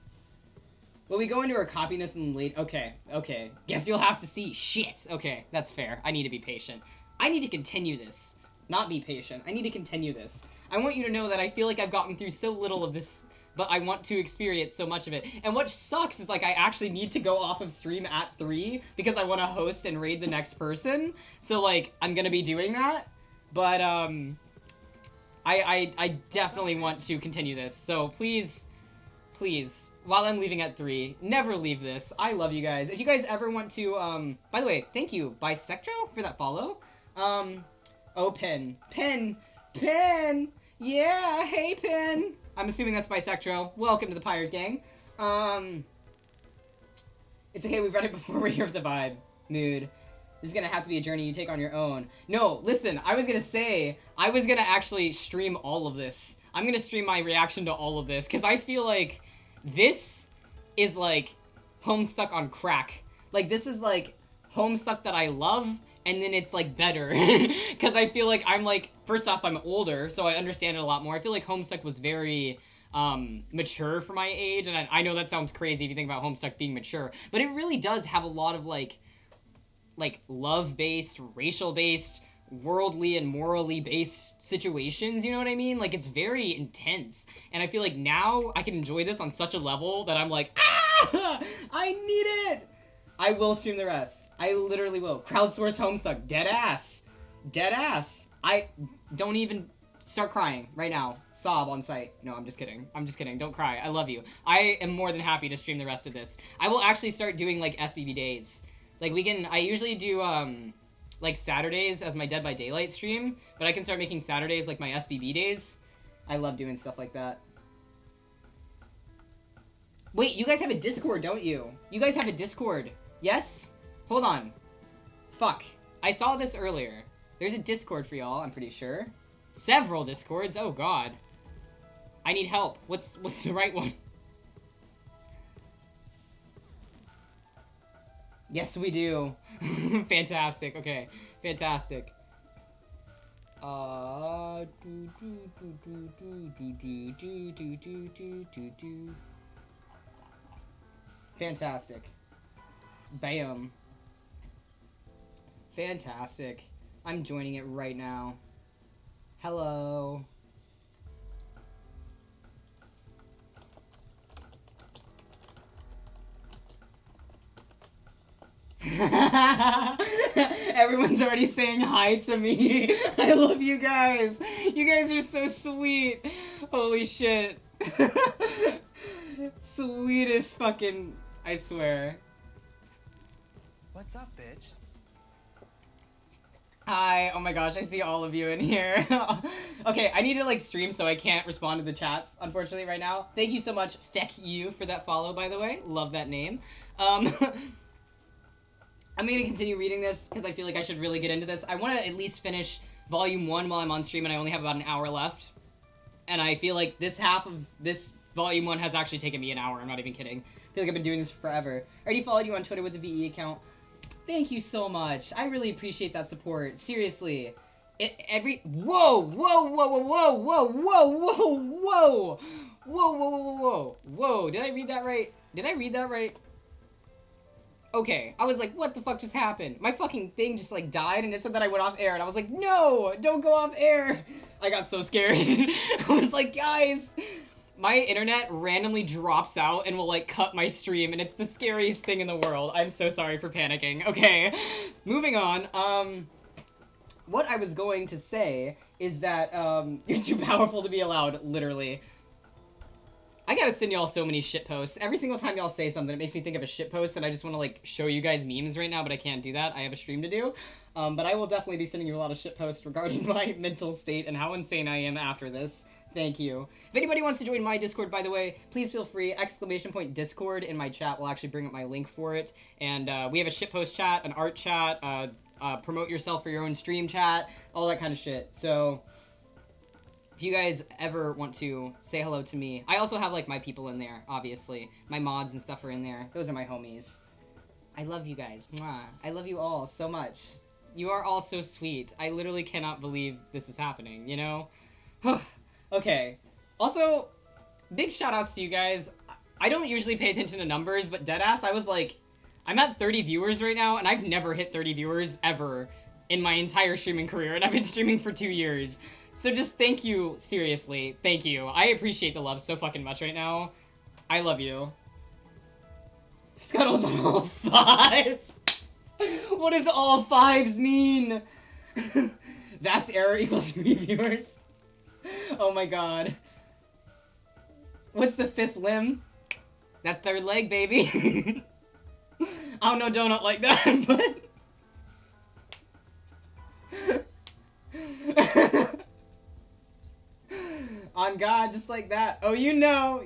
Will we go into our copiness and late? Okay, okay. Guess you'll have to see. Shit. Okay, that's fair. I need to be patient. I need to continue this. Not be patient. I need to continue this. I want you to know that I feel like I've gotten through so little of this, but I want to experience so much of it. And what sucks is, like, I actually need to go off of stream at 3 because I want to host and raid the next person. So, like, I'm gonna be doing that. But, I definitely want to continue this. So, please, please, while I'm leaving at 3, never leave this. I love you guys. If you guys ever want to, by the way, thank you, Bisectro, for that follow. Oh, Pen. Yeah, hey, Pen. I'm assuming that's Bisectro. Welcome to the Pirate Gang. It's okay, we've read it before. We're here for the vibe. Mood. This is gonna have to be a journey you take on your own. No, listen, I was gonna actually stream all of this. I'm gonna stream my reaction to all of this, because I feel like this is, like, Homestuck on crack. Like, this is, like, Homestuck that I love, and then it's, like, better. Because I feel like I'm, like, first off, I'm older, so I understand it a lot more. I feel like Homestuck was very mature for my age, and I know that sounds crazy if you think about Homestuck being mature, but it really does have a lot of, like love-based, racial-based, worldly and morally based situations, you know what I mean? Like, it's very intense, and I feel like now I can enjoy this on such a level that I'm like, ah, I need it. I will stream the rest. I literally will. Crowdsource Homestuck. Dead ass. Dead ass. I don't even start crying right now. Sob on site. No, I'm just kidding. I'm just kidding. Don't cry. I love you. I am more than happy to stream the rest of this. I will actually start doing, like, SBB days. Like, I usually do, like, Saturdays as my Dead by Daylight stream, but I can start making Saturdays, like, my SBB days. I love doing stuff like that. Wait, you guys have a Discord, don't you? You guys have a Discord. Yes? Hold on. Fuck. I saw this earlier. There's a Discord for y'all, I'm pretty sure. Several Discords? Oh, God. I need help. What's the right one? Yes, we do. Fantastic. Okay. Fantastic. Fantastic. Bam. Fantastic. I'm joining it right now. Hello. Everyone's already saying hi to me. I love you guys. You guys are so sweet. Holy shit. Sweetest fucking, I swear. What's up, bitch? Hi. Oh my gosh, I see all of you in here. Okay, I need to like stream so I can't respond to the chats, unfortunately, right now. Thank you so much, Feck you, for that follow, by the way. Love that name. I'm gonna continue reading this because I feel like I should really get into this. I want to at least finish volume 1 while I'm on stream, and I only have about an hour left. And I feel like this half of this volume 1 has actually taken me an hour. I'm not even kidding. I feel like I've been doing this forever. I already followed you on Twitter with the VE account. Thank you so much. I really appreciate that support. Seriously. Whoa, whoa, whoa, whoa, whoa, whoa, whoa, whoa, whoa, whoa, whoa, whoa, whoa. Did I read that right? Did I read that right? Okay, I was like, what the fuck just happened? My fucking thing just like died and it said that I went off air and I was like, no, don't go off air. I got so scared. I was like, guys, my internet randomly drops out and will like cut my stream and it's the scariest thing in the world. I'm so sorry for panicking. Okay, moving on. What I was going to say is that you're too powerful to be allowed, literally. I gotta send y'all so many shit posts. Every single time y'all say something, it makes me think of a shit post, and I just want to like show you guys memes right now, but I can't do that. I have a stream to do. But I will definitely be sending you a lot of shit posts regarding my mental state and how insane I am after this. Thank you. If anybody wants to join my Discord, by the way, please feel free. !Discord in my chat will actually bring up my link for it. And we have a shitpost chat, an art chat, promote yourself for your own stream chat, all that kind of shit. So if you guys ever want to say hello to me, I also have like my people in there, obviously. My mods and stuff are in there. Those are my homies. I love you guys. Mwah. I love you all so much. You are all so sweet. I literally cannot believe this is happening, you know? Okay. Also, big shout outs to you guys. I don't usually pay attention to numbers, but deadass, I was like, I'm at 30 viewers right now, and I've never hit 30 viewers ever in my entire streaming career, and I've been streaming for 2 years. So just thank you, seriously, thank you. I appreciate the love so fucking much right now. I love you. Scuttles on all 5s. What does all 5s mean? Vast error equals 3 viewers. Oh my god. What's the 5th limb? That 3rd leg, baby. I don't know donut like that, but... On God, just like that. Oh, you know,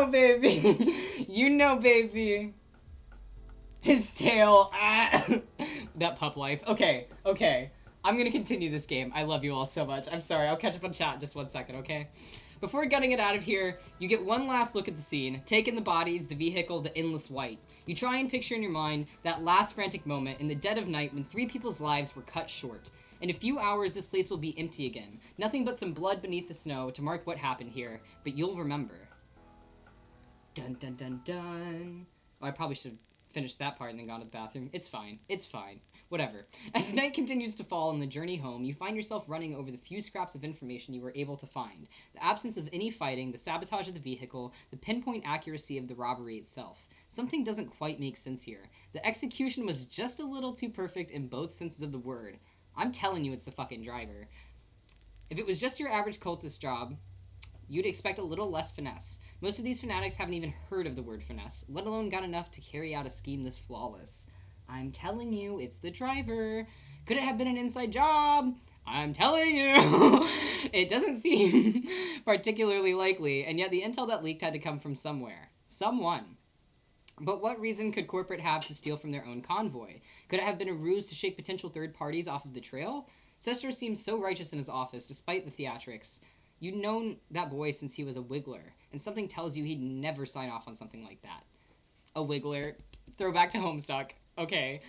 baby. You know, baby. His tail. Ah. That pup life. Okay. I'm gonna continue this game. I love you all so much. I'm sorry, I'll catch up on chat just 1 second, okay? Before gutting it out of here, you get one last look at the scene. Take in the bodies, the vehicle, the endless white. You try and picture in your mind that last frantic moment in the dead of night when 3 people's lives were cut short. In a few hours, this place will be empty again. Nothing but some blood beneath the snow to mark what happened here. But you'll remember. Dun dun dun dun. Oh, I probably should have finished that part and then gone to the bathroom. It's fine. It's fine. Whatever. As night continues to fall on the journey home, you find yourself running over the few scraps of information you were able to find. The absence of any fighting, the sabotage of the vehicle, the pinpoint accuracy of the robbery itself. Something doesn't quite make sense here. The execution was just a little too perfect in both senses of the word. I'm telling you it's the fucking driver. If it was just your average cultist job, you'd expect a little less finesse. Most of these fanatics haven't even heard of the word finesse, let alone got enough to carry out a scheme this flawless. I'm telling you, it's the driver. Could it have been an inside job? I'm telling you. It doesn't seem particularly likely, and yet the intel that leaked had to come from somewhere. Someone. But what reason could corporate have to steal from their own convoy? Could it have been a ruse to shake potential third parties off of the trail? Sestro seems so righteous in his office, despite the theatrics. You'd known that boy since he was a Wiggler, and something tells you he'd never sign off on something like that. A Wiggler. Throwback to Homestuck. Okay.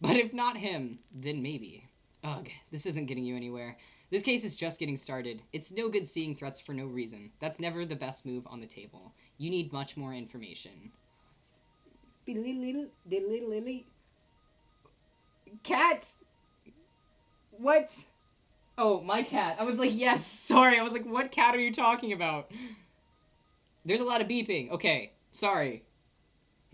But if not him, then maybe. Ugh, this isn't getting you anywhere. This case is just getting started. It's no good seeing threats for no reason. That's never the best move on the table. You need much more information. Cat! What? Oh, my cat. I was like, yes, sorry. I was like, what cat are you talking about? There's a lot of beeping. Okay, sorry.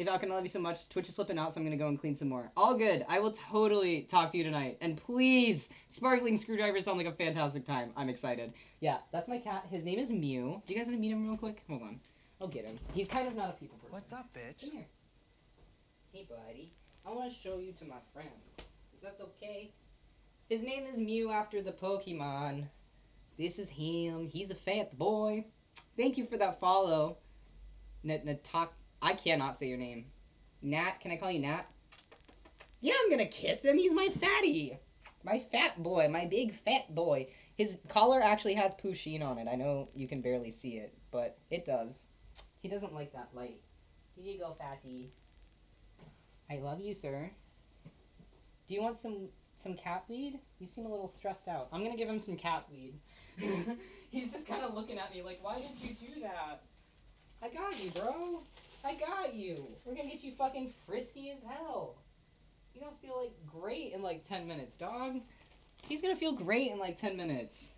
Hey Falcon, I love you so much. Twitch is flipping out, so I'm gonna go and clean some more. All good. I will totally talk to you tonight. And please, sparkling screwdrivers sound like a fantastic time. I'm excited. Yeah, that's my cat. His name is Mew. Do you guys want to meet him real quick? Hold on. I'll get him. He's kind of not a people person. What's up, bitch? Come here. Hey, buddy. I want to show you to my friends. Is that okay? His name is Mew after the Pokemon. This is him. He's a fat boy. Thank you for that follow. I cannot say your name. Nat, can I call you Nat? Yeah, I'm gonna kiss him. He's my fatty. My fat boy. My big fat boy. His collar actually has Pusheen on it. I know you can barely see it, but it does. He doesn't like that light. Here you go, fatty. I love you, sir. Do you want some cat weed? You seem a little stressed out. I'm gonna give him some cat weed. He's just kind of looking at me like, why did you do that? I got you, bro. I got you. We're gonna get you fucking frisky as hell. You're gonna feel like great in like 10 minutes, dog. He's gonna feel great in like 10 minutes.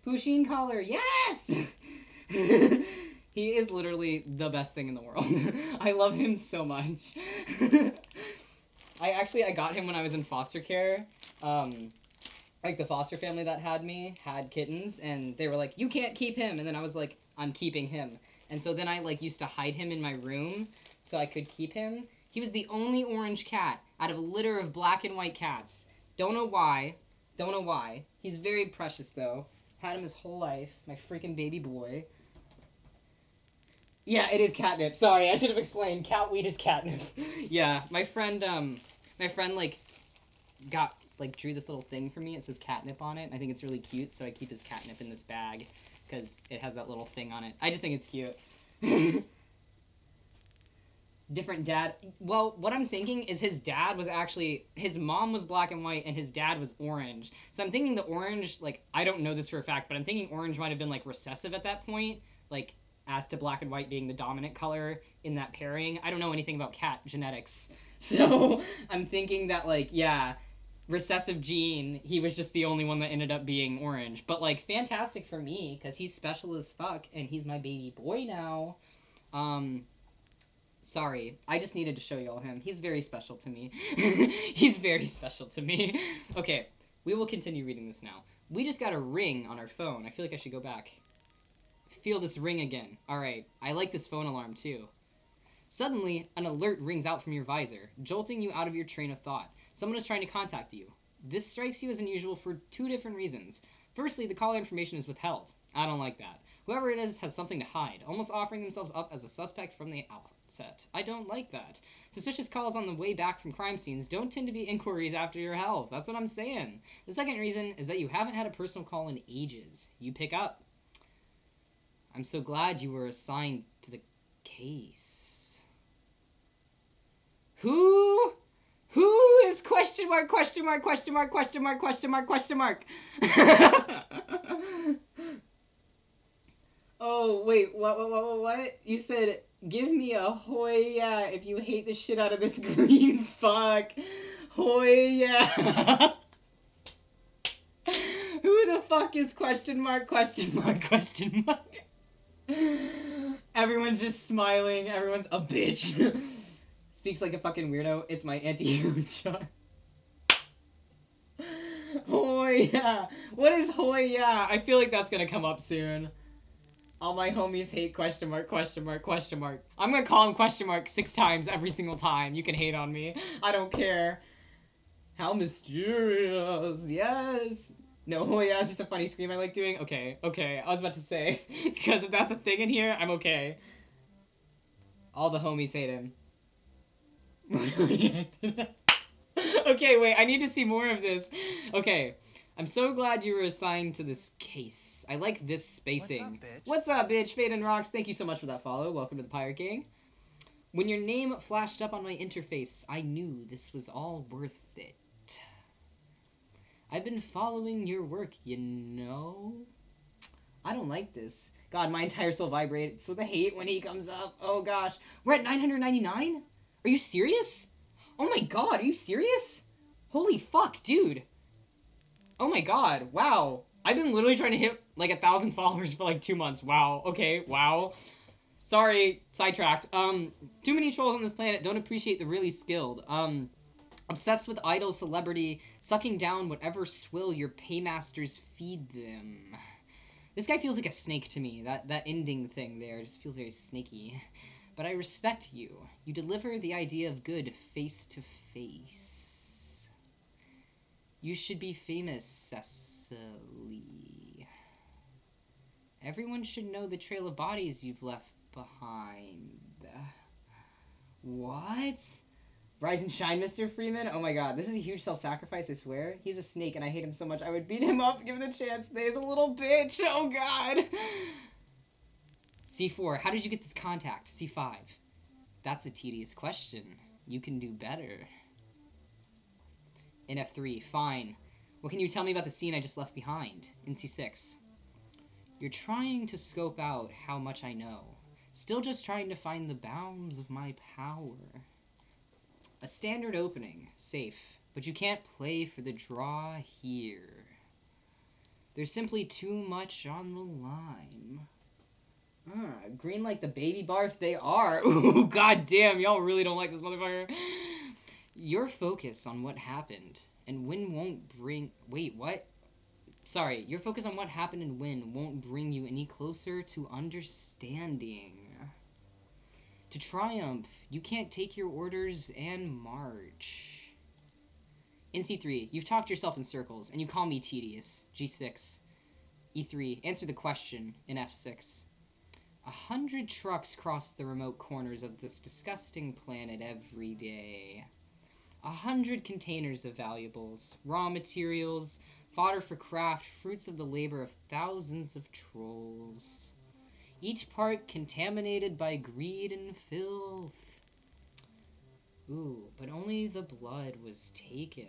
Pusheen collar, yes! He is literally the best thing in the world. I love him so much. I got him when I was in foster care. Like the foster family that had me had kittens, and they were like, you can't keep him. And then I was like, I'm keeping him. And so then I like used to hide him in my room so I could keep him. He was the only orange cat out of a litter of black and white cats. Don't know why. Don't know why. He's very precious though. Had him his whole life. My freaking baby boy. Yeah, it is catnip. Sorry, I should have explained. Cat weed is catnip. Yeah, my friend like drew this little thing for me. It says catnip on it. I think it's really cute, so I keep his catnip in this bag because it has that little thing on it. I just think it's cute. Different dad. Well, what I'm thinking is his dad was actually, his mom was black and white and his dad was orange. So I'm thinking the orange, like, I don't know this for a fact, but I'm thinking orange might have been like recessive at that point, like as to black and white being the dominant color in that pairing. I don't know anything about cat genetics. So I'm thinking that, like, yeah, recessive gene, he was just the only one that ended up being orange. But, like, fantastic for me, because he's special as fuck, and he's my baby boy now. Sorry, I just needed to show y'all him. He's very special to me. He's very special to me. Okay, we will continue reading this now. We just got a ring on our phone. I feel like I should go back. Feel this ring again. Alright, I like this phone alarm too. Suddenly, an alert rings out from your visor, jolting you out of your train of thought. Someone is trying to contact you. This strikes you as unusual for two different reasons. Firstly, the caller information is withheld. I don't like that. Whoever it is has something to hide, almost offering themselves up as a suspect from the outset. I don't like that. Suspicious calls on the way back from crime scenes don't tend to be inquiries after your health. That's what I'm saying. The second reason is that you haven't had a personal call in ages. You pick up. I'm so glad you were assigned to the case. Who is question mark, question mark, question mark, question mark, question mark, question mark? Oh, wait, what? You said, give me a Hoya if you hate the shit out of this green fuck. Hoya. Who the fuck is question mark, question mark, question mark? Everyone's just smiling. Everyone's a bitch. Speaks like a fucking weirdo. It's my anti-hero chart. Hoya. What is Hoya? I feel like that's gonna come up soon. All my homies hate question mark, question mark, question mark. I'm gonna call him question mark 6 times every single time. You can hate on me. I don't care. How mysterious. Yes. No, Hoya is just a funny scream I like doing. Okay. I was about to say. Because if that's a thing in here, I'm okay. All the homies hate him. Okay, wait. I need to see more of this. Okay. I'm so glad you were assigned to this case. I like this spacing. What's up, bitch? Fade and Rocks, thank you so much for that follow. Welcome to the Pirate Gang. When your name flashed up on my interface, I knew this was all worth it. I've been following your work, you know? I don't like this. God, my entire soul vibrates with the hate when he comes up. Oh gosh. We're at 999? Are you serious? Oh my god, are you serious? Holy fuck, dude. Oh my god, wow. I've been literally trying to hit like 1,000 followers for like 2 months. Wow, okay, wow. Sorry, sidetracked. Too many trolls on this planet don't appreciate the really skilled. Obsessed with idol celebrity, sucking down whatever swill your paymasters feed them. This guy feels like a snake to me. That ending thing there just feels very snaky. But I respect you. You deliver the idea of good face to face. You should be famous, Cecily. Everyone should know the trail of bodies you've left behind. What? Rise and shine, Mr. Freeman? Oh my god, this is a huge self-sacrifice, I swear. He's a snake and I hate him so much I would beat him up given the chance. He's a little bitch, oh god. C4, how did you get this contact? C5, that's a tedious question. You can do better. In F3, fine. What can you tell me about the scene I just left behind? In C6, you're trying to scope out how much I know. Still just trying to find the bounds of my power. A standard opening, safe, but you can't play for the draw here. There's simply too much on the line. Green like the baby barf they are. Ooh, goddamn, y'all really don't like this motherfucker. Your focus on what happened and when won't bring... Wait, what? Sorry, your focus on what happened and when won't bring you any closer to understanding. To triumph, you can't take your orders and march. In C3, you've talked yourself in circles, and you call me tedious. G6. E3, answer the question in F6. 100 trucks cross the remote corners of this disgusting planet every day. 100 containers of valuables, raw materials, fodder for craft, fruits of the labor of thousands of trolls. Each part contaminated by greed and filth. Ooh, but only the blood was taken.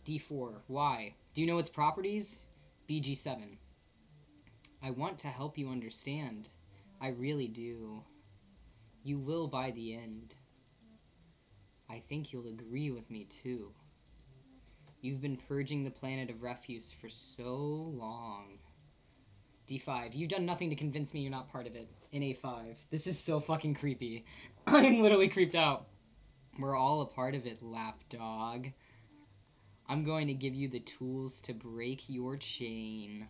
D4, why? Do you know its properties? BG7. I want to help you understand. I really do. You will by the end. I think you'll agree with me too. You've been purging the planet of refuse for so long. D5, you've done nothing to convince me you're not part of it. In A5, this is so fucking creepy. I'm literally creeped out. We're all a part of it, lapdog. I'm going to give you the tools to break your chain.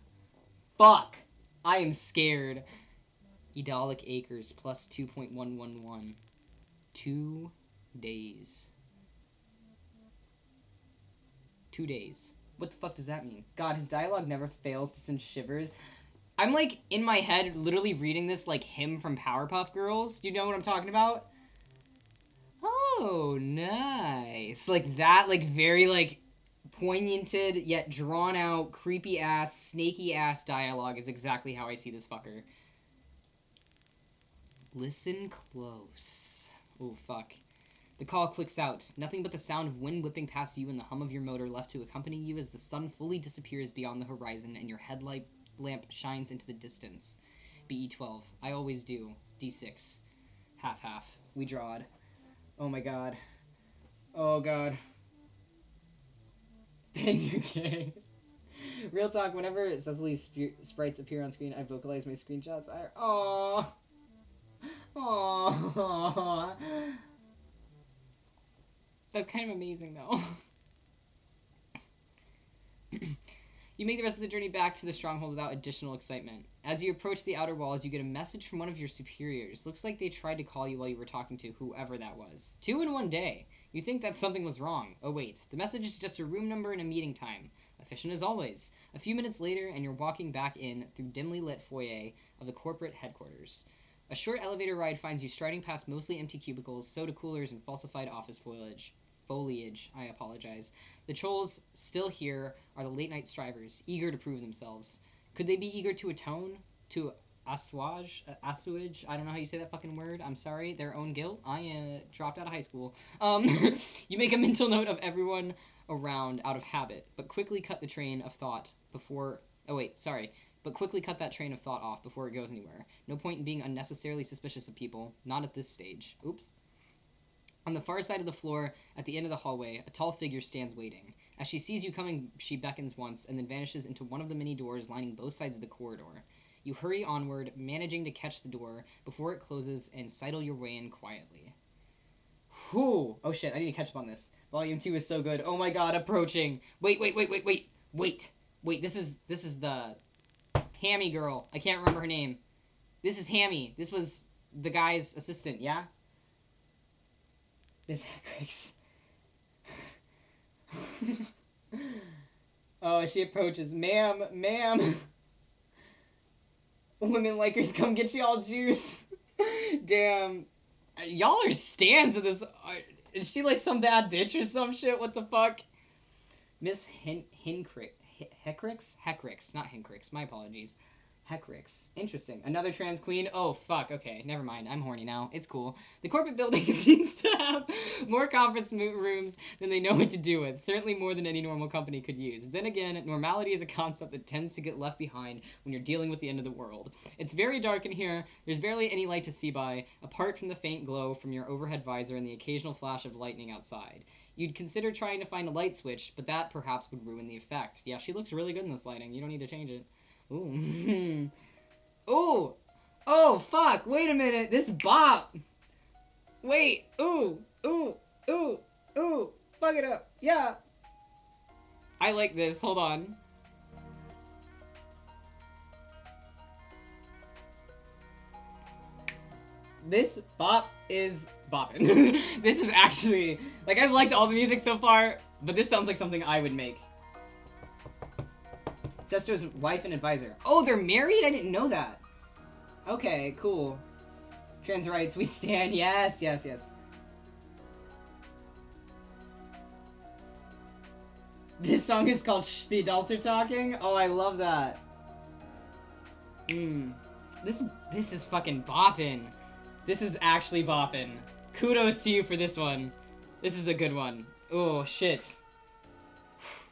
Fuck! I am scared. Edolic Acres plus 2.111. 2 days. 2 days. What the fuck does that mean? God, his dialogue never fails to send shivers. I'm like, in my head, literally reading this like him from Powerpuff Girls. Do you know what I'm talking about? Oh, nice. Like that, like very like poignanted yet drawn out, creepy ass, snaky ass dialogue is exactly how I see this fucker. Listen close. Oh, fuck. The call clicks out. Nothing but the sound of wind whipping past you and the hum of your motor left to accompany you as the sun fully disappears beyond the horizon and your headlight lamp shines into the distance. BE12. I always do. D6. Half-half. We drawed. Oh my god. Oh god. Ben, you're gay. Real talk, whenever Cecily's sprites appear on screen, I vocalize my screenshots. Aww. Aww. That's kind of amazing, though. You make the rest of the journey back to the stronghold without additional excitement. As you approach the outer walls, you get a message from one of your superiors. Looks like they tried to call you while you were talking to whoever that was. 2 in 1 day. You think that something was wrong. Oh wait, the message is just a room number and a meeting time. Efficient as always. A few minutes later, and you're walking back in through dimly lit foyer of the corporate headquarters. A short elevator ride finds you striding past mostly empty cubicles, soda coolers, and falsified office foliage. I apologize. The trolls still here are the late-night strivers, eager to prove themselves. Could they be eager to atone? To assuage? I don't know how you say that fucking word. I'm sorry. Their own guilt? I dropped out of high school. You make a mental note of everyone around out of habit, but quickly cut the train of thought before... Oh, wait, sorry. But quickly cut that train of thought off before it goes anywhere. No point in being unnecessarily suspicious of people. Not at this stage. Oops. On the far side of the floor, at the end of the hallway, a tall figure stands waiting. As she sees you coming, she beckons once, and then vanishes into one of the many doors lining both sides of the corridor. You hurry onward, managing to catch the door before it closes and sidle your way in quietly. Whew! Oh shit, I need to catch up on this. Volume 2 is so good. Oh my god, approaching. Wait. This is the Hammy girl. I can't remember her name. This is Hammy. This was the guy's assistant, yeah? This Heckrix. Oh, she approaches. Ma'am. Women likers, come get y'all juice. Damn. Y'all are stans of this. Is she like some bad bitch or some shit? What the fuck? Miss Heckrix, not Hinkrix. My apologies. Heckrix. Interesting. Another trans queen? Oh, fuck. Okay, never mind. I'm horny now. It's cool. The corporate building seems to have more conference rooms than they know what to do with. Certainly more than any normal company could use. Then again, normality is a concept that tends to get left behind when you're dealing with the end of the world. It's very dark in here. There's barely any light to see by, apart from the faint glow from your overhead visor and the occasional flash of lightning outside. You'd consider trying to find a light switch, but that perhaps would ruin the effect. Yeah, she looks really good in this lighting. You don't need to change it. Ooh. Ooh. Oh, fuck. Wait a minute. This bop. Wait. Ooh. Fuck it up. Yeah. I like this. Hold on. This bop is boppin'. This is actually... Like, I've liked all the music so far, but this sounds like something I would make. Sester's wife and advisor. Oh, they're married? I didn't know that. Okay, cool. Trans rights, we stand. Yes. This song is called Shh, the Adults Are Talking? Oh, I love that. This is fucking boppin'. This is actually boppin'. Kudos to you for this one. This is a good one. Oh, shit.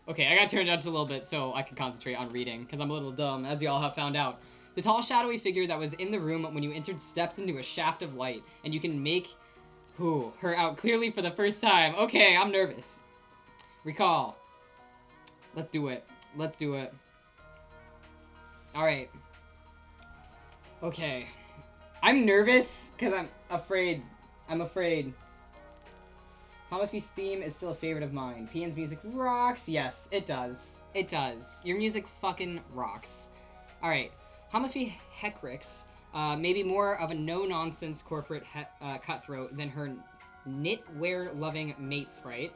Okay, I gotta turn it down just a little bit so I can concentrate on reading, because I'm a little dumb, as y'all have found out. The tall, shadowy figure that was in the room when you entered steps into a shaft of light, and you can make her out clearly for the first time. Okay, I'm nervous. Recall. Let's do it. Alright. Okay. I'm nervous, because I'm afraid. Hamafy's theme is still a favorite of mine. PN's music rocks. Yes, it does. It does. Your music fucking rocks. Alright. Hamafy Heckrix may be more of a no-nonsense corporate cutthroat than her knitwear-loving mate sprite.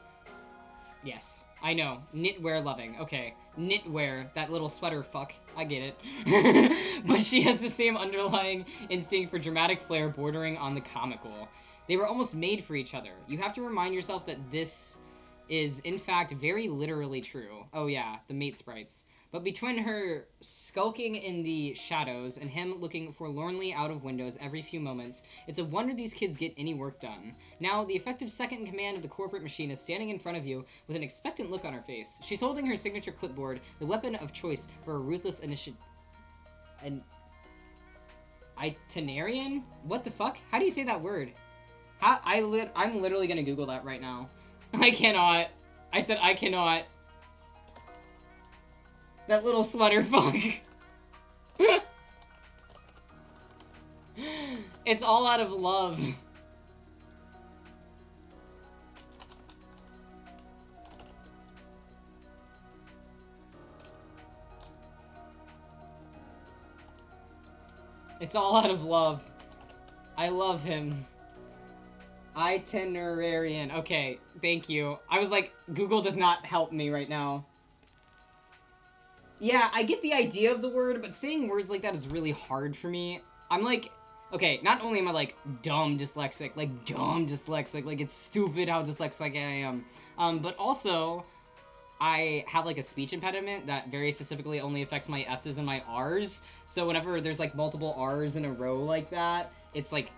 Yes, I know. Knitwear-loving. Okay. Knitwear. That little sweater fuck. I get it. But she has the same underlying instinct for dramatic flair bordering on the comical. They were almost made for each other. You have to remind yourself that this is, in fact, very literally true. Oh yeah, the mate sprites. But between her skulking in the shadows and him looking forlornly out of windows every few moments, it's a wonder these kids get any work done. Now, the effective second-in-command of the corporate machine is standing in front of you with an expectant look on her face. She's holding her signature clipboard, the weapon of choice for a ruthless itinerarian? What the fuck? How do you say that word? I'm literally gonna Google that right now. I cannot. I said I cannot. That little sweater fuck. It's all out of love. It's all out of love. I love him. Itinerarian. Okay, thank you. I was like, Google does not help me right now. Yeah, I get the idea of the word, but saying words like that is really hard for me. I'm like, okay, not only am I like dumb dyslexic, like it's stupid how dyslexic I am, but also I have like a speech impediment that very specifically only affects my S's and my R's. So whenever there's like multiple R's in a row like that, it's like,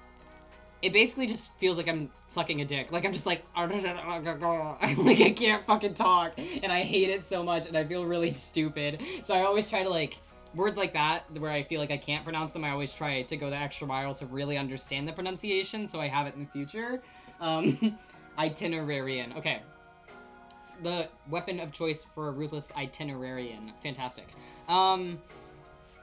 it basically just feels like I'm sucking a dick. Like, I'm just like, like, I can't fucking talk, and I hate it so much, and I feel really stupid. So I always try to, like, words like that, where I feel like I can't pronounce them, I always try to go the extra mile to really understand the pronunciation, so I have it in the future. Itinerarian. Okay. The weapon of choice for a ruthless itinerarian. Fantastic.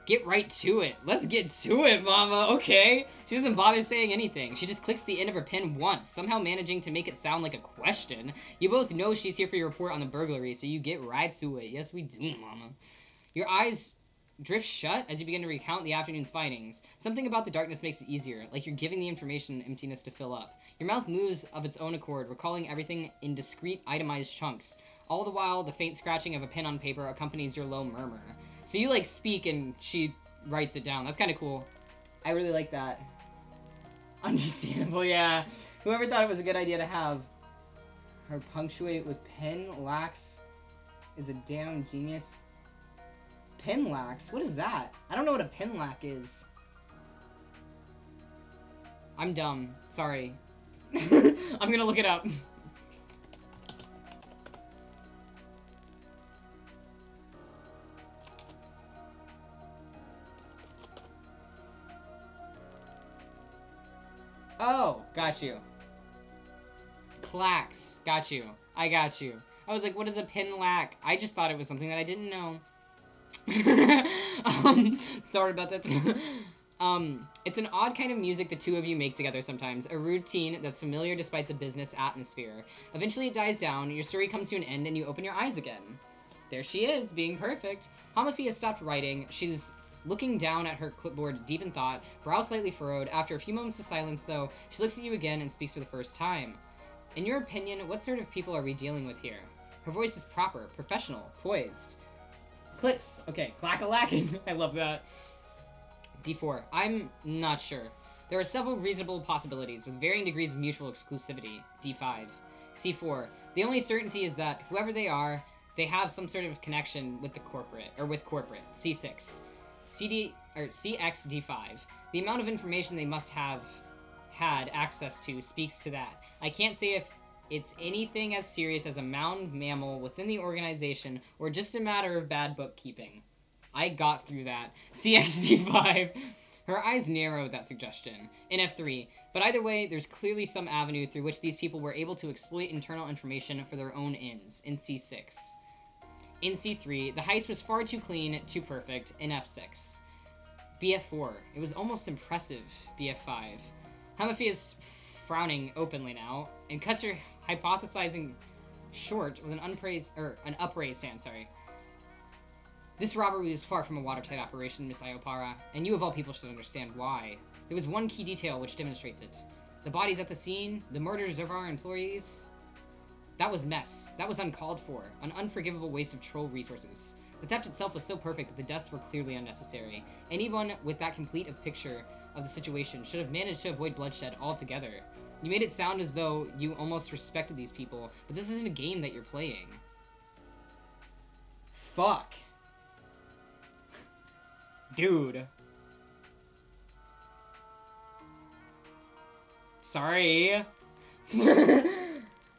Get right to it. Let's get to it, mama. Okay. She doesn't bother saying anything. She just clicks the end of her pen once, somehow managing to make it sound like a question. You both know she's here for your report on the burglary, so you get right to it. Yes, we do, mama. Your eyes drift shut as you begin to recount the afternoon's findings. Something about the darkness makes it easier, like you're giving the information emptiness to fill up. Your mouth moves of its own accord, recalling everything in discrete, itemized chunks. All the while, the faint scratching of a pen on paper accompanies your low murmur. So you, like, speak and she writes it down. That's kind of cool. I really like that. Understandable, yeah. Whoever thought it was a good idea to have her punctuate with pen lax is a damn genius. Pen lax? What is that? I don't know what a pen lax is. I'm dumb. Sorry. I'm gonna look it up. Oh, got you. Clax. Got you. I got you. I was like, what is a pin lack? I just thought it was something that I didn't know. Sorry about that. It's an odd kind of music the two of you make together sometimes. A routine that's familiar despite the business atmosphere. Eventually it dies down, your story comes to an end, and you open your eyes again. There she is, being perfect. Hamafi has stopped writing. She's looking down at her clipboard, deep in thought, brow slightly furrowed. After a few moments of silence, though, she looks at you again and speaks for the first time. In your opinion, what sort of people are we dealing with here? Her voice is proper, professional, poised. Clicks. Okay, clack-a-lackin'. I love that. D4. I'm not sure. There are several reasonable possibilities, with varying degrees of mutual exclusivity. D5. C4. The only certainty is that, whoever they are, they have some sort of connection with the corporate, or with corporate. C6. CXD5. The amount of information they must have had access to speaks to that. I can't say if it's anything as serious as a mound mammal within the organization or just a matter of bad bookkeeping. I got through that. CXD5. Her eyes narrowed at that suggestion. In F3. But either way, there's clearly some avenue through which these people were able to exploit internal information for their own ends. In C6. In C3, the heist was far too clean, too perfect. In F6. BF4. It was almost impressive. BF5. Hamafi is frowning openly now, and cuts her hypothesizing short with an upraised hand, sorry. This robbery was far from a watertight operation, Miss Iopara, and you of all people should understand why. There was one key detail which demonstrates it. The bodies at the scene, the murders of our employees. That was mess. That was uncalled for. An unforgivable waste of troll resources. The theft itself was so perfect that the deaths were clearly unnecessary. Anyone with that complete of picture of the situation should have managed to avoid bloodshed altogether. You made it sound as though you almost respected these people, but this isn't a game that you're playing. Fuck. Dude. Sorry.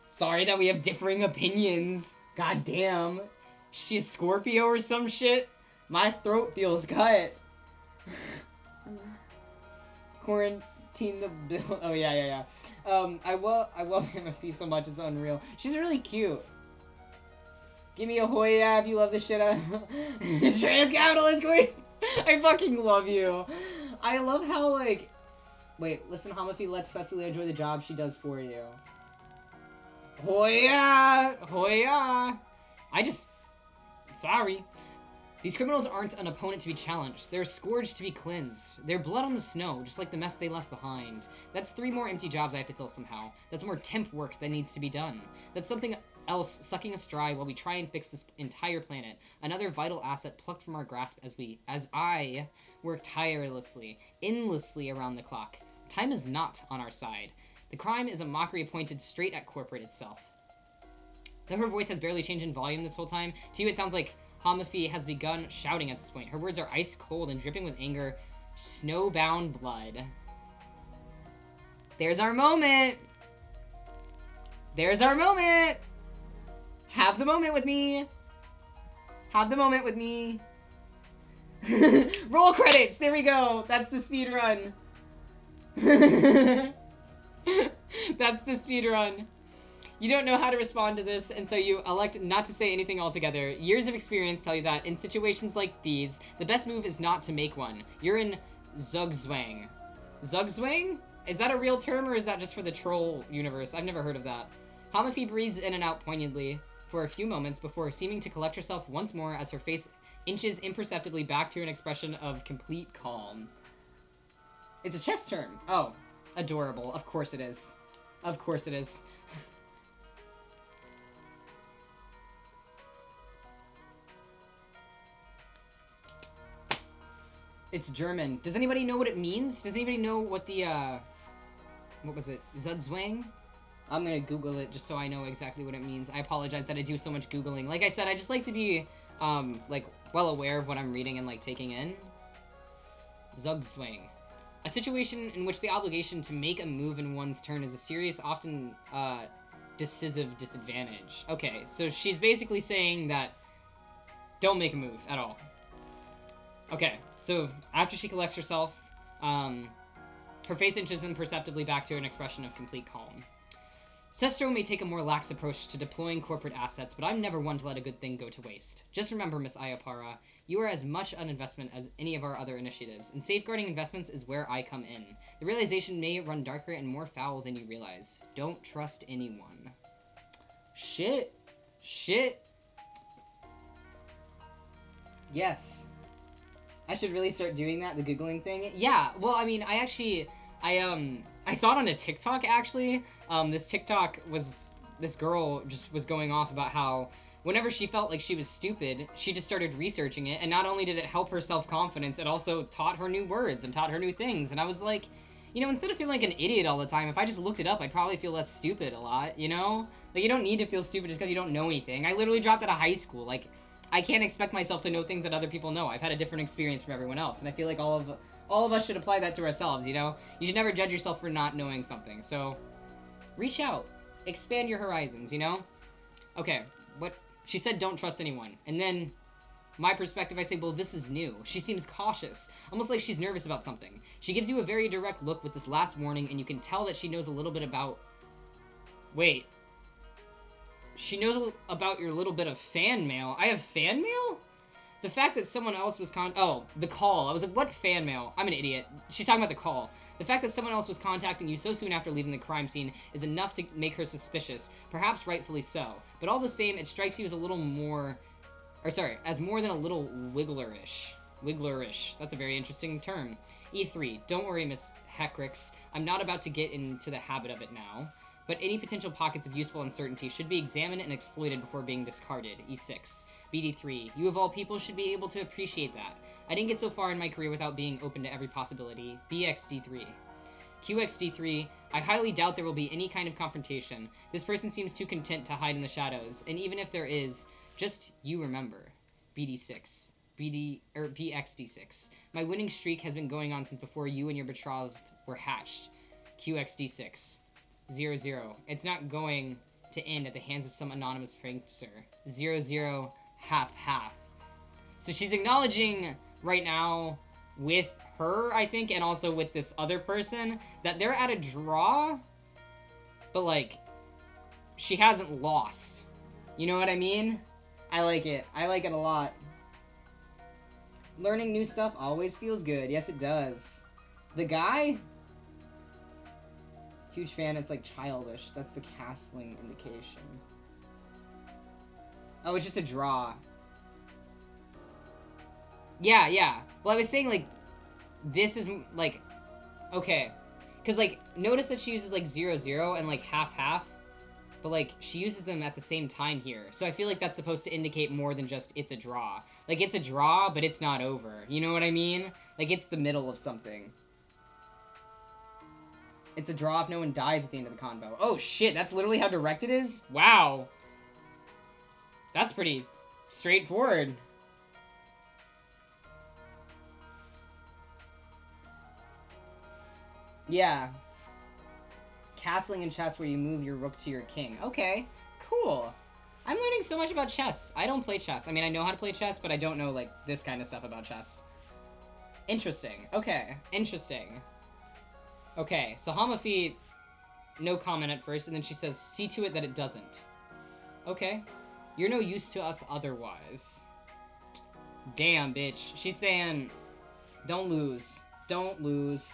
Sorry that we have differing opinions. God damn. She a Scorpio or some shit? My throat feels cut. Quarantine the bill. Oh, yeah. I love Hamafi so much, it's unreal. She's really cute. Give me a Hoya if you love the shit out of Trans Capitalist Queen. I fucking love you. I love how, like... Wait, listen, Hamafi, let Cecily enjoy the job she does for you. Hoya! Hoya! Sorry. These criminals aren't an opponent to be challenged. They're a scourge to be cleansed. They're blood on the snow, just like the mess they left behind. That's 3 more empty jobs I have to fill somehow. That's more temp work that needs to be done. That's something else sucking us dry while we try and fix this entire planet. Another vital asset plucked from our grasp as I work tirelessly, endlessly around the clock. Time is not on our side. The crime is a mockery pointed straight at corporate itself. Though her voice has barely changed in volume this whole time, to you it sounds like Hamafi has begun shouting at this point. Her words are ice cold and dripping with anger. Snowbound blood. There's our moment! There's our moment! Have the moment with me! Have the moment with me! Roll credits! There we go! That's the speed run. That's the speed run. You don't know how to respond to this, and so you elect not to say anything altogether. Years of experience tell you that in situations like these, the best move is not to make one. You're in Zugzwang. Zugzwang? Is that a real term, or is that just for the troll universe? I've never heard of that. Hamafi breathes in and out poignantly for a few moments before seeming to collect herself once more as her face inches imperceptibly back to an expression of complete calm. It's a chess term. Oh, adorable. Of course it is. Of course it is. It's German. Does anybody know what it means? Does anybody know what the, what was it? Zudzwang? I'm gonna Google it just so I know exactly what it means. I apologize that I do so much Googling. Like I said, I just like to be, like, well aware of what I'm reading and, like, taking in. Zugswang. A situation in which the obligation to make a move in one's turn is a serious, often, decisive disadvantage. Okay, so she's basically saying that don't make a move at all. Okay, so after she collects herself, her face inches imperceptibly back to an expression of complete calm. Sestro may take a more lax approach to deploying corporate assets, but I'm never one to let a good thing go to waste. Just remember, Miss Ayapara, you are as much an investment as any of our other initiatives, and safeguarding investments is where I come in. The realization may run darker and more foul than you realize. Don't trust anyone. Shit. Shit. Yes. I should really start doing that, the Googling thing. Yeah, well, I mean, I saw it on a TikTok, actually. This TikTok was, this girl just was going off about how whenever she felt like she was stupid, she just started researching it, and not only did it help her self-confidence, it also taught her new words and taught her new things, and I was like, you know, instead of feeling like an idiot all the time, if I just looked it up, I'd probably feel less stupid a lot, you know? Like, you don't need to feel stupid just because you don't know anything. I literally dropped out of high school, like, I can't expect myself to know things that other people know. I've had a different experience from everyone else, and I feel like all of us should apply that to ourselves, you know? You should never judge yourself for not knowing something, so reach out. Expand your horizons, you know? Okay, what? She said don't trust anyone, and then my perspective, I say, well, this is new. She seems cautious, almost like she's nervous about something. She gives you a very direct look with this last warning, and you can tell that she knows a little bit about... Wait. She knows about your little bit of fan mail. I have fan mail? The fact that someone else was oh, the call. I was like, what fan mail? I'm an idiot. She's talking about the call. The fact that someone else was contacting you so soon after leaving the crime scene is enough to make her suspicious. Perhaps rightfully so. But all the same, it strikes you as a little more... Or sorry, as more than a little wigglerish. Wigglerish. That's a very interesting term. E3. Don't worry, Miss Heckrix. I'm not about to get into the habit of it now. But any potential pockets of useful uncertainty should be examined and exploited before being discarded. E6. BD3. You of all people should be able to appreciate that. I didn't get so far in my career without being open to every possibility. BXD3. QXD3. I highly doubt there will be any kind of confrontation. This person seems too content to hide in the shadows, and even if there is, just you remember. BD6. BXD6. My winning streak has been going on since before you and your betrothed were hatched. QXD6. 00. It's not going to end at the hands of some anonymous prankster. 00. Half. So she's acknowledging right now with her, I think, and also with this other person, that they're at a draw, but, like, she hasn't lost. You know what I mean? I like it. I like it a lot. Learning new stuff always feels good. Yes, it does. The guy? Huge fan. It's, like, childish. That's the castling indication. Oh, it's just a draw. Yeah. Well, I was saying, like, this is, like, okay. Because, like, notice that she uses, like, 00 and, like, half. But, like, she uses them at the same time here. So I feel like that's supposed to indicate more than just it's a draw. Like, it's a draw, but it's not over. You know what I mean? Like, it's the middle of something. It's a draw if no one dies at the end of the convo. Oh, shit, that's literally how direct it is? Wow. That's pretty straightforward. Yeah. Castling in chess where you move your rook to your king. Okay, cool. I'm learning so much about chess. I don't play chess. I mean, I know how to play chess, but I don't know, like, this kind of stuff about chess. Interesting. Okay, interesting. Okay, so Hamafi no comment at first, and then she says, see to it that it doesn't. Okay. You're no use to us otherwise. Damn, bitch. She's saying, don't lose. Don't lose.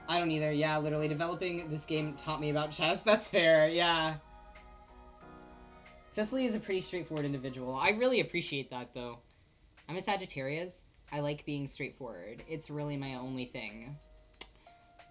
I don't either. Yeah, literally, developing this game taught me about chess. That's fair, yeah. Cecily is a pretty straightforward individual. I really appreciate that, though. I'm a Sagittarius. I like being straightforward. It's really my only thing.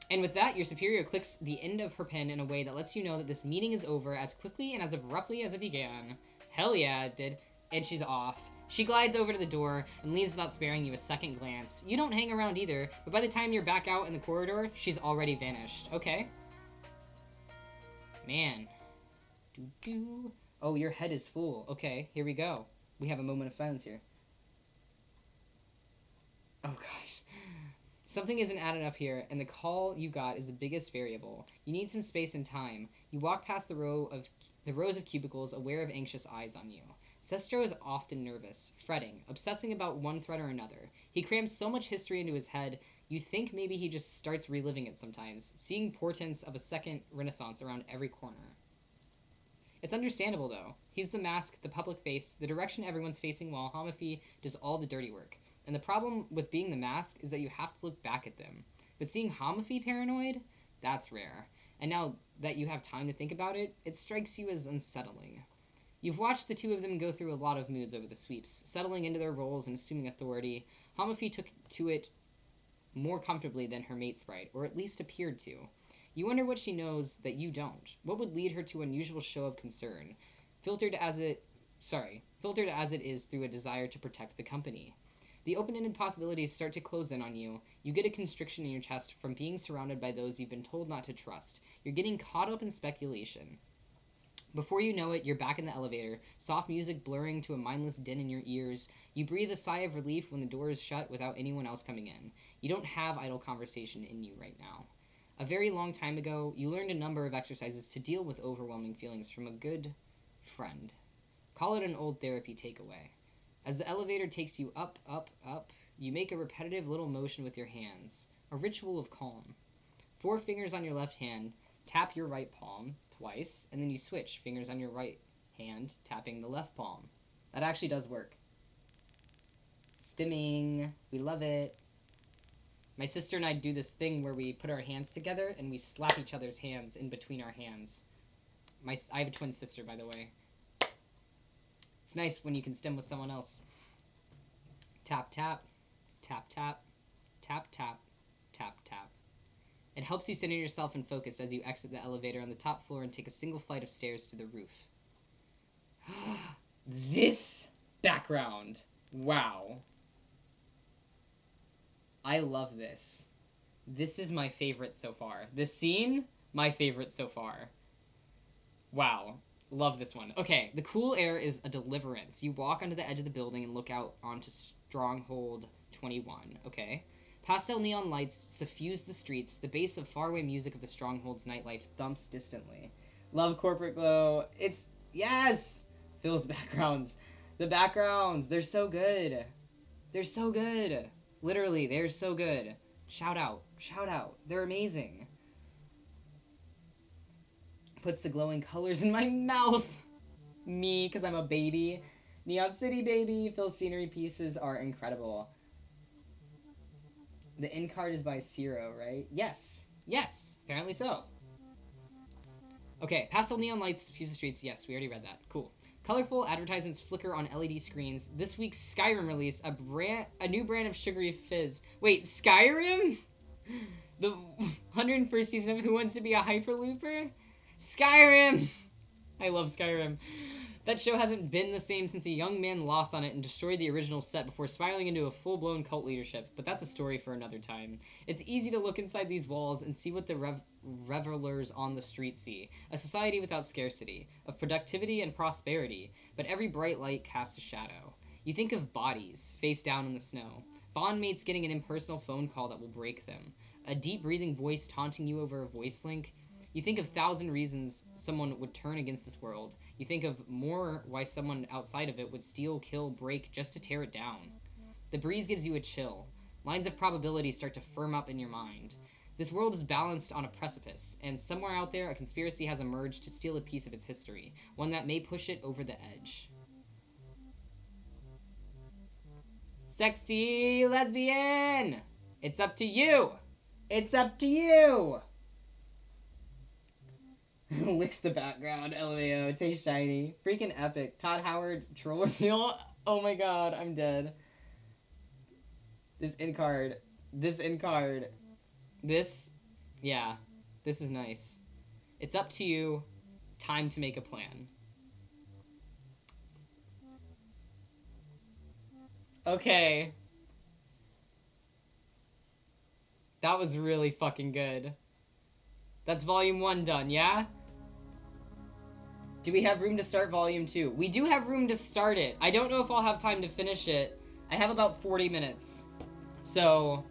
And with that, your superior clicks the end of her pen in a way that lets you know that this meeting is over as quickly and as abruptly as it began. Hell yeah, it did. And she's off. She glides over to the door and leaves without sparing you a second glance. You don't hang around either, but by the time you're back out in the corridor, she's already vanished. Okay. Man. Doo-doo. Oh, your head is full. Okay, here we go. We have a moment of silence here. Oh, gosh. Something isn't adding up here, and the call you got is the biggest variable. You need some space and time. You walk past the rows of cubicles, aware of anxious eyes on you. Sestro is often nervous, fretting, obsessing about one thread or another. He crams so much history into his head, you think maybe he just starts reliving it sometimes, seeing portents of a second renaissance around every corner. It's understandable, though. He's the mask, the public face, the direction everyone's facing while Hamafi does all the dirty work. And the problem with being the mask is that you have to look back at them. But seeing Hamafi paranoid? That's rare. And now that you have time to think about it, it strikes you as unsettling. You've watched the two of them go through a lot of moods over the sweeps, settling into their roles and assuming authority. Hamafi took to it more comfortably than her mate sprite, or at least appeared to. You wonder what she knows that you don't. What would lead her to unusual show of concern, filtered as it is through a desire to protect the company. The open-ended possibilities start to close in on you. You get a constriction in your chest from being surrounded by those you've been told not to trust. You're getting caught up in speculation. Before you know it, you're back in the elevator, soft music blurring to a mindless din in your ears. You breathe a sigh of relief when the door is shut without anyone else coming in. You don't have idle conversation in you right now. A very long time ago, you learned a number of exercises to deal with overwhelming feelings from a good friend. Call it an old therapy takeaway. As the elevator takes you up, up, up, you make a repetitive little motion with your hands, a ritual of calm. 4 fingers on your left hand, tap your right palm twice, and then you switch fingers on your right hand, tapping the left palm. That actually does work. Stimming. We love it. My sister and I do this thing where we put our hands together and we slap each other's hands in between our hands. I have a twin sister, by the way. It's nice when you can stim with someone else. Tap, tap, tap, tap, tap, tap, tap, tap. It helps you center yourself and focus as you exit the elevator on the top floor and take a single flight of stairs to the roof. This background. Wow. I love this. This is my favorite so far. This scene, my favorite so far. Wow. Love this one. Okay, the cool air is a deliverance. You walk onto the edge of the building and look out onto Stronghold 21. Okay. Pastel neon lights suffuse the streets. The bass of faraway music of the Stronghold's nightlife thumps distantly. Love corporate glow. It's... Yes! Phil's backgrounds. The backgrounds. They're so good. They're so good. Literally, they're so good. Shout out. Shout out. They're amazing. Puts the glowing colors in my mouth. Me, because I'm a baby. Neon City, baby. Phil's scenery pieces are incredible. The end card is by Zero, right? Yes. Yes. Apparently so. Okay. Pastel neon lights, suffuse the streets. Yes, we already read that. Cool. Colorful advertisements flicker on LED screens. This week's Skyrim release, a new brand of sugary fizz. Wait, Skyrim? The 101st season of Who Wants to Be a Hyperlooper? Skyrim! I love Skyrim. That show hasn't been the same since a young man lost on it and destroyed the original set before spiraling into a full-blown cult leadership, but that's a story for another time. It's easy to look inside these walls and see what the revelers on the street see. A society without scarcity, of productivity and prosperity, but every bright light casts a shadow. You think of bodies, face down in the snow. Bondmates getting an impersonal phone call that will break them. A deep-breathing voice taunting you over a voice link. You think of 1,000 reasons someone would turn against this world. You think of more why someone outside of it would steal, kill, break just to tear it down. The breeze gives you a chill. Lines of probability start to firm up in your mind. This world is balanced on a precipice, and somewhere out there, a conspiracy has emerged to steal a piece of its history, one that may push it over the edge. Sexy lesbian! It's up to you! It's up to you! Licks the background, LMAO, tastes shiny. Freaking epic. Todd Howard troll reveal. Oh my god, I'm dead. This end card. This, yeah, this is nice. It's up to you. Time to make a plan. Okay. That was really fucking good. That's volume 1 done, yeah? Do we have room to start volume 2? We do have room to start it. I don't know if I'll have time to finish it. I have about 40 minutes. So,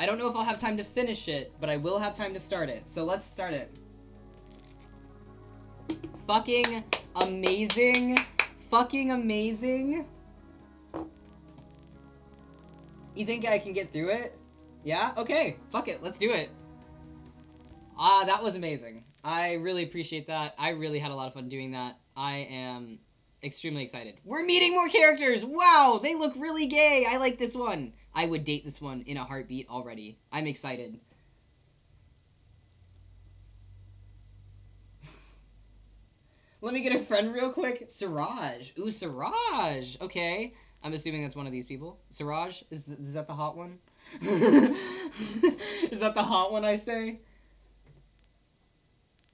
I don't know if I'll have time to finish it, but I will have time to start it. So let's start it. Fucking amazing. Fucking amazing. You think I can get through it? Yeah? Okay. Fuck it. Let's do it. That was amazing. I really appreciate that. I really had a lot of fun doing that. I am extremely excited. We're meeting more characters! Wow! They look really gay! I like this one. I would date this one in a heartbeat already. I'm excited. Let me get a friend real quick. Siraj. Ooh, Siraj. Okay. I'm assuming that's one of these people. Siraj? Is that the hot one? Is that the hot one I say?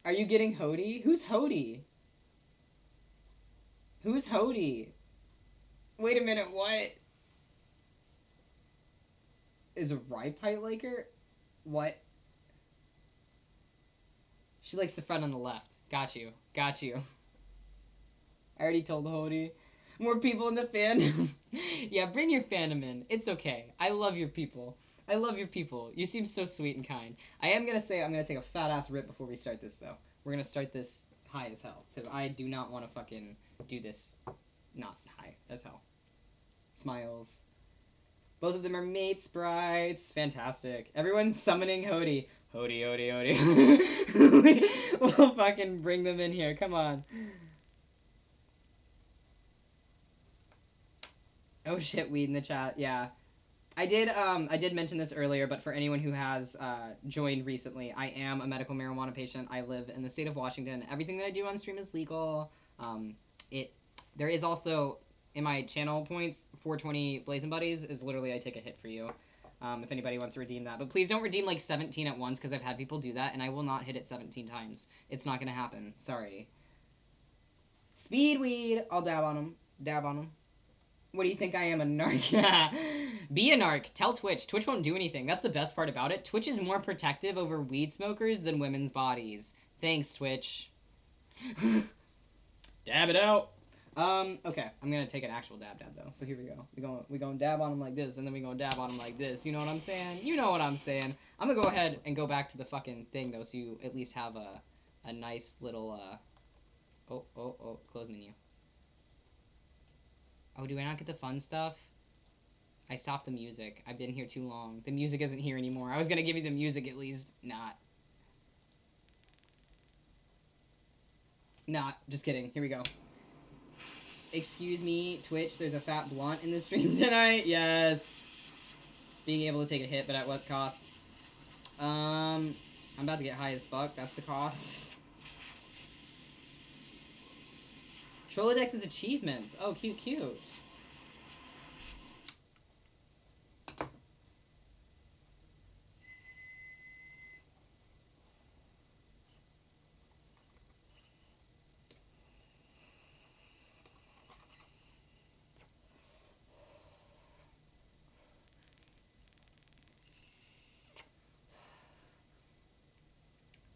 Are you getting Hody? Who's Hody? Who's Hody? Wait a minute, what? Is a Rhypite like her? What? She likes the friend on the left. Got you. Got you. I already told Hody. More people in the fandom. Yeah, bring your fandom in. It's okay. I love your people. I love your people. You seem so sweet and kind. I am gonna say I'm gonna take a fat ass rip before we start this though. We're gonna start this high as hell. Because I do not want to fucking do this not high as hell. Smiles. Both of them are mate sprites. Fantastic. Everyone's summoning Hody. Hody, Hody, Hody. We'll fucking bring them in here. Come on. Oh shit, weed in the chat. Yeah. I did mention this earlier, but for anyone who has joined recently, I am a medical marijuana patient. I live in the state of Washington. Everything that I do on stream is legal. There is also, in my channel points, 420 Blazing Buddies is literally I take a hit for you. If anybody wants to redeem that. But please don't redeem like 17 at once, because I've had people do that, and I will not hit it 17 times. It's not going to happen. Sorry. Speed weed. I'll dab on them. Dab on them. What do you think I am, a narc? Be a narc. Tell Twitch. Twitch won't do anything. That's the best part about it. Twitch is more protective over weed smokers than women's bodies. Thanks, Twitch. Dab it out. Okay. I'm gonna take an actual dab though. So here we go. We gonna dab on them like this, and then we gonna dab on them like this. You know what I'm saying? You know what I'm saying. I'm gonna go ahead and go back to the fucking thing though, so you at least have a nice little close menu. Oh, do I not get the fun stuff? I stopped the music. I've been here too long. The music isn't here anymore. I was gonna give you the music at least. Not. Not. Just kidding. Here we go. Excuse me, Twitch. There's a fat blunt in the stream tonight. Yes. Being able to take a hit, but at what cost? I'm about to get high as fuck. That's the cost. Trollodex's achievements. Oh, cute, cute.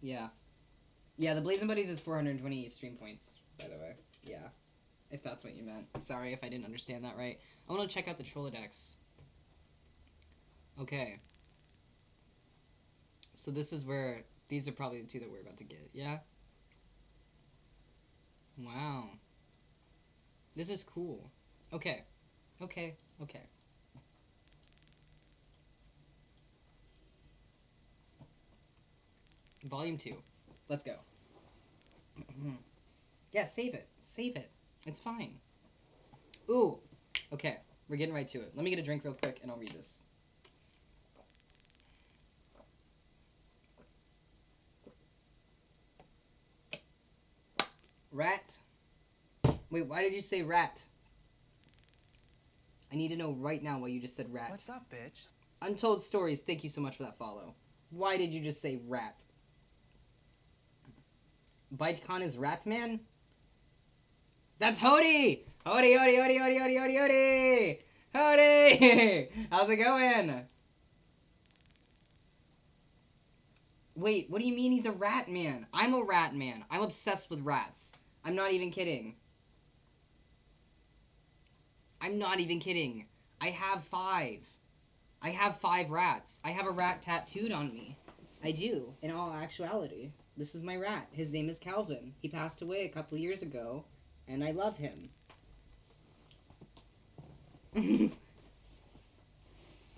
Yeah. Yeah, the Blazing Buddies is 420 stream points, by the way. Yeah. If that's what you meant. Sorry if I didn't understand that right. I want to check out the Trollodex. Okay. So this is where... These are probably the two that we're about to get, yeah? Wow. This is cool. Okay. Okay. Okay. Volume 2. Let's go. Yeah, save it. Save it. It's fine. Ooh. Okay, we're getting right to it. Let me get a drink real quick and I'll read this. Rat. Wait, why did you say rat? I need to know right now why you just said rat. What's up, bitch? Untold Stories, thank you so much for that follow. Why did you just say rat? BiteCon is Ratman? That's Hody! Hody, Hody, Hody, Hody, Hody, Hody, Hody! Hody! How's it going? Wait, what do you mean he's a rat man? I'm a rat man. I'm obsessed with rats. I'm not even kidding. I'm not even kidding. I have 5. I have 5 rats. I have a rat tattooed on me. I do, in all actuality. This is my rat. His name is Calvin. He passed away a couple years ago, and I love him.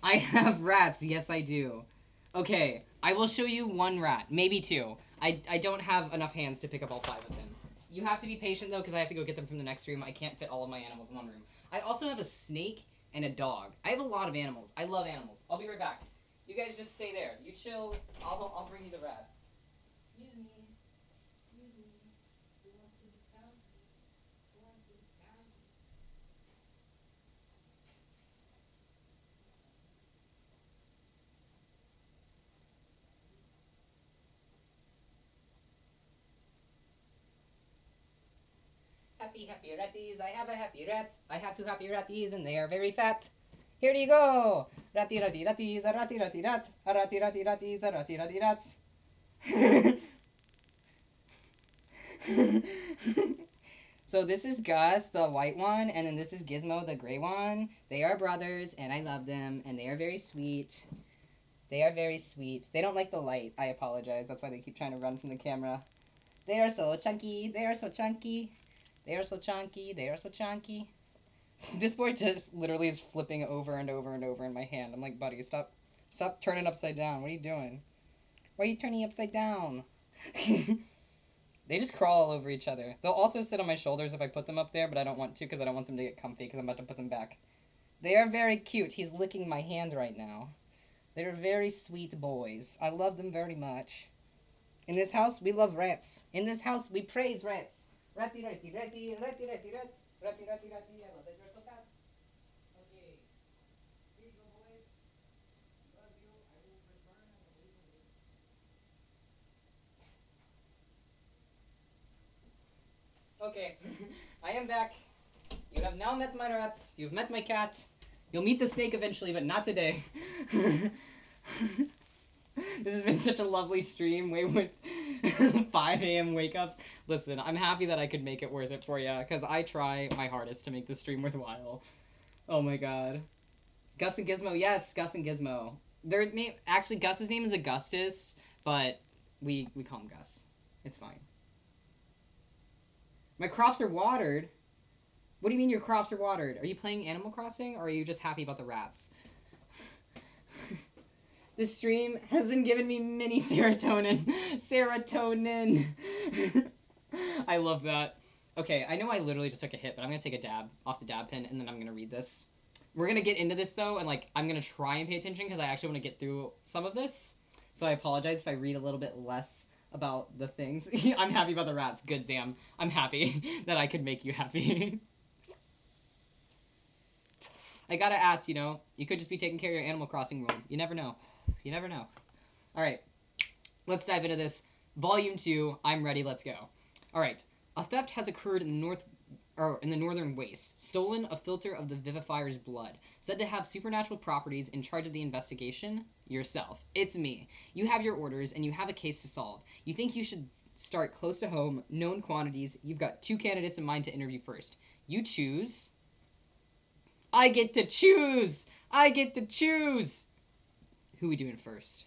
I have rats. Yes, I do. Okay, I will show you 1 rat. Maybe 2. I don't have enough hands to pick up all 5 of them. You have to be patient, though, because I have to go get them from the next room. I can't fit all of my animals in one room. I also have a snake and a dog. I have a lot of animals. I love animals. I'll be right back. You guys just stay there. You chill. I'll bring you the rat. Excuse me. Excuse me. Who wants to be county? Who wants to be county? Happy, happy ratties. I have a happy rat. I have 2 happy ratties, and they are very fat. Here you go. Ratty, ratty, ratties. A ratty, ratty, rat. A ratty, ratty, ratties. A ratty, ratty, rats. So this is Gus, the white one, and then this is Gizmo, the gray one. They are brothers, and I love them, and they are very sweet. They are very sweet. They don't like the light. I apologize. That's why they keep trying to run from the camera. They are so chunky. They are so chunky. They are so chunky. They are so chunky. This boy just literally is flipping over and over and over in my hand. I'm like, buddy, stop turning upside down. What are you doing? Why are you turning upside down? They just crawl all over each other. They'll also sit on my shoulders if I put them up there, but I don't want to because I don't want them to get comfy because I'm about to put them back. They are very cute. He's licking my hand right now. They're very sweet boys. I love them very much. In this house, we love rats. In this house, we praise rats. Ratty, ratty, ratty, ratty, ratty, rat. Ratty, ratty, ratty. I love that you're so fat. Okay. Here you go, boys. Love you. I will return and leave and leave. Okay, I am back. You have now met my rats. You've met my cat. You'll meet the snake eventually, but not today. This has been such a lovely stream, way with 5 a.m. wake-ups. Listen, I'm happy that I could make it worth it for ya, because I try my hardest to make this stream worthwhile. Oh my god. Gus and Gizmo, yes, Gus and Gizmo. Their name, actually, Gus's name is Augustus, but we call him Gus. It's fine. My crops are watered? What do you mean your crops are watered? Are you playing Animal Crossing, or are you just happy about the rats? This stream has been giving me mini serotonin. Serotonin. I love that. Okay, I know I literally just took a hit, but I'm going to take a dab off the dab pen, and then I'm going to read this. We're going to get into this, though, and, like, I'm going to try and pay attention, because I actually want to get through some of this. So I apologize if I read a little bit less about the things. I'm happy about the rats. Good, Zam. I'm happy that I could make you happy. I gotta ask, you know, you could just be taking care of your Animal Crossing world. You never know. You never know. Alright, let's dive into this. Volume 2, I'm ready, let's go. Alright, a theft has occurred in the northern wastes. Stolen a filter of the vivifier's blood. Said to have supernatural properties. In charge of the investigation? Yourself. It's me. You have your orders, and you have a case to solve. You think you should start close to home, known quantities. You've got 2 candidates in mind to interview first. You choose. I get to choose! I get to choose! Who we doing first?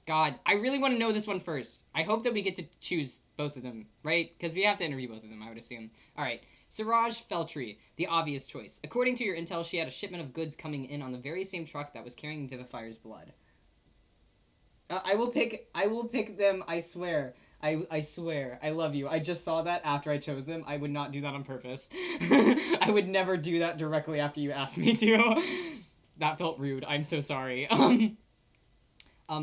God, I really want to know this one first. I hope that we get to choose both of them, right? Because we have to interview both of them, I would assume. Alright, Siraj Feltry, the obvious choice. According to your intel, she had a shipment of goods coming in on the very same truck that was carrying Vivifier's blood. I will pick them, I swear. I swear. I love you. I just saw that after I chose them. I would not do that on purpose. I would never do that directly after you asked me to. That felt rude. I'm so sorry.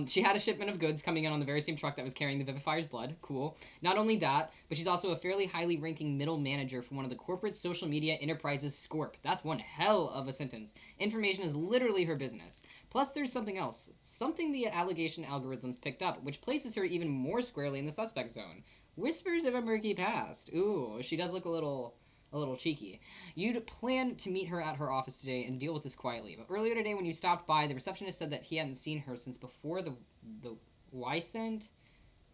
She had a shipment of goods coming in on the very same truck that was carrying the Vivifier's blood. Cool. Not only that, but she's also a fairly highly ranking middle manager for one of the corporate social media enterprises, Scorp. That's one hell of a sentence. Information is literally her business. Plus, there's something else. Something the allegation algorithms picked up, which places her even more squarely in the suspect zone. Whispers of a murky past. Ooh, she does look a little cheeky. You'd plan to meet her at her office today and deal with this quietly, but earlier today when you stopped by, the receptionist said that he hadn't seen her since before the weekend?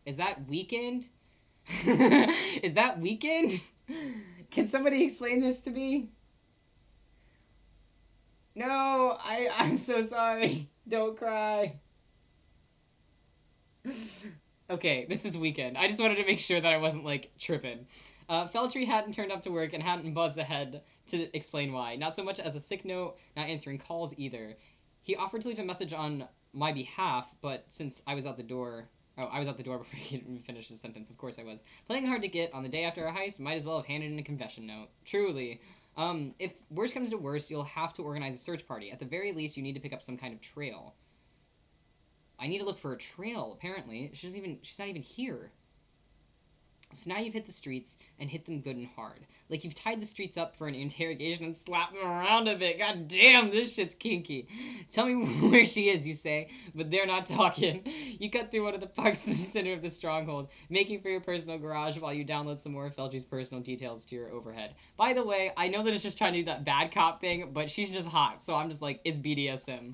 Is that weekend? Is that weekend? Can somebody explain this to me? No, I'm so sorry. Don't cry. Okay, this is weekend. I just wanted to make sure that I wasn't, like, tripping. Feltry hadn't turned up to work and hadn't buzzed ahead to explain why. Not so much as a sick note, not answering calls either. He offered to leave a message on my behalf, but since I was out the door... Oh, I was out the door before he could finish his sentence. Of course I was. Playing hard to get on the day after a heist, might as well have handed in a confession note. Truly. If worse comes to worse, you'll have to organize a search party. At the very least, you need to pick up some kind of trail. I need to look for a trail, apparently. She's not even here. So now you've hit the streets, and hit them good and hard. Like you've tied the streets up for an interrogation and slapped them around a bit. God damn, this shit's kinky. Tell me where she is, you say, but they're not talking. You cut through one of the parks in the center of the stronghold, making for your personal garage while you download some more of Feltry's personal details to your overhead. By the way, I know that it's just trying to do that bad cop thing, but she's just hot, so I'm just like, it's BDSM.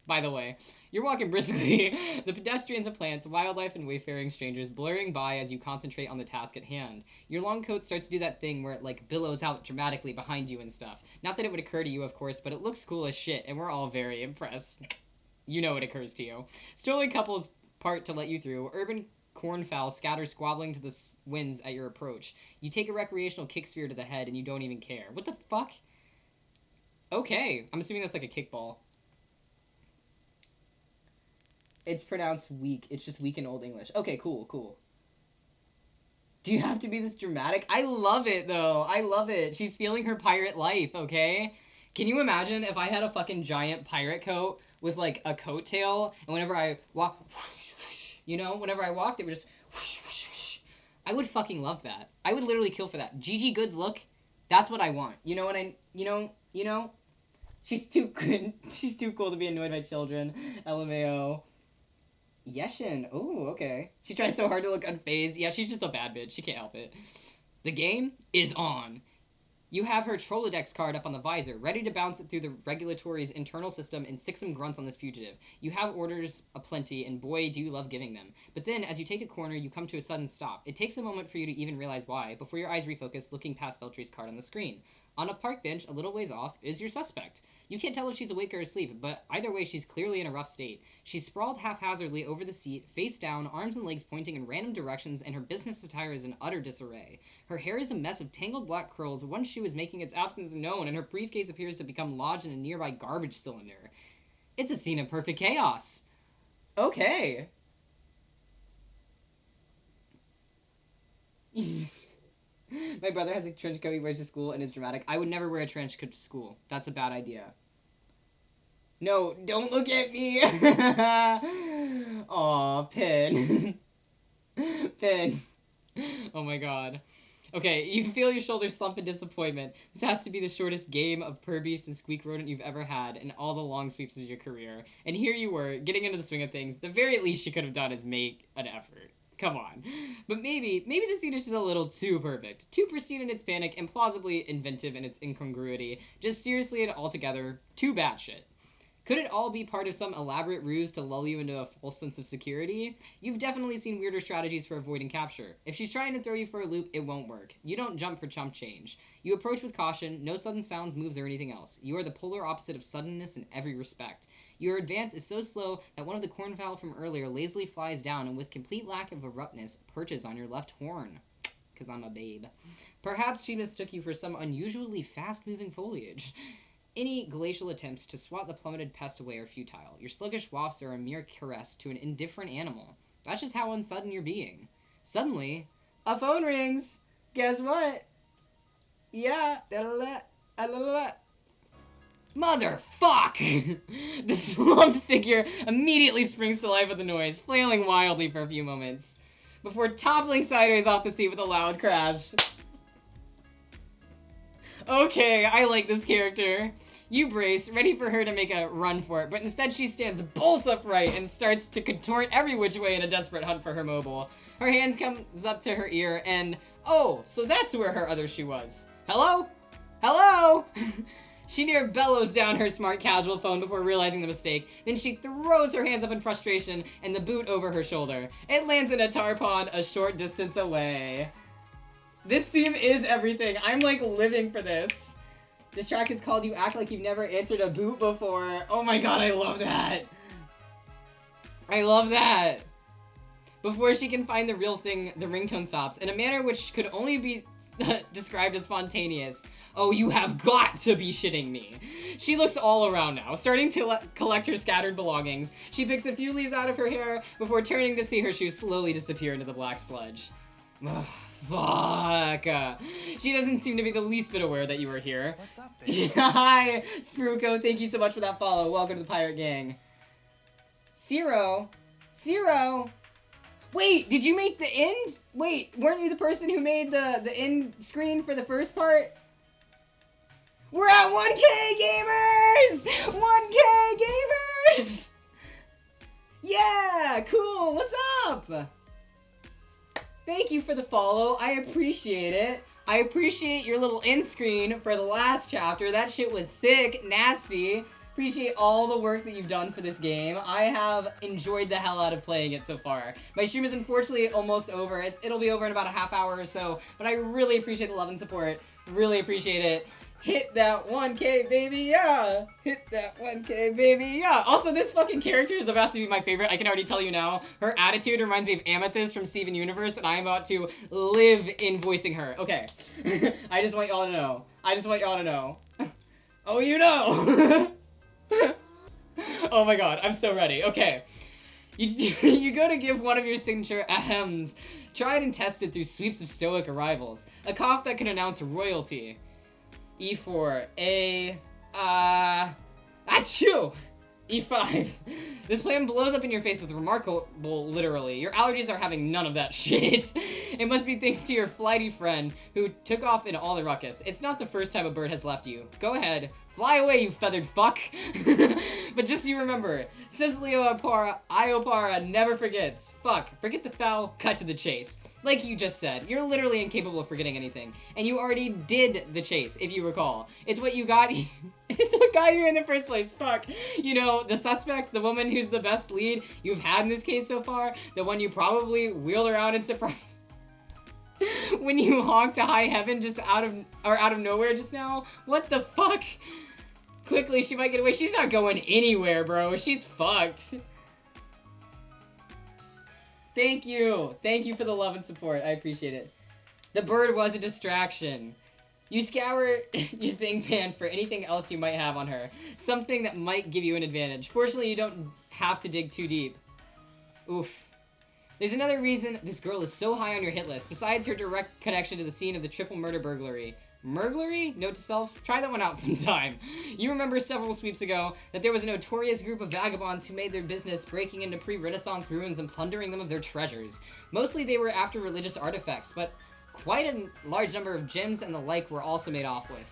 By the way, you're walking briskly, the pedestrians and plants, wildlife and wayfaring strangers blurring by as you concentrate on the task at hand. Your long coat starts to do that thing where it, like, billows out dramatically behind you and stuff. Not that it would occur to you, of course, but it looks cool as shit, and we're all very impressed. You know it occurs to you. Strolling couples part to let you through. Urban cornfowl scatter squabbling to the winds at your approach. You take a recreational kick sphere to the head, and you don't even care. What the fuck? Okay, I'm assuming that's like a kickball. It's pronounced weak. It's just weak in Old English. Okay, cool, cool. Do you have to be this dramatic? I love it, though. I love it. She's feeling her pirate life, okay? Can you imagine if I had a fucking giant pirate coat with, like, a coattail, and whenever I walk, you know, whenever I walked, it would just, I would fucking love that. I would literally kill for that. Gigi Goods look, that's what I want. You know what you know? She's too good. She's too cool to be annoyed by children. LMAO. Yeshin. Ooh, okay. She tries so hard to look unfazed. Yeah, she's just a bad bitch. She can't help it. The game is on. You have her Trollodex card up on the visor, ready to bounce it through the regulatory's internal system and sick some grunts on this fugitive. You have orders aplenty, and boy, do you love giving them. But then, as you take a corner, you come to a sudden stop. It takes a moment for you to even realize why, before your eyes refocus, looking past Feltry's card on the screen. On a park bench, a little ways off, is your suspect. You can't tell if she's awake or asleep, but either way, she's clearly in a rough state. She's sprawled haphazardly over the seat, face down, arms and legs pointing in random directions, and her business attire is in utter disarray. Her hair is a mess of tangled black curls, one shoe is making its absence known, and her briefcase appears to become lodged in a nearby garbage cylinder. It's a scene of perfect chaos. Okay. My brother has a trench coat he wears to school and is dramatic. I would never wear a trench coat to school. That's a bad idea. No, don't look at me! Aw, Pin. Pin. Oh my god. Okay, you feel your shoulders slump in disappointment. This has to be the shortest game of Purr Beast and Squeak Rodent you've ever had in all the long sweeps of your career. And here you were, getting into the swing of things. The very least you could have done is make an effort. Come on. But maybe the scene is just a little too perfect. Too pristine in its panic and plausibly inventive in its incongruity. Just seriously and altogether, too batshit. Could it all be part of some elaborate ruse to lull you into a false sense of security? You've definitely seen weirder strategies for avoiding capture. If she's trying to throw you for a loop, it won't work. You don't jump for chump change. You approach with caution, no sudden sounds, moves, or anything else. You are the polar opposite of suddenness in every respect. Your advance is so slow that one of the cornfowl from earlier lazily flies down and with complete lack of abruptness perches on your left horn. 'Cause I'm a babe. Perhaps she mistook you for some unusually fast-moving foliage. Any glacial attempts to swat the plummeted pest away are futile. Your sluggish wafts are a mere caress to an indifferent animal. That's just how unsudden you're being. Suddenly, a phone rings! Guess what? Yeah, Motherfuck! The slumped figure immediately springs to life with the noise, flailing wildly for a few moments, before toppling sideways off the seat with a loud crash. Okay, I like this character. You brace, ready for her to make a run for it, but instead she stands bolt upright and starts to contort every which way in a desperate hunt for her mobile. Her hands comes up to her ear and, oh, so that's where her other shoe was. Hello? Hello? She near bellows down her smart casual phone before realizing the mistake. Then she throws her hands up in frustration and the boot over her shoulder. It lands in a tar pond a short distance away. This theme is everything. I'm like living for this. This track is called You Act Like You've Never Answered a Boot Before. Oh my god, I love that. I love that. Before she can find the real thing, the ringtone stops in a manner which could only be described as spontaneous. Oh, you have got to be shitting me. She looks all around now, starting to collect her scattered belongings. She picks a few leaves out of her hair before turning to see her shoes slowly disappear into the black sludge. Ugh, fuck. She doesn't seem to be the least bit aware that you are here. What's up, baby? Hi, Spruko. Thank you so much for that follow. Welcome to the Pirate Gang. Zero. Wait, did you make the end? Wait, weren't you the person who made the end screen for the first part? We're at 1K gamers! 1K gamers! Yeah, cool. What's up? Thank you for the follow. I appreciate it. I appreciate your little end screen for the last chapter. That shit was sick, nasty. Appreciate all the work that you've done for this game. I have enjoyed the hell out of playing it so far. My stream is unfortunately almost over. It'll be over in about a half hour or so, but I really appreciate the love and support. Really appreciate it. Hit that 1K, baby, yeah! Hit that 1K, baby, yeah! Also, this fucking character is about to be my favorite. I can already tell you now. Her attitude reminds me of Amethyst from Steven Universe, and I am about to live in voicing her. Okay. I just want y'all to know. Oh, you know! Oh my god, I'm so ready. Okay. You go to give one of your signature ahems, tried and tested through sweeps of stoic arrivals. A cough that can announce royalty. E4, achoo! E5. This plan blows up in your face with remarkable, literally. Your allergies are having none of that shit. It must be thanks to your flighty friend who took off in all the ruckus. It's not the first time a bird has left you. Go ahead. Fly away, you feathered fuck! But just so you remember, Cicilio Iopara never forgets. Fuck, forget the foul, cut to the chase. Like you just said, you're literally incapable of forgetting anything. And you already did the chase, if you recall. It's what got you in the first place, fuck. You know, the suspect, the woman who's the best lead you've had in this case so far, the one you probably wheeled around in surprise. When you honked to high heaven just out of nowhere just now? What the fuck? Quickly, she might get away. She's not going anywhere, bro. She's fucked. Thank you. Thank you for the love and support. I appreciate it. The bird was a distraction. You scour your ThinkPad for anything else you might have on her. Something that might give you an advantage. Fortunately, you don't have to dig too deep. Oof. There's another reason this girl is so high on your hit list, besides her direct connection to the scene of the triple murder burglary. Burglary? Note to self, try that one out sometime. You remember several sweeps ago that there was a notorious group of vagabonds who made their business breaking into pre-Renaissance ruins and plundering them of their treasures. Mostly they were after religious artifacts, but quite a large number of gems and the like were also made off with.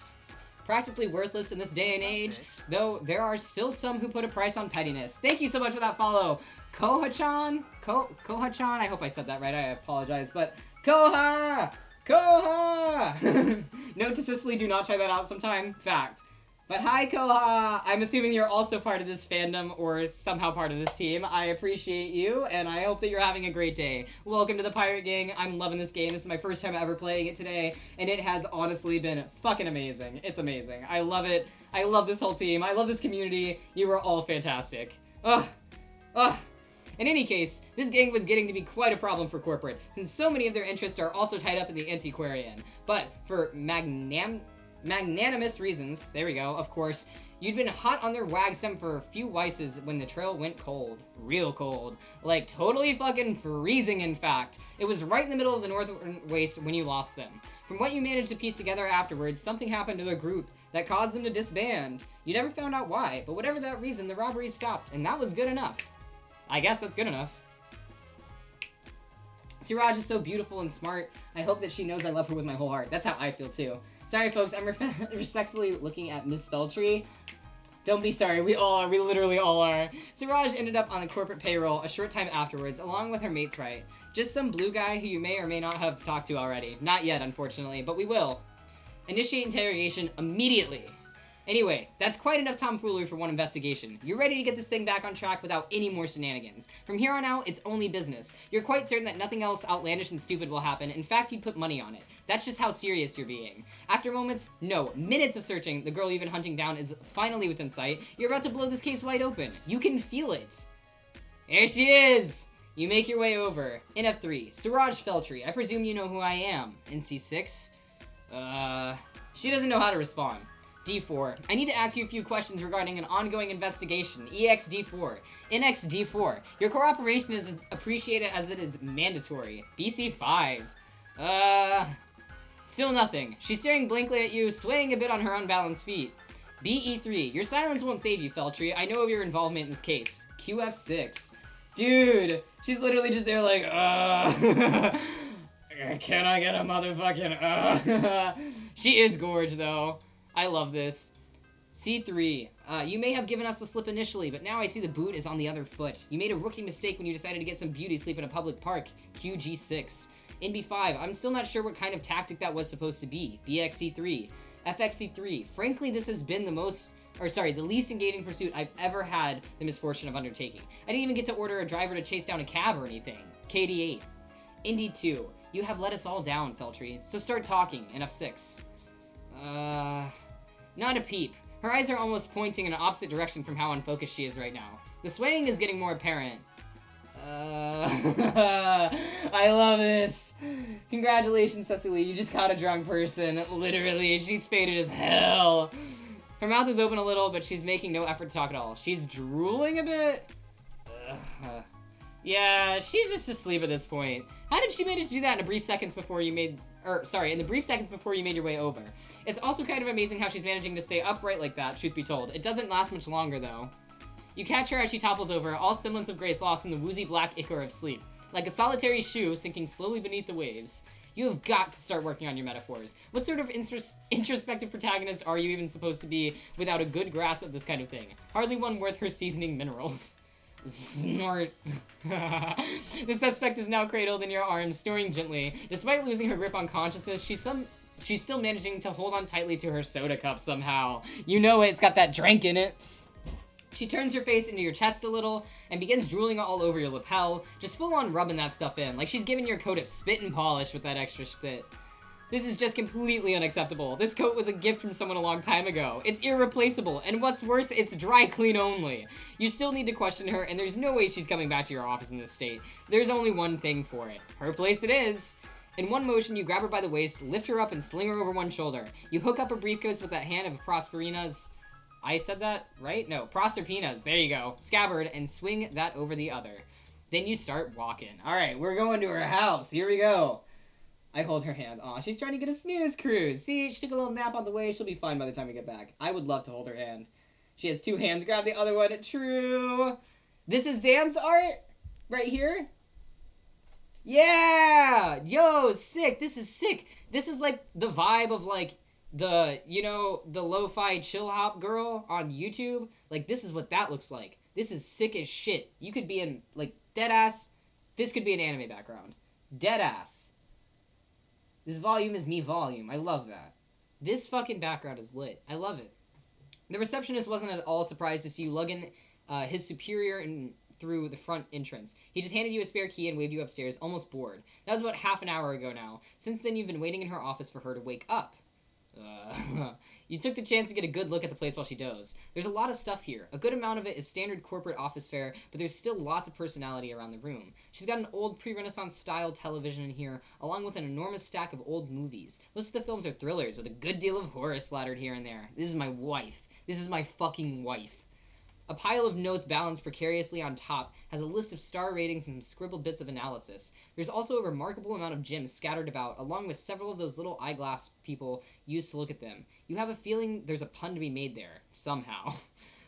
Practically worthless in this day and age, though there are still some who put a price on pettiness. Thank you so much for that follow. Koha-chan? Koha-chan? I hope I said that right, I apologize, but Koha! Koha! Note to Cicely, do not try that out sometime. Fact. But hi, Koha! I'm assuming you're also part of this fandom or somehow part of this team. I appreciate you, and I hope that you're having a great day. Welcome to the Pirate Gang. I'm loving this game. This is my first time ever playing it today, and it has honestly been fucking amazing. It's amazing. I love it. I love this whole team. I love this community. You are all fantastic. Ugh. Ugh. In any case, this gang was getting to be quite a problem for corporate, since so many of their interests are also tied up in the antiquarian. But for magnanimous reasons, there we go, of course, you'd been hot on their wag stem for a few weises when the trail went cold. Real cold. Like, totally fucking freezing, in fact. It was right in the middle of the northern waste when you lost them. From what you managed to piece together afterwards, something happened to the group that caused them to disband. You never found out why, but whatever that reason, the robbery stopped, and that was good enough. I guess that's good enough. Siraj is so beautiful and smart. I hope that she knows I love her with my whole heart. That's how I feel, too. Sorry, folks, I'm respectfully looking at Miss Feltry. Don't be sorry, we all are. We literally all are. Siraj ended up on the corporate payroll a short time afterwards, along with her mates, right? Just some blue guy who you may or may not have talked to already. Not yet, unfortunately, but we will. Initiate interrogation immediately. Anyway, that's quite enough tomfoolery for one investigation. You're ready to get this thing back on track without any more shenanigans. From here on out, it's only business. You're quite certain that nothing else outlandish and stupid will happen. In fact, you'd put money on it. That's just how serious you're being. After minutes of searching, the girl you've been hunting down is finally within sight. You're about to blow this case wide open. You can feel it. There she is! You make your way over. NF3, Siraj Feltry. I presume you know who I am. NC6? She doesn't know how to respond. D4. I need to ask you a few questions regarding an ongoing investigation. EXD4. NXD4. Your cooperation is appreciated as it is mandatory. BC5. Still nothing. She's staring blankly at you, swaying a bit on her unbalanced feet. BE3. Your silence won't save you, Feltry. I know of your involvement in this case. QF6. Dude. She's literally just there like, Can I get a motherfucking, She is gorge, though. I love this. C3. You may have given us the slip initially, but now I see the boot is on the other foot. You made a rookie mistake when you decided to get some beauty sleep in a public park. QG6. NB5. I'm still not sure what kind of tactic that was supposed to be. BXC3. FXC3. Frankly, this has been the least engaging pursuit I've ever had the misfortune of undertaking. I didn't even get to order a driver to chase down a cab or anything. KD8. ND2. You have let us all down, Feltry, so start talking. NF6. Not a peep. Her eyes are almost pointing in an opposite direction from how unfocused she is right now. The swaying is getting more apparent. I love this. Congratulations, Cecily. You just caught a drunk person. Literally, she's faded as hell. Her mouth is open a little, but she's making no effort to talk at all. She's drooling a bit. Yeah, she's just asleep at this point. How did she manage to do that in the brief seconds before you made your way over? It's also kind of amazing how she's managing to stay upright like that, truth be told. It doesn't last much longer, though. You catch her as she topples over, all semblance of grace lost in the woozy black ichor of sleep. Like a solitary shoe sinking slowly beneath the waves. You have got to start working on your metaphors. What sort of introspective protagonist are you even supposed to be without a good grasp of this kind of thing? Hardly one worth her seasoning minerals. Snort. The suspect is now cradled in your arms, snoring gently. Despite losing her grip on consciousness, she's still managing to hold on tightly to her soda cup somehow. You know it's got that drink in it. She turns her face into your chest a little and begins drooling all over your lapel, just full on rubbing that stuff in, like she's giving your coat a spit and polish with that extra spit. This is just completely unacceptable. This coat was a gift from someone a long time ago. It's irreplaceable, and what's worse, it's dry clean only. You still need to question her, and there's no way she's coming back to your office in this state. There's only one thing for it. Her place it is. In one motion, you grab her by the waist, lift her up, and sling her over one shoulder. You hook up her briefcase with that hand of Prosperina's... I said that right? No, Proserpina's. There you go. Scabbard, and swing that over the other. Then you start walking. Alright, we're going to her house. Here we go. I hold her hand. Aw, she's trying to get a snooze cruise. See, she took a little nap on the way. She'll be fine by the time we get back. I would love to hold her hand. She has two hands. Grab the other one. True. This is Zam's art? Right here? Yeah! Yo, sick. This is sick. This is like the vibe of like the, you know, the lo-fi chill hop girl on YouTube. Like, this is what that looks like. This is sick as shit. You could be in, like, deadass. This could be an anime background. Deadass. This volume is me volume. I love that. This fucking background is lit. I love it. The receptionist wasn't at all surprised to see you lug in his superior in through the front entrance. He just handed you a spare key and waved you upstairs, almost bored. That was about half an hour ago now. Since then, you've been waiting in her office for her to wake up. You took the chance to get a good look at the place while she dozed. There's a lot of stuff here. A good amount of it is standard corporate office fare, but there's still lots of personality around the room. She's got an old pre-Renaissance style television in here, along with an enormous stack of old movies. Most of the films are thrillers, with a good deal of horror splattered here and there. This is my wife. This is my fucking wife. A pile of notes balanced precariously on top has a list of star ratings and some scribbled bits of analysis. There's also a remarkable amount of gems scattered about, along with several of those little eyeglass people used to look at them. You have a feeling there's a pun to be made there, somehow.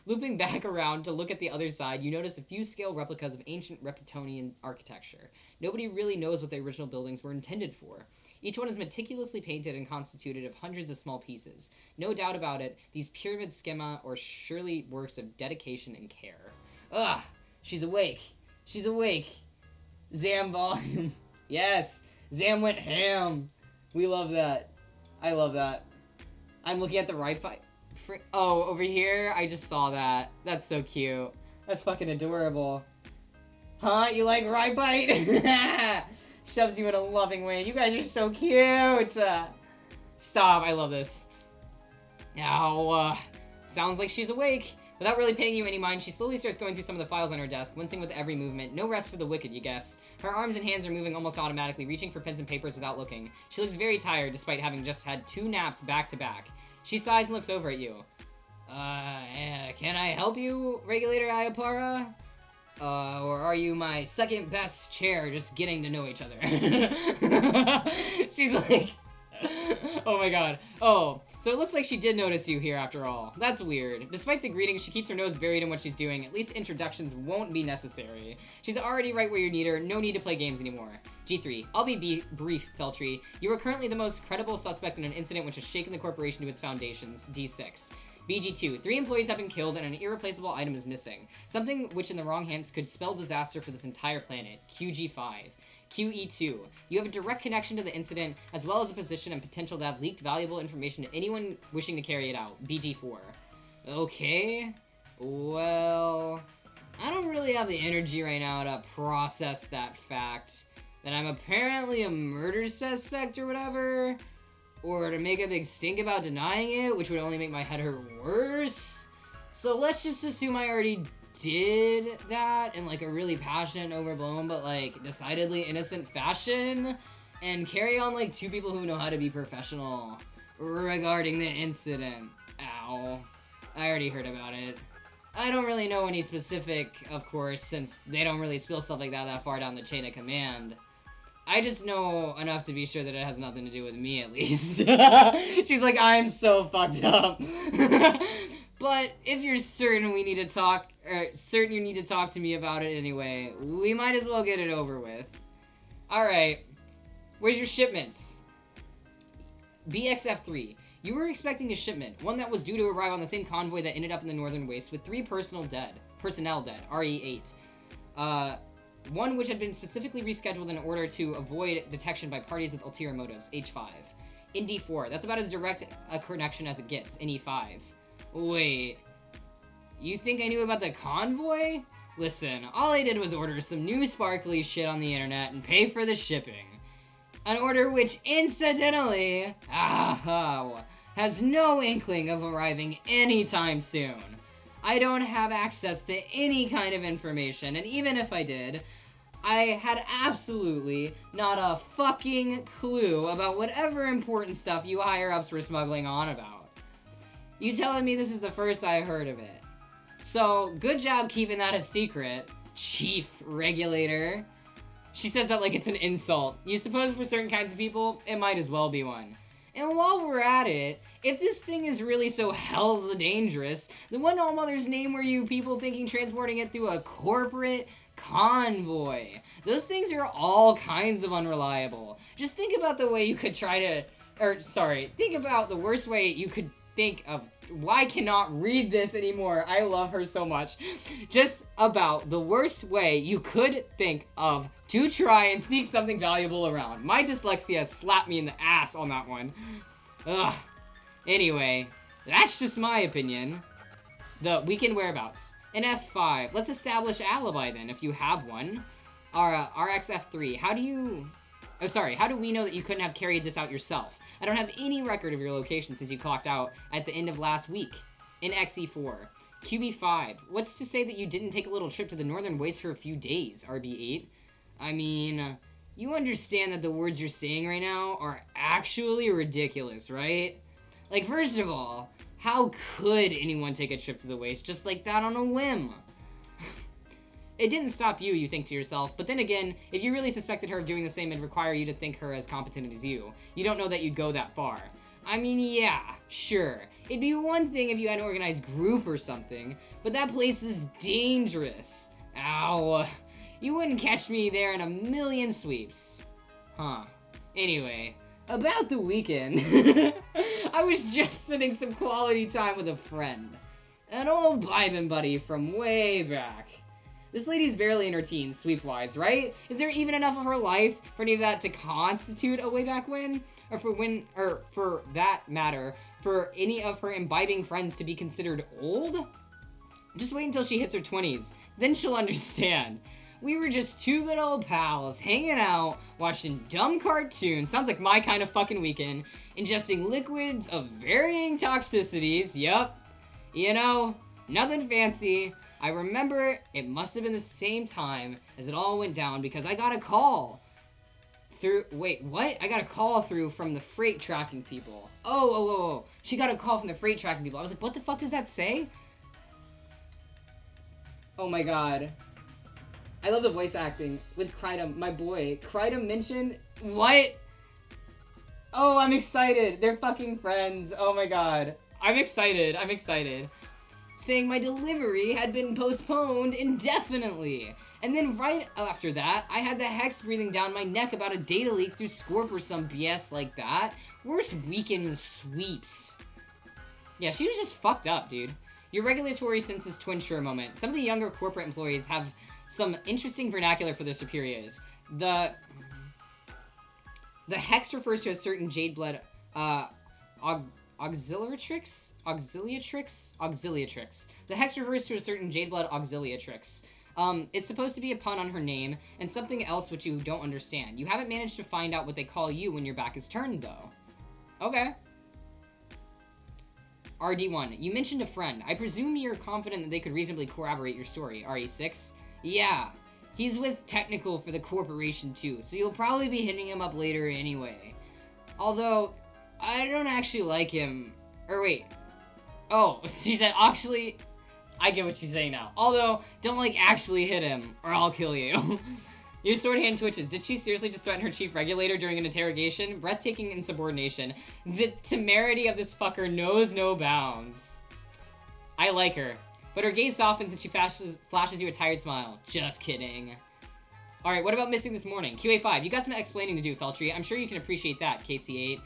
Looping back around to look at the other side, you notice a few scale replicas of ancient Reptonian architecture. Nobody really knows what the original buildings were intended for. Each one is meticulously painted and constituted of hundreds of small pieces. No doubt about it, these pyramid schema are surely works of dedication and care. Ugh! She's awake! She's awake! Zam volume. Yes! Zam went ham! We love that. I love that. I'm looking at the right side. Oh, over here? I just saw that. That's so cute. That's fucking adorable. Huh? You like right bite? Shoves you in a loving way. You guys are so cute. Stop. I love this. Now, sounds like she's awake. Without really paying you any mind, she slowly starts going through some of the files on her desk, wincing with every movement. No rest for the wicked, you guess. Her arms and hands are moving almost automatically, reaching for pens and papers without looking. She looks very tired, despite having just had 2 naps back to back. She sighs and looks over at you. Can I help you, Regulator Ayapara? Or are you my second best chair just getting to know each other? She's like, oh my god. Oh, so it looks like she did notice you here after all. That's weird. Despite the greetings, she keeps her nose buried in what she's doing. At least introductions won't be necessary. She's already right where you need her. No need to play games anymore. G3. I'll be brief, Feltry. You are currently the most credible suspect in an incident which has shaken the corporation to its foundations. D6. BG2. 3 employees have been killed and an irreplaceable item is missing. Something which in the wrong hands could spell disaster for this entire planet. QG5. QE2. You have a direct connection to the incident, as well as a position and potential to have leaked valuable information to anyone wishing to carry it out. BG4. Okay. Well, I don't really have the energy right now to process that fact. That I'm apparently a murder suspect or whatever. Or to make a big stink about denying it, which would only make my head hurt worse. So let's just assume I already did that in like a really passionate, overblown, but like decidedly innocent fashion. And carry on like 2 people who know how to be professional regarding the incident. Ow. I already heard about it. I don't really know any specific, of course, since they don't really spill stuff like that far down the chain of command. I just know enough to be sure that it has nothing to do with me, at least. She's like, I'm so fucked up. But if you're certain we need to talk, or certain you need to talk to me about it anyway, we might as well get it over with. Alright. Where's your shipments? BXF3. You were expecting a shipment, one that was due to arrive on the same convoy that ended up in the Northern Waste with 3 personnel dead, RE8. One which had been specifically rescheduled in order to avoid detection by parties with ulterior motives, H5. In D4, that's about as direct a connection as it gets, in E5. Wait, you think I knew about the convoy? Listen, all I did was order some new sparkly shit on the internet and pay for the shipping. An order which, incidentally, has no inkling of arriving anytime soon. I don't have access to any kind of information, and even if I did, I had absolutely not a fucking clue about whatever important stuff you higher-ups were smuggling on about. You telling me this is the first I heard of it. So, good job keeping that a secret, Chief Regulator. She says that like it's an insult. You suppose for certain kinds of people, it might as well be one. And while we're at it, if this thing is really so hell's dangerous, then what in all mother's name were you people thinking transporting it through a corporate convoy? Those things are all kinds of unreliable. Just think about the way you could think about the worst way you could think of. I cannot read this anymore. I love her so much. Just about the worst way you could think of to try and sneak something valuable around. My dyslexia slapped me in the ass on that one. Ugh. Anyway, that's just my opinion. The weekend whereabouts. In F5. Let's establish alibi then, if you have one. RXF3. How do you... Oh, sorry. How do we know that you couldn't have carried this out yourself? I don't have any record of your location since you clocked out at the end of last week. In XE4. QB5. What's to say that you didn't take a little trip to the Northern Waste for a few days, RB8? I mean, you understand that the words you're saying right now are actually ridiculous, right? Like, first of all, how could anyone take a trip to the Waste just like that on a whim? It didn't stop you, you think to yourself, but then again, if you really suspected her of doing the same, it'd require you to think her as competent as you. You don't know that you'd go that far. I mean, yeah, sure. It'd be one thing if you had an organized group or something, but that place is dangerous. Ow. You wouldn't catch me there in a million sweeps. Huh. Anyway, about the weekend. I was just spending some quality time with a friend. An old vibin' buddy from way back. This lady's barely in her teens, sweep-wise, right? Is there even enough of her life for any of that to constitute a way back when? Or for that matter, for any of her imbibing friends to be considered old? Just wait until she hits her 20s. Then she'll understand. We were just two good old pals, hanging out, watching dumb cartoons, sounds like my kind of fucking weekend, ingesting liquids of varying toxicities, yup. You know, nothing fancy. I remember it must have been the same time as it all went down because I got a call through, wait, what? I got a call through from the freight tracking people. Oh. She got a call from the freight tracking people. I was like, what the fuck does that say? Oh my god. I love the voice acting with Krydum, my boy. Krydum mentioned, what? Oh, I'm excited. They're fucking friends. Oh my god. I'm excited. Saying my delivery had been postponed indefinitely. And then right after that, I had the hex breathing down my neck about a data leak through Scorp or some BS like that. Worst weekend sweeps. Yeah, she was just fucked up, dude. Your regulatory senses twinge for a moment. Some of the younger corporate employees have some interesting vernacular for their superiors. The hex refers to a certain jade blood auxiliatrix. The hex refers to a certain jade blood auxiliatrix. It's supposed to be a pun on her name, and something else which you don't understand. You haven't managed to find out what they call you when your back is turned, though. Okay. RD1, you mentioned a friend. I presume you're confident that they could reasonably corroborate your story. RE6, yeah. He's with Technical for the corporation, too, so you'll probably be hitting him up later anyway. Although, I don't actually like him. Or wait. Oh, she said actually... I get what she's saying now. Although, don't, like, actually hit him, or I'll kill you. Your sword hand twitches. Did she seriously just threaten her chief regulator during an interrogation? Breathtaking insubordination. The temerity of this fucker knows no bounds. I like her. But her gaze softens and she flashes you a tired smile. Just kidding. Alright, what about missing this morning? QA5, you got some explaining to do, Feltry. I'm sure you can appreciate that, KC8.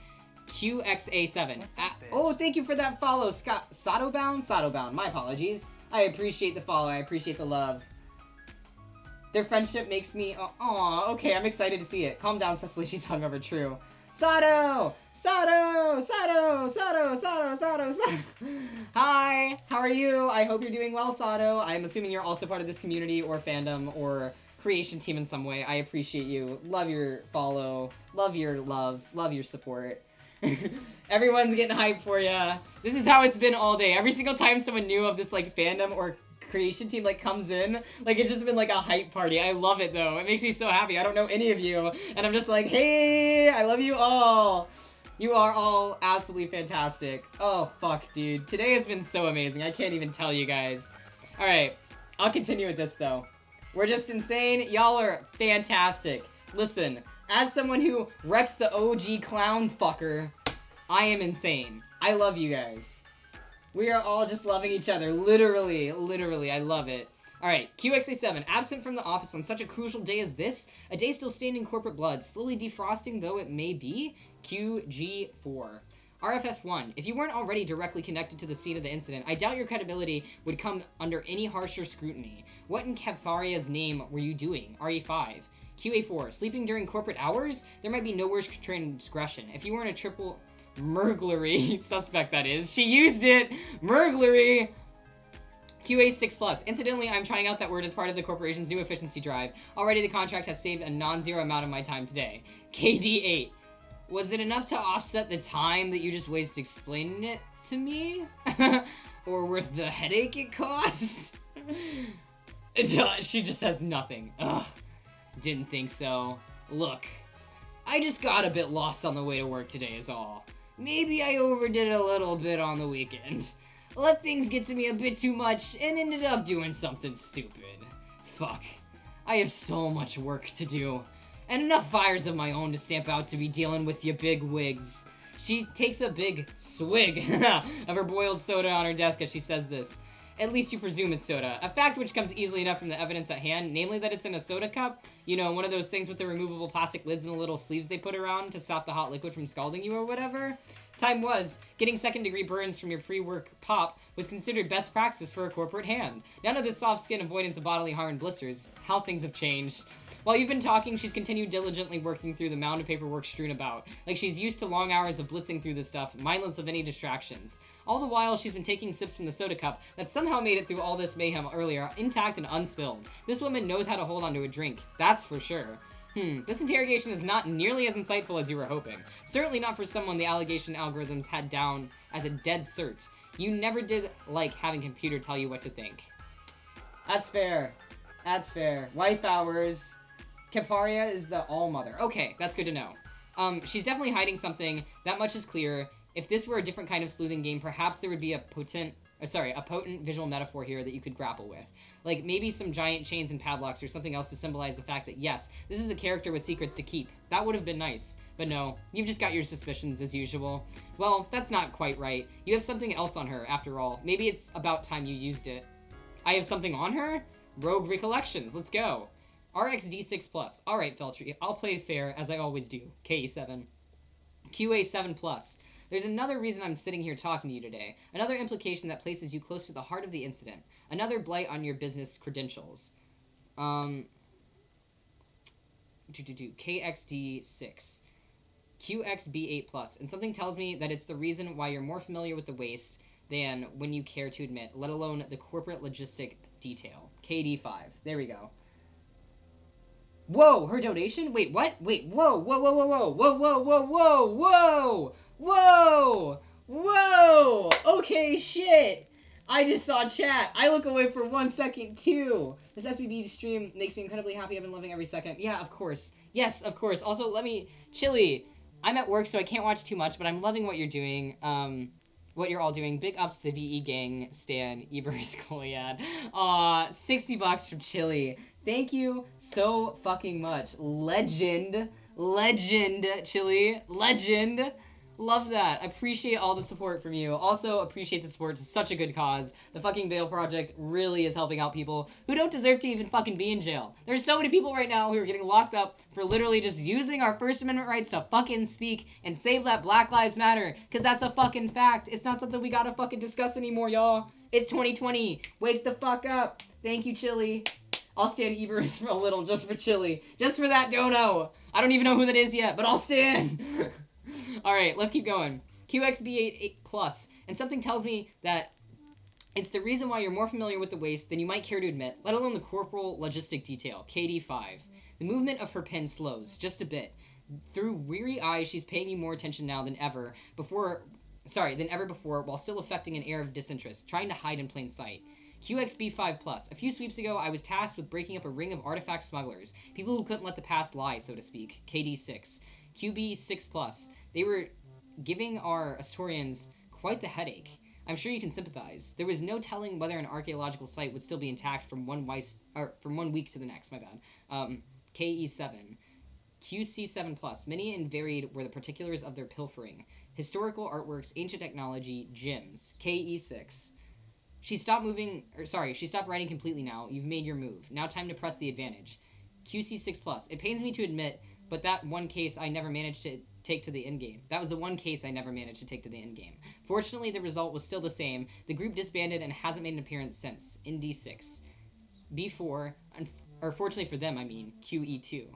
QXA7. Oh, thank you for that follow, Scott. SNOWBOUND? My apologies. I appreciate the follow. I appreciate the love. Their friendship makes me... Aw, okay, I'm excited to see it. Calm down, Cecily. She's hungover, true. Sato! Hi, how are you? I hope you're doing well, Sato. I'm assuming you're also part of this community or fandom or creation team in some way. I appreciate you. Love your follow. Love your love. Love your support. Everyone's getting hyped for ya. This is how it's been all day. Every single time someone new of this, like, fandom or creation team, like, comes in, like, it's just been, like, a hype party. I love it, though. It makes me so happy. I don't know any of you, and I'm just like, hey, I love you all. You are all absolutely fantastic. Oh, fuck, dude. Today has been so amazing. I can't even tell you guys. Alright, I'll continue with this, though. We're just insane. Y'all are fantastic. Listen, as someone who reps the OG clown fucker, I am insane. I love you guys. We are all just loving each other. Literally, I love it. Alright, QXA7, absent from the office on such a crucial day as this, a day still stained in corporate blood, slowly defrosting though it may be, QG4. RFF1, if you weren't already directly connected to the scene of the incident, I doubt your credibility would come under any harsher scrutiny. What in Kefaria's name were you doing? RE5. QA4, sleeping during corporate hours? There might be no worse transgression. If you weren't a triple burglary suspect, that is. She used it! Burglary! QA6+. Incidentally, I'm trying out that word as part of the corporation's new efficiency drive. Already the contract has saved a non-zero amount of my time today. KD8. Was it enough to offset the time that you just wasted explaining it to me? Or worth the headache it cost? She just has nothing. Ugh. Didn't think so. Look, I just got a bit lost on the way to work today is all. Maybe I overdid it a little bit on the weekend. Let things get to me a bit too much and ended up doing something stupid. Fuck. I have so much work to do. And enough fires of my own to stamp out to be dealing with you big wigs. She takes a big swig of her boiled soda on her desk as she says this. At least you presume it's soda. A fact which comes easily enough from the evidence at hand, namely that it's in a soda cup. You know, one of those things with the removable plastic lids and the little sleeves they put around to stop the hot liquid from scalding you or whatever. Time was, getting second-degree burns from your pre-work pop was considered best practice for a corporate hand. None of this soft skin avoidance of bodily harm and blisters. How things have changed. While you've been talking, she's continued diligently working through the mound of paperwork strewn about, like she's used to long hours of blitzing through this stuff, mindless of any distractions. All the while, she's been taking sips from the soda cup that somehow made it through all this mayhem earlier, intact and unspilled. This woman knows how to hold onto a drink, that's for sure. This interrogation is not nearly as insightful as you were hoping. Certainly not for someone the allegation algorithms had down as a dead cert. You never did like having computer tell you what to think. That's fair. That's fair. Wife hours. Caparia is the all-mother. Okay, that's good to know. She's definitely hiding something. That much is clear. If this were a different kind of sleuthing game, perhaps there would be a potent visual metaphor here that you could grapple with. Like, maybe some giant chains and padlocks or something else to symbolize the fact that, yes, this is a character with secrets to keep. That would have been nice. But no, you've just got your suspicions as usual. Well, that's not quite right. You have something else on her, after all. Maybe it's about time you used it. I have something on her? Rogue recollections. Let's go. RxD6+. Alright, Feltry. I'll play fair, as I always do. KE7. QA7+. There's another reason I'm sitting here talking to you today. Another implication that places you close to the heart of the incident. Another blight on your business credentials. KXD6. QXB8+. And something tells me that it's the reason why you're more familiar with the waste than when you care to admit, let alone the corporate logistic detail. KD5. There we go. Whoa, her donation? Wait, what? Wait, whoa, whoa, whoa, whoa, whoa, whoa, whoa, whoa, whoa, whoa, whoa, whoa, okay, shit. I just saw chat. I look away for 1 second, too. This SBB stream makes me incredibly happy. I've been loving every second. Yeah, of course. Yes, of course. Also, Chili, I'm at work, so I can't watch too much, but I'm loving what you're doing. What you're all doing. Big ups to the VE gang, Stan, Eber's Goliad. Aw, $60 from Chili. Thank you so fucking much. Legend, Chili, legend. Love that. Appreciate all the support from you. Also appreciate the support to such a good cause. The fucking Bail Project really is helping out people who don't deserve to even fucking be in jail. There's so many people right now who are getting locked up for literally just using our First Amendment rights to fucking speak and save that Black Lives Matter. Cause that's a fucking fact. It's not something we gotta fucking discuss anymore, y'all. It's 2020. Wake the fuck up. Thank you, Chili. I'll stand Everest for a little just for Chili. Just for that dono. I don't even know who that is yet, but I'll stand. Alright, let's keep going. QXB8+. And something tells me that it's the reason why you're more familiar with the waste than you might care to admit, let alone the corporal logistic detail. KD5. The movement of her pen slows, just a bit. Through weary eyes, she's paying you more attention now than ever before, while still affecting an air of disinterest, trying to hide in plain sight. QXB5+. A few sweeps ago, I was tasked with breaking up a ring of artifact smugglers, people who couldn't let the past lie, so to speak. KD6. QB6+. They were giving our Astorians quite the headache. I'm sure you can sympathize. There was no telling whether an archaeological site would still be intact from one week to the next, my bad. KE7. QC7+. Many and varied were the particulars of their pilfering. Historical artworks, ancient technology, gyms. KE6. She stopped writing completely now. You've made your move. Now time to press the advantage. QC6+. It pains me to admit, but that one case I never managed to take to the endgame. That was the one case I never managed to take to the endgame. Fortunately, the result was still the same. The group disbanded and hasn't made an appearance since. In D6. B4, or fortunately for them, I mean, QE2.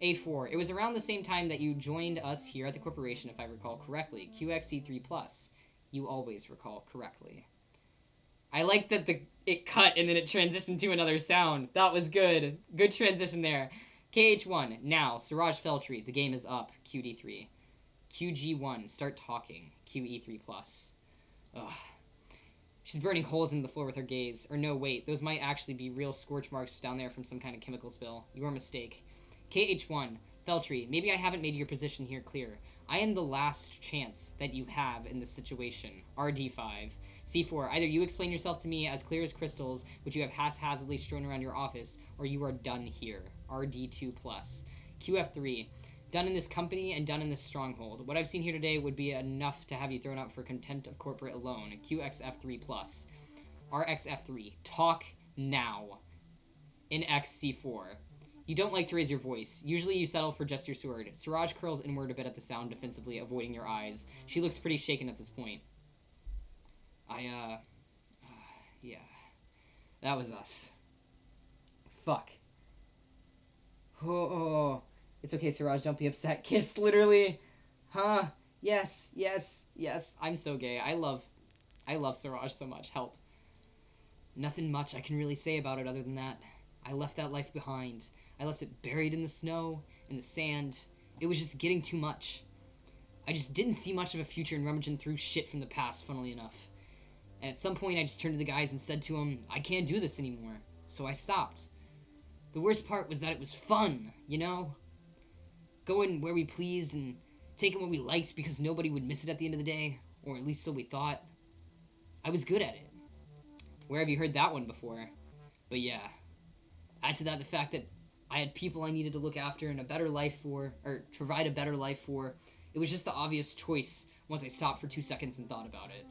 A4. It was around the same time that you joined us here at the corporation, if I recall correctly. QXE3+. You always recall correctly. I like that it cut and then it transitioned to another sound. That was good. Good transition there. KH1, now, Siraj Feltry, the game is up, QD3. QG1, start talking, QE3+. Ugh. She's burning holes in the floor with her gaze. Or no, wait, those might actually be real scorch marks down there from some kind of chemical spill. Your mistake. KH1, Feltry, maybe I haven't made your position here clear. I am the last chance that you have in this situation. RD5. C4, either you explain yourself to me as clear as crystals, which you have haphazardly strewn around your office, or you are done here. RD2+. QF3, done in this company and done in this stronghold. What I've seen here today would be enough to have you thrown out for contempt of corporate alone. QXF3+. RXF3, talk now. In XC4. You don't like to raise your voice. Usually you settle for just your sword. Siraj curls inward a bit at the sound, defensively avoiding your eyes. She looks pretty shaken at this point. Yeah. That was us. Fuck. Oh. It's okay, Siraj, don't be upset. Kiss, literally. Huh? Yes. I'm so gay. I love Siraj so much. Help. Nothing much I can really say about it other than that. I left that life behind. I left it buried in the snow, in the sand. It was just getting too much. I just didn't see much of a future in rummaging through shit from the past, funnily enough. And at some point, I just turned to the guys and said to them, I can't do this anymore. So I stopped. The worst part was that it was fun, you know? Going where we pleased and taking what we liked because nobody would miss it at the end of the day. Or at least so we thought. I was good at it. Where have you heard that one before? But yeah. Add to that the fact that I had people I needed to look after and a better life for, or provide a better life for. It was just the obvious choice once I stopped for 2 seconds and thought about it.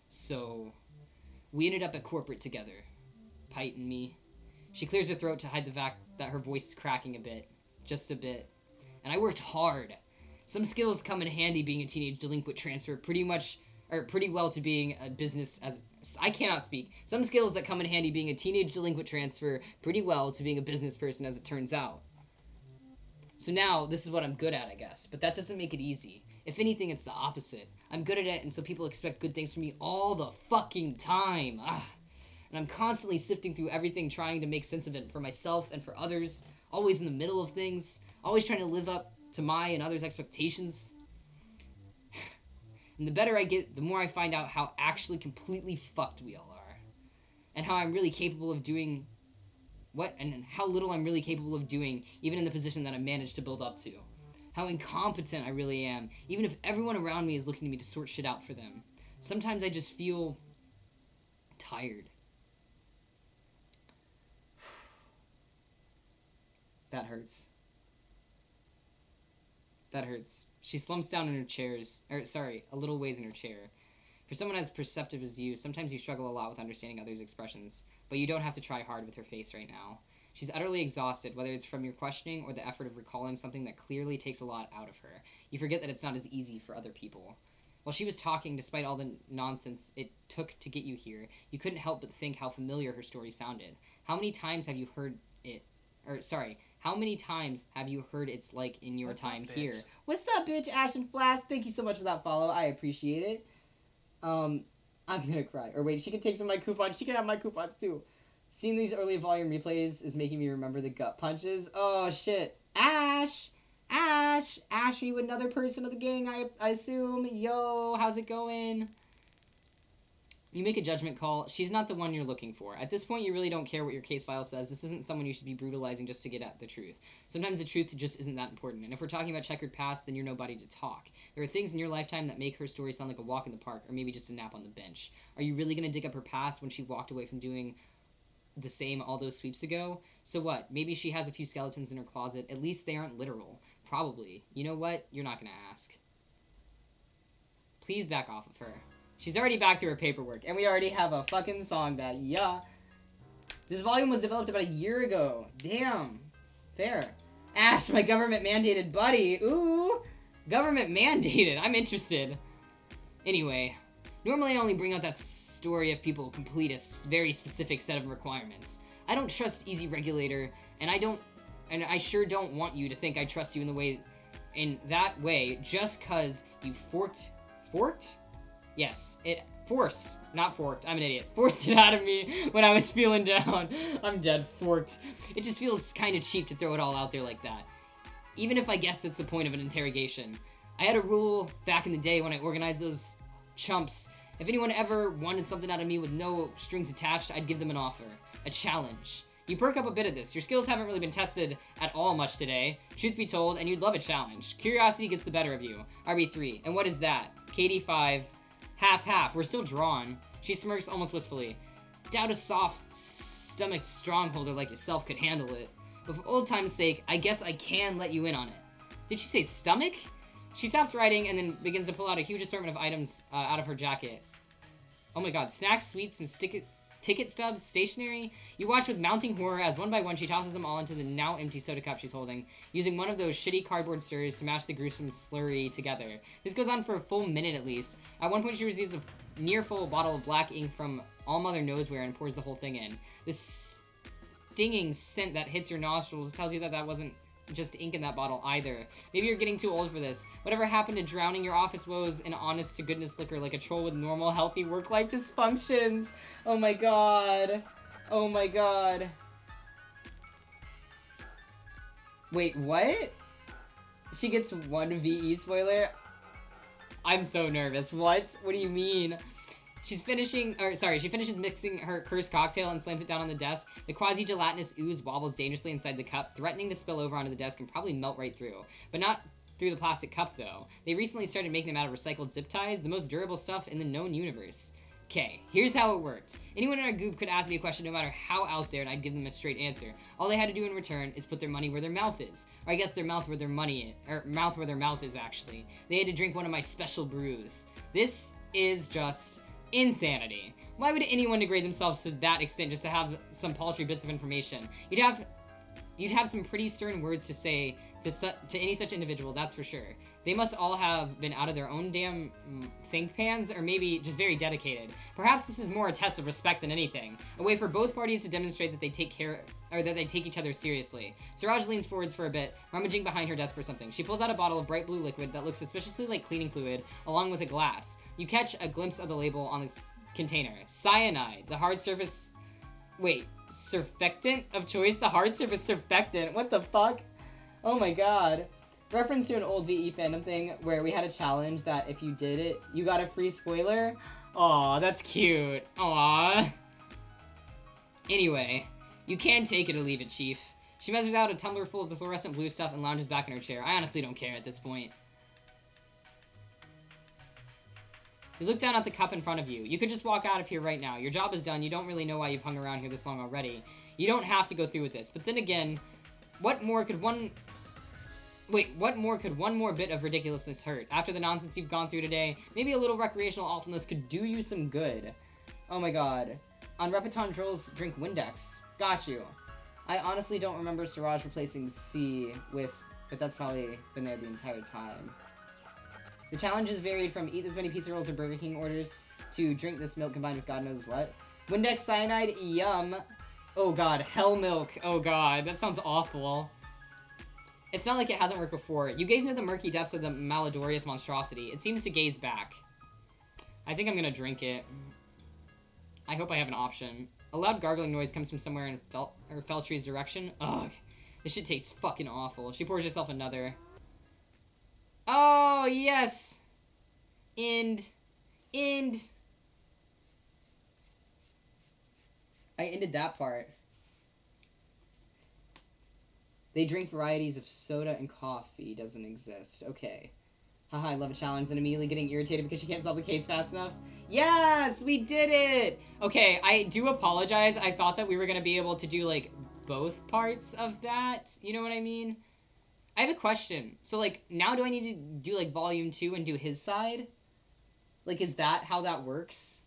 So, we ended up at corporate together. Pite and me. She clears her throat to hide the fact that her voice is cracking a bit. Just a bit. And I worked hard. Some skills come in handy being a teenage delinquent transfer pretty well to being a business as... I cannot speak. Some skills that come in handy being a teenage delinquent transfer pretty well to being a business person as it turns out. So now, this is what I'm good at, I guess. But that doesn't make it easy. If anything, it's the opposite. I'm good at it, and so people expect good things from me all the fucking time. And I'm constantly sifting through everything, trying to make sense of it for myself and for others. Always in the middle of things. Always trying to live up to my and others' expectations. And the better I get, the more I find out how actually completely fucked we all are. And how I'm really capable of doing... and how little I'm really capable of doing, even in the position that I managed to build up to. How incompetent I really am, even if everyone around me is looking to me to sort shit out for them. Sometimes I just feel... tired. That hurts. That hurts. She slumps down in her chairs, a little ways in her chair. For someone as perceptive as you, sometimes you struggle a lot with understanding others' expressions, but you don't have to try hard with her face right now. She's utterly exhausted, whether it's from your questioning or the effort of recalling something that clearly takes a lot out of her. You forget that it's not as easy for other people. While she was talking, despite all the nonsense it took to get you here, you couldn't help but think how familiar her story sounded. How many times have you heard it? How many times have you heard it's like in your time here? What's up, bitch? Ashton Flask, thank you so much for that follow. I appreciate it. I'm gonna cry. Or wait, she can take some of my coupons. She can have my coupons too. Seeing these early volume replays is making me remember the gut punches. Oh, shit. Ash, are you another person of the gang, I assume? Yo, how's it going? You make a judgment call. She's not the one you're looking for. At this point, you really don't care what your case file says. This isn't someone you should be brutalizing just to get at the truth. Sometimes the truth just isn't that important. And if we're talking about checkered past, then you're nobody to talk. There are things in your lifetime that make her story sound like a walk in the park, or maybe just a nap on the bench. Are you really going to dig up her past when she walked away from doing the same all those sweeps ago? So what? Maybe she has a few skeletons in her closet. At least they aren't literal. Probably. You know what? You're not going to ask. Please back off of her. She's already back to her paperwork, and we already have a fucking song back. Yeah. This volume was developed about a year ago. Damn. Fair. Ash, my government-mandated buddy. Ooh. Government-mandated. I'm interested. Anyway. Normally I only bring out that story if people complete a very specific set of requirements. I don't trust Easy Regulator, and I sure don't want you to think I trust you in that way just cause you forked? Yes, it forced, not forked, I'm an idiot, forced it out of me when I was feeling down. I'm dead, forked. It just feels kind of cheap to throw it all out there like that. Even if I guess that's the point of an interrogation. I had a rule back in the day when I organized those chumps. If anyone ever wanted something out of me with no strings attached, I'd give them an offer. A challenge. You perk up a bit of this. Your skills haven't really been tested at all much today, truth be told, and you'd love a challenge. Curiosity gets the better of you. RB3. And what is that? KD5. Half-half. We're still drawn. She smirks almost wistfully. Doubt a soft-stomached strongholder like yourself could handle it. But for old time's sake, I guess I can let you in on it. Did she say stomach? She stops writing and then begins to pull out a huge assortment of items out of her jacket. Oh my god, snacks, sweets, and ticket stubs, stationery. You watch with mounting horror as one by one she tosses them all into the now empty soda cup she's holding, using one of those shitty cardboard stirrers to mash the gruesome slurry together. This goes on for a full minute at least. At one point she receives a near full bottle of black ink from All Mother Knows Where and pours the whole thing in. This stinging scent that hits your nostrils tells you that that wasn't just ink in that bottle either. Maybe you're getting too old for this. Whatever happened to drowning your office woes in honest-to-goodness liquor like a troll with normal, healthy work-life dysfunctions? Oh my god. Oh my god. Wait, what? She gets one VE spoiler? I'm so nervous. What? What do you mean? She finishes mixing her cursed cocktail and slams it down on the desk. The quasi-gelatinous ooze wobbles dangerously inside the cup, threatening to spill over onto the desk and probably melt right through. But not through the plastic cup, though. They recently started making them out of recycled zip ties, the most durable stuff in the known universe. Okay, here's how it worked. Anyone in our group could ask me a question no matter how out there, and I'd give them a straight answer. All they had to do in return is put their money where their mouth is. Or I guess their mouth where their money is. Or mouth where their mouth is, actually. They had to drink one of my special brews. This is just insanity. Why would anyone degrade themselves to that extent just to have some paltry bits of information? You'd have some pretty stern words to say to any such individual, that's for sure. They must all have been out of their own damn think pans, or maybe just very dedicated. Perhaps this is more a test of respect than anything, a way for both parties to demonstrate that they take each other seriously. Siraj leans forwards for a bit, rummaging behind her desk for something. She pulls out a bottle of bright blue liquid that looks suspiciously like cleaning fluid, along with a glass. You catch a glimpse of the label on the container. Cyanide, the hard surface... Wait, surfactant of choice? The hard surface surfactant? What the fuck? Oh my god. Reference to an old VE fandom thing where we had a challenge that if you did it, you got a free spoiler. Aw, that's cute. Aw. Anyway, you can take it or leave it, Chief. She measures out a tumbler full of the fluorescent blue stuff and lounges back in her chair. I honestly don't care at this point. You look down at the cup in front of you. You could just walk out of here right now. Your job is done. You don't really know why you've hung around here this long already. You don't have to go through with this. But then again, what more could one more bit of ridiculousness hurt? After the nonsense you've gone through today, maybe a little recreational awfulness could do you some good. Oh my god. On Repeton Trolls, drink Windex. Got you. I honestly don't remember Siraj replacing C with, but that's probably been there the entire time. The challenges varied from eat as many pizza rolls or Burger King orders to drink this milk combined with God knows what. Windex cyanide, yum. Oh god, hell milk. Oh god, that sounds awful. It's not like it hasn't worked before. You gaze into the murky depths of the malodorous monstrosity. It seems to gaze back. I think I'm gonna drink it. I hope I have an option. A loud gargling noise comes from somewhere in Feltree's direction. Ugh, this shit tastes fucking awful. She pours herself another. Oh, yes! End. I ended that part. They drink varieties of soda and coffee. Doesn't exist. Okay. Haha, I love a challenge and immediately getting irritated because she can't solve the case fast enough. Yes! We did it! Okay, I do apologize. I thought that we were gonna be able to do, like, both parts of that. You know what I mean? I have a question. So, like, now do I need to do, like, volume 2 and do his side? Like, is that how that works?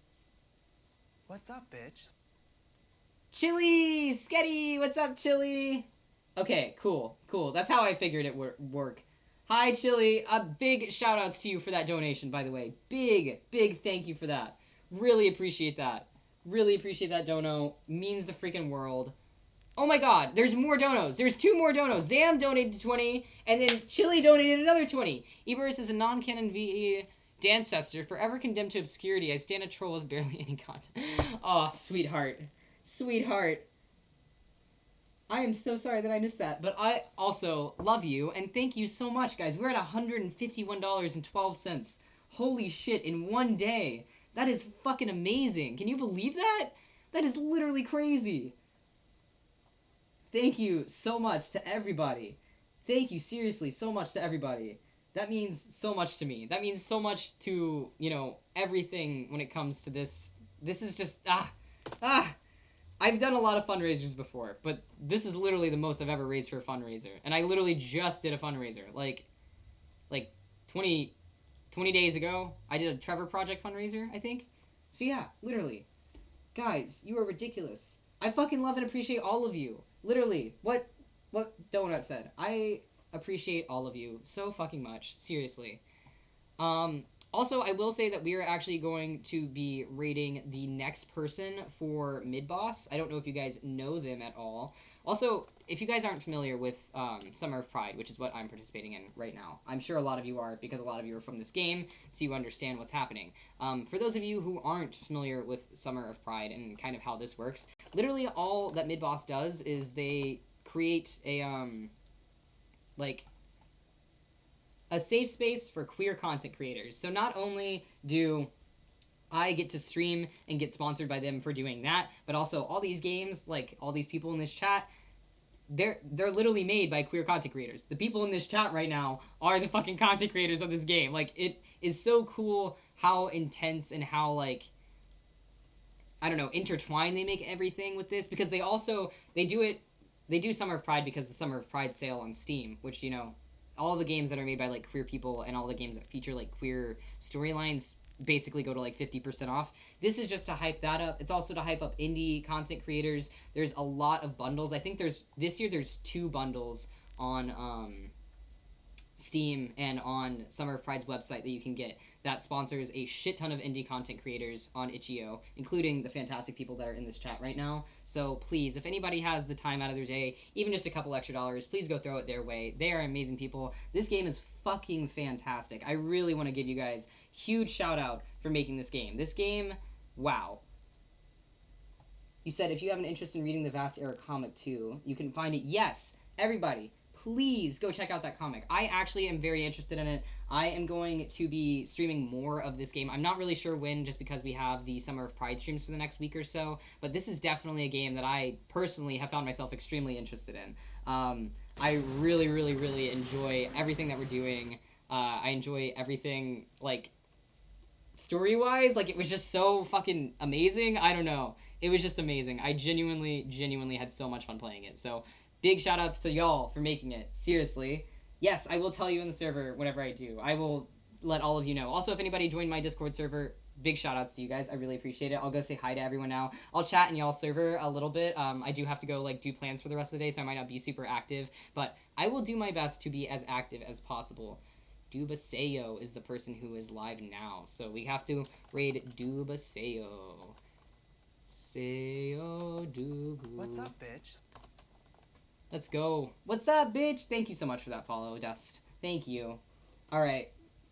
What's up, bitch? Chili! Sketty! What's up, Chili? Okay, cool. That's how I figured it would work. Hi, Chili. Big shout-outs to you for that donation, by the way. Big thank you for that. Really appreciate that. Really appreciate that dono. Means the freaking world. Oh my god, there's more donos. There's 2 more donos. Zam donated 20, and then Chili donated another 20. Eberus is a non-canon VE Dancester, forever condemned to obscurity. I stand a troll with barely any content. Oh, sweetheart. Sweetheart. I am so sorry that I missed that. But I also love you, and thank you so much, guys. We're at $151.12. Holy shit, in one day. That is fucking amazing. Can you believe that? That is literally crazy. Thank you so much to everybody. Thank you, seriously, so much to everybody. That means so much to me. That means so much to, you know, everything when it comes to this. This is just, I've done a lot of fundraisers before, but this is literally the most I've ever raised for a fundraiser. And I literally just did a fundraiser. Like 20 days ago, I did a Trevor Project fundraiser, I think. So yeah, literally. Guys, you are ridiculous. I fucking love and appreciate all of you. Literally. What Donut said. I appreciate all of you so fucking much. Seriously. Also, I will say that we are actually going to be rating the next person for mid-boss. I don't know if you guys know them at all. Also, if you guys aren't familiar with Summer of Pride, which is what I'm participating in right now, I'm sure a lot of you are because a lot of you are from this game, so you understand what's happening. For those of you who aren't familiar with Summer of Pride and kind of how this works, literally all that mid-boss does is they create a, a safe space for queer content creators. So not only do I get to stream and get sponsored by them for doing that, but also all these games, like all these people in this chat, they're literally made by queer content creators. The people in this chat right now are the fucking content creators of this game. Like, it is so cool how intense and how, like, I don't know, intertwined they make everything with this, because they do Summer of Pride because the Summer of Pride sale on Steam, which, you know, all the games that are made by, like, queer people and all the games that feature, like, queer storylines basically go to, like, 50% off. This is just to hype that up. It's also to hype up indie content creators. There's a lot of bundles. I think this year there's 2 bundles on Steam and on Summer of Pride's website that you can get that sponsors a shit ton of indie content creators on itch.io, including the fantastic people that are in this chat right now. So please, if anybody has the time out of their day, even just a couple extra dollars, please go throw it their way. They are amazing people. This game is fucking fantastic. I really want to give you guys huge shout out for making this game. This game, wow. You said if you have an interest in reading the Vast Era comic too, you can find it. Yes, everybody, please go check out that comic. I actually am very interested in it. I am going to be streaming more of this game. I'm not really sure when, just because we have the Summer of Pride streams for the next week or so, but this is definitely a game that I personally have found myself extremely interested in. I really, really, really enjoy everything that we're doing. I enjoy everything, like, story-wise. Like, it was just so fucking amazing. I don't know. It was just amazing. I genuinely had so much fun playing it. So, big shout-outs to y'all for making it. Seriously. Yes, I will tell you in the server whenever I do. I will let all of you know. Also, if anybody joined my Discord server, big shout-outs to you guys. I really appreciate it. I'll go say hi to everyone now. I'll chat in y'all's server a little bit. I do have to go, like, do plans for the rest of the day, so I might not be super active. But I will do my best to be as active as possible. Dubaseo is the person who is live now, so we have to raid Dubaseo. Seo Dubu. What's up, bitch? Let's go. What's up, bitch? Thank you so much for that follow, Dust. Thank you. Alright.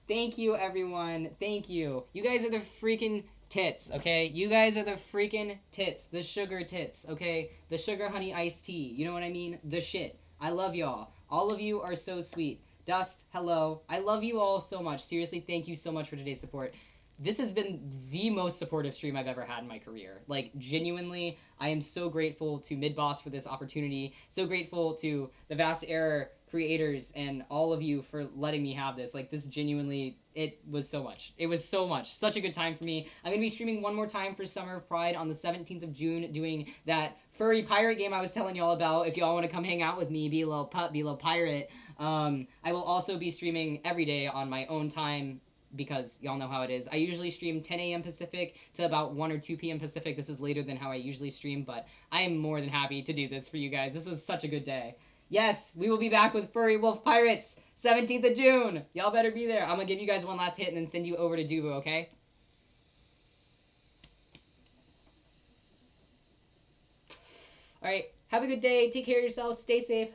Thank you, everyone. Thank you. You guys are the freaking tits, okay? You guys are the freaking tits. The sugar tits, okay? The sugar honey iced tea. You know what I mean? The shit. I love y'all. All of you are so sweet. Dust, hello. I love you all so much. Seriously, thank you so much for today's support. This has been the most supportive stream I've ever had in my career. Like, genuinely, I am so grateful to Midboss for this opportunity. So grateful to the Vast Era creators and all of you for letting me have this. Like, this genuinely, it was so much. It was so much. Such a good time for me. I'm going to be streaming one more time for Summer of Pride on the 17th of June, doing that furry pirate game I was telling y'all about. If y'all want to come hang out with me, be a little pup, be a little pirate. I will also be streaming every day on my own time, because y'all know how it is. I usually stream 10 a.m. Pacific to about 1 or 2 p.m. Pacific. This is later than how I usually stream, but I am more than happy to do this for you guys. This was such a good day. Yes, we will be back with Furry Wolf Pirates, 17th of June. Y'all better be there. I'm gonna give you guys one last hit and then send you over to Dubu, okay? Alright, have a good day. Take care of yourselves. Stay safe.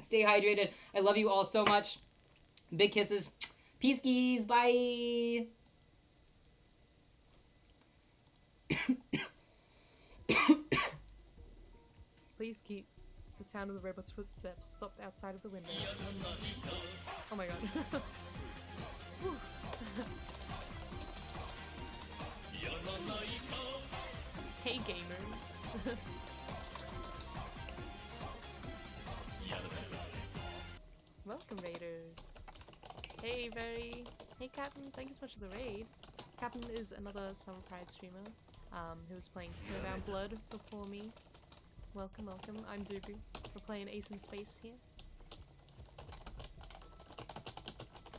Stay hydrated. I love you all so much. Big kisses. Peace, keys. Bye. Please keep the sound of the robot's footsteps stopped outside of the window. Oh my god. Whew. Hey gamers. Welcome raiders. Hey Very. Hey Captain, thank you so much for the raid. Captain is another Summer Pride streamer who was playing Snowbound Blood before me. Welcome, welcome. I'm Dugu. We're playing Ace in Space here.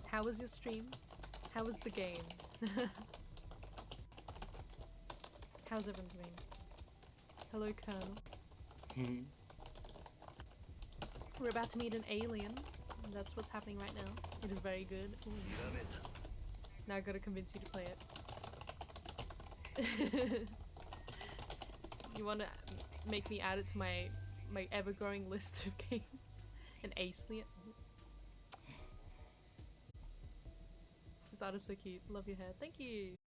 How was your stream? How was the game? How's everyone doing? Hello, Colonel. We're about to meet an alien. That's what's happening right now. It is very good. Ooh. Now I gotta convince you to play it. You wanna make me add it to my ever-growing list of games? An ace-lian? This artist is so cute. Love your hair. Thank you!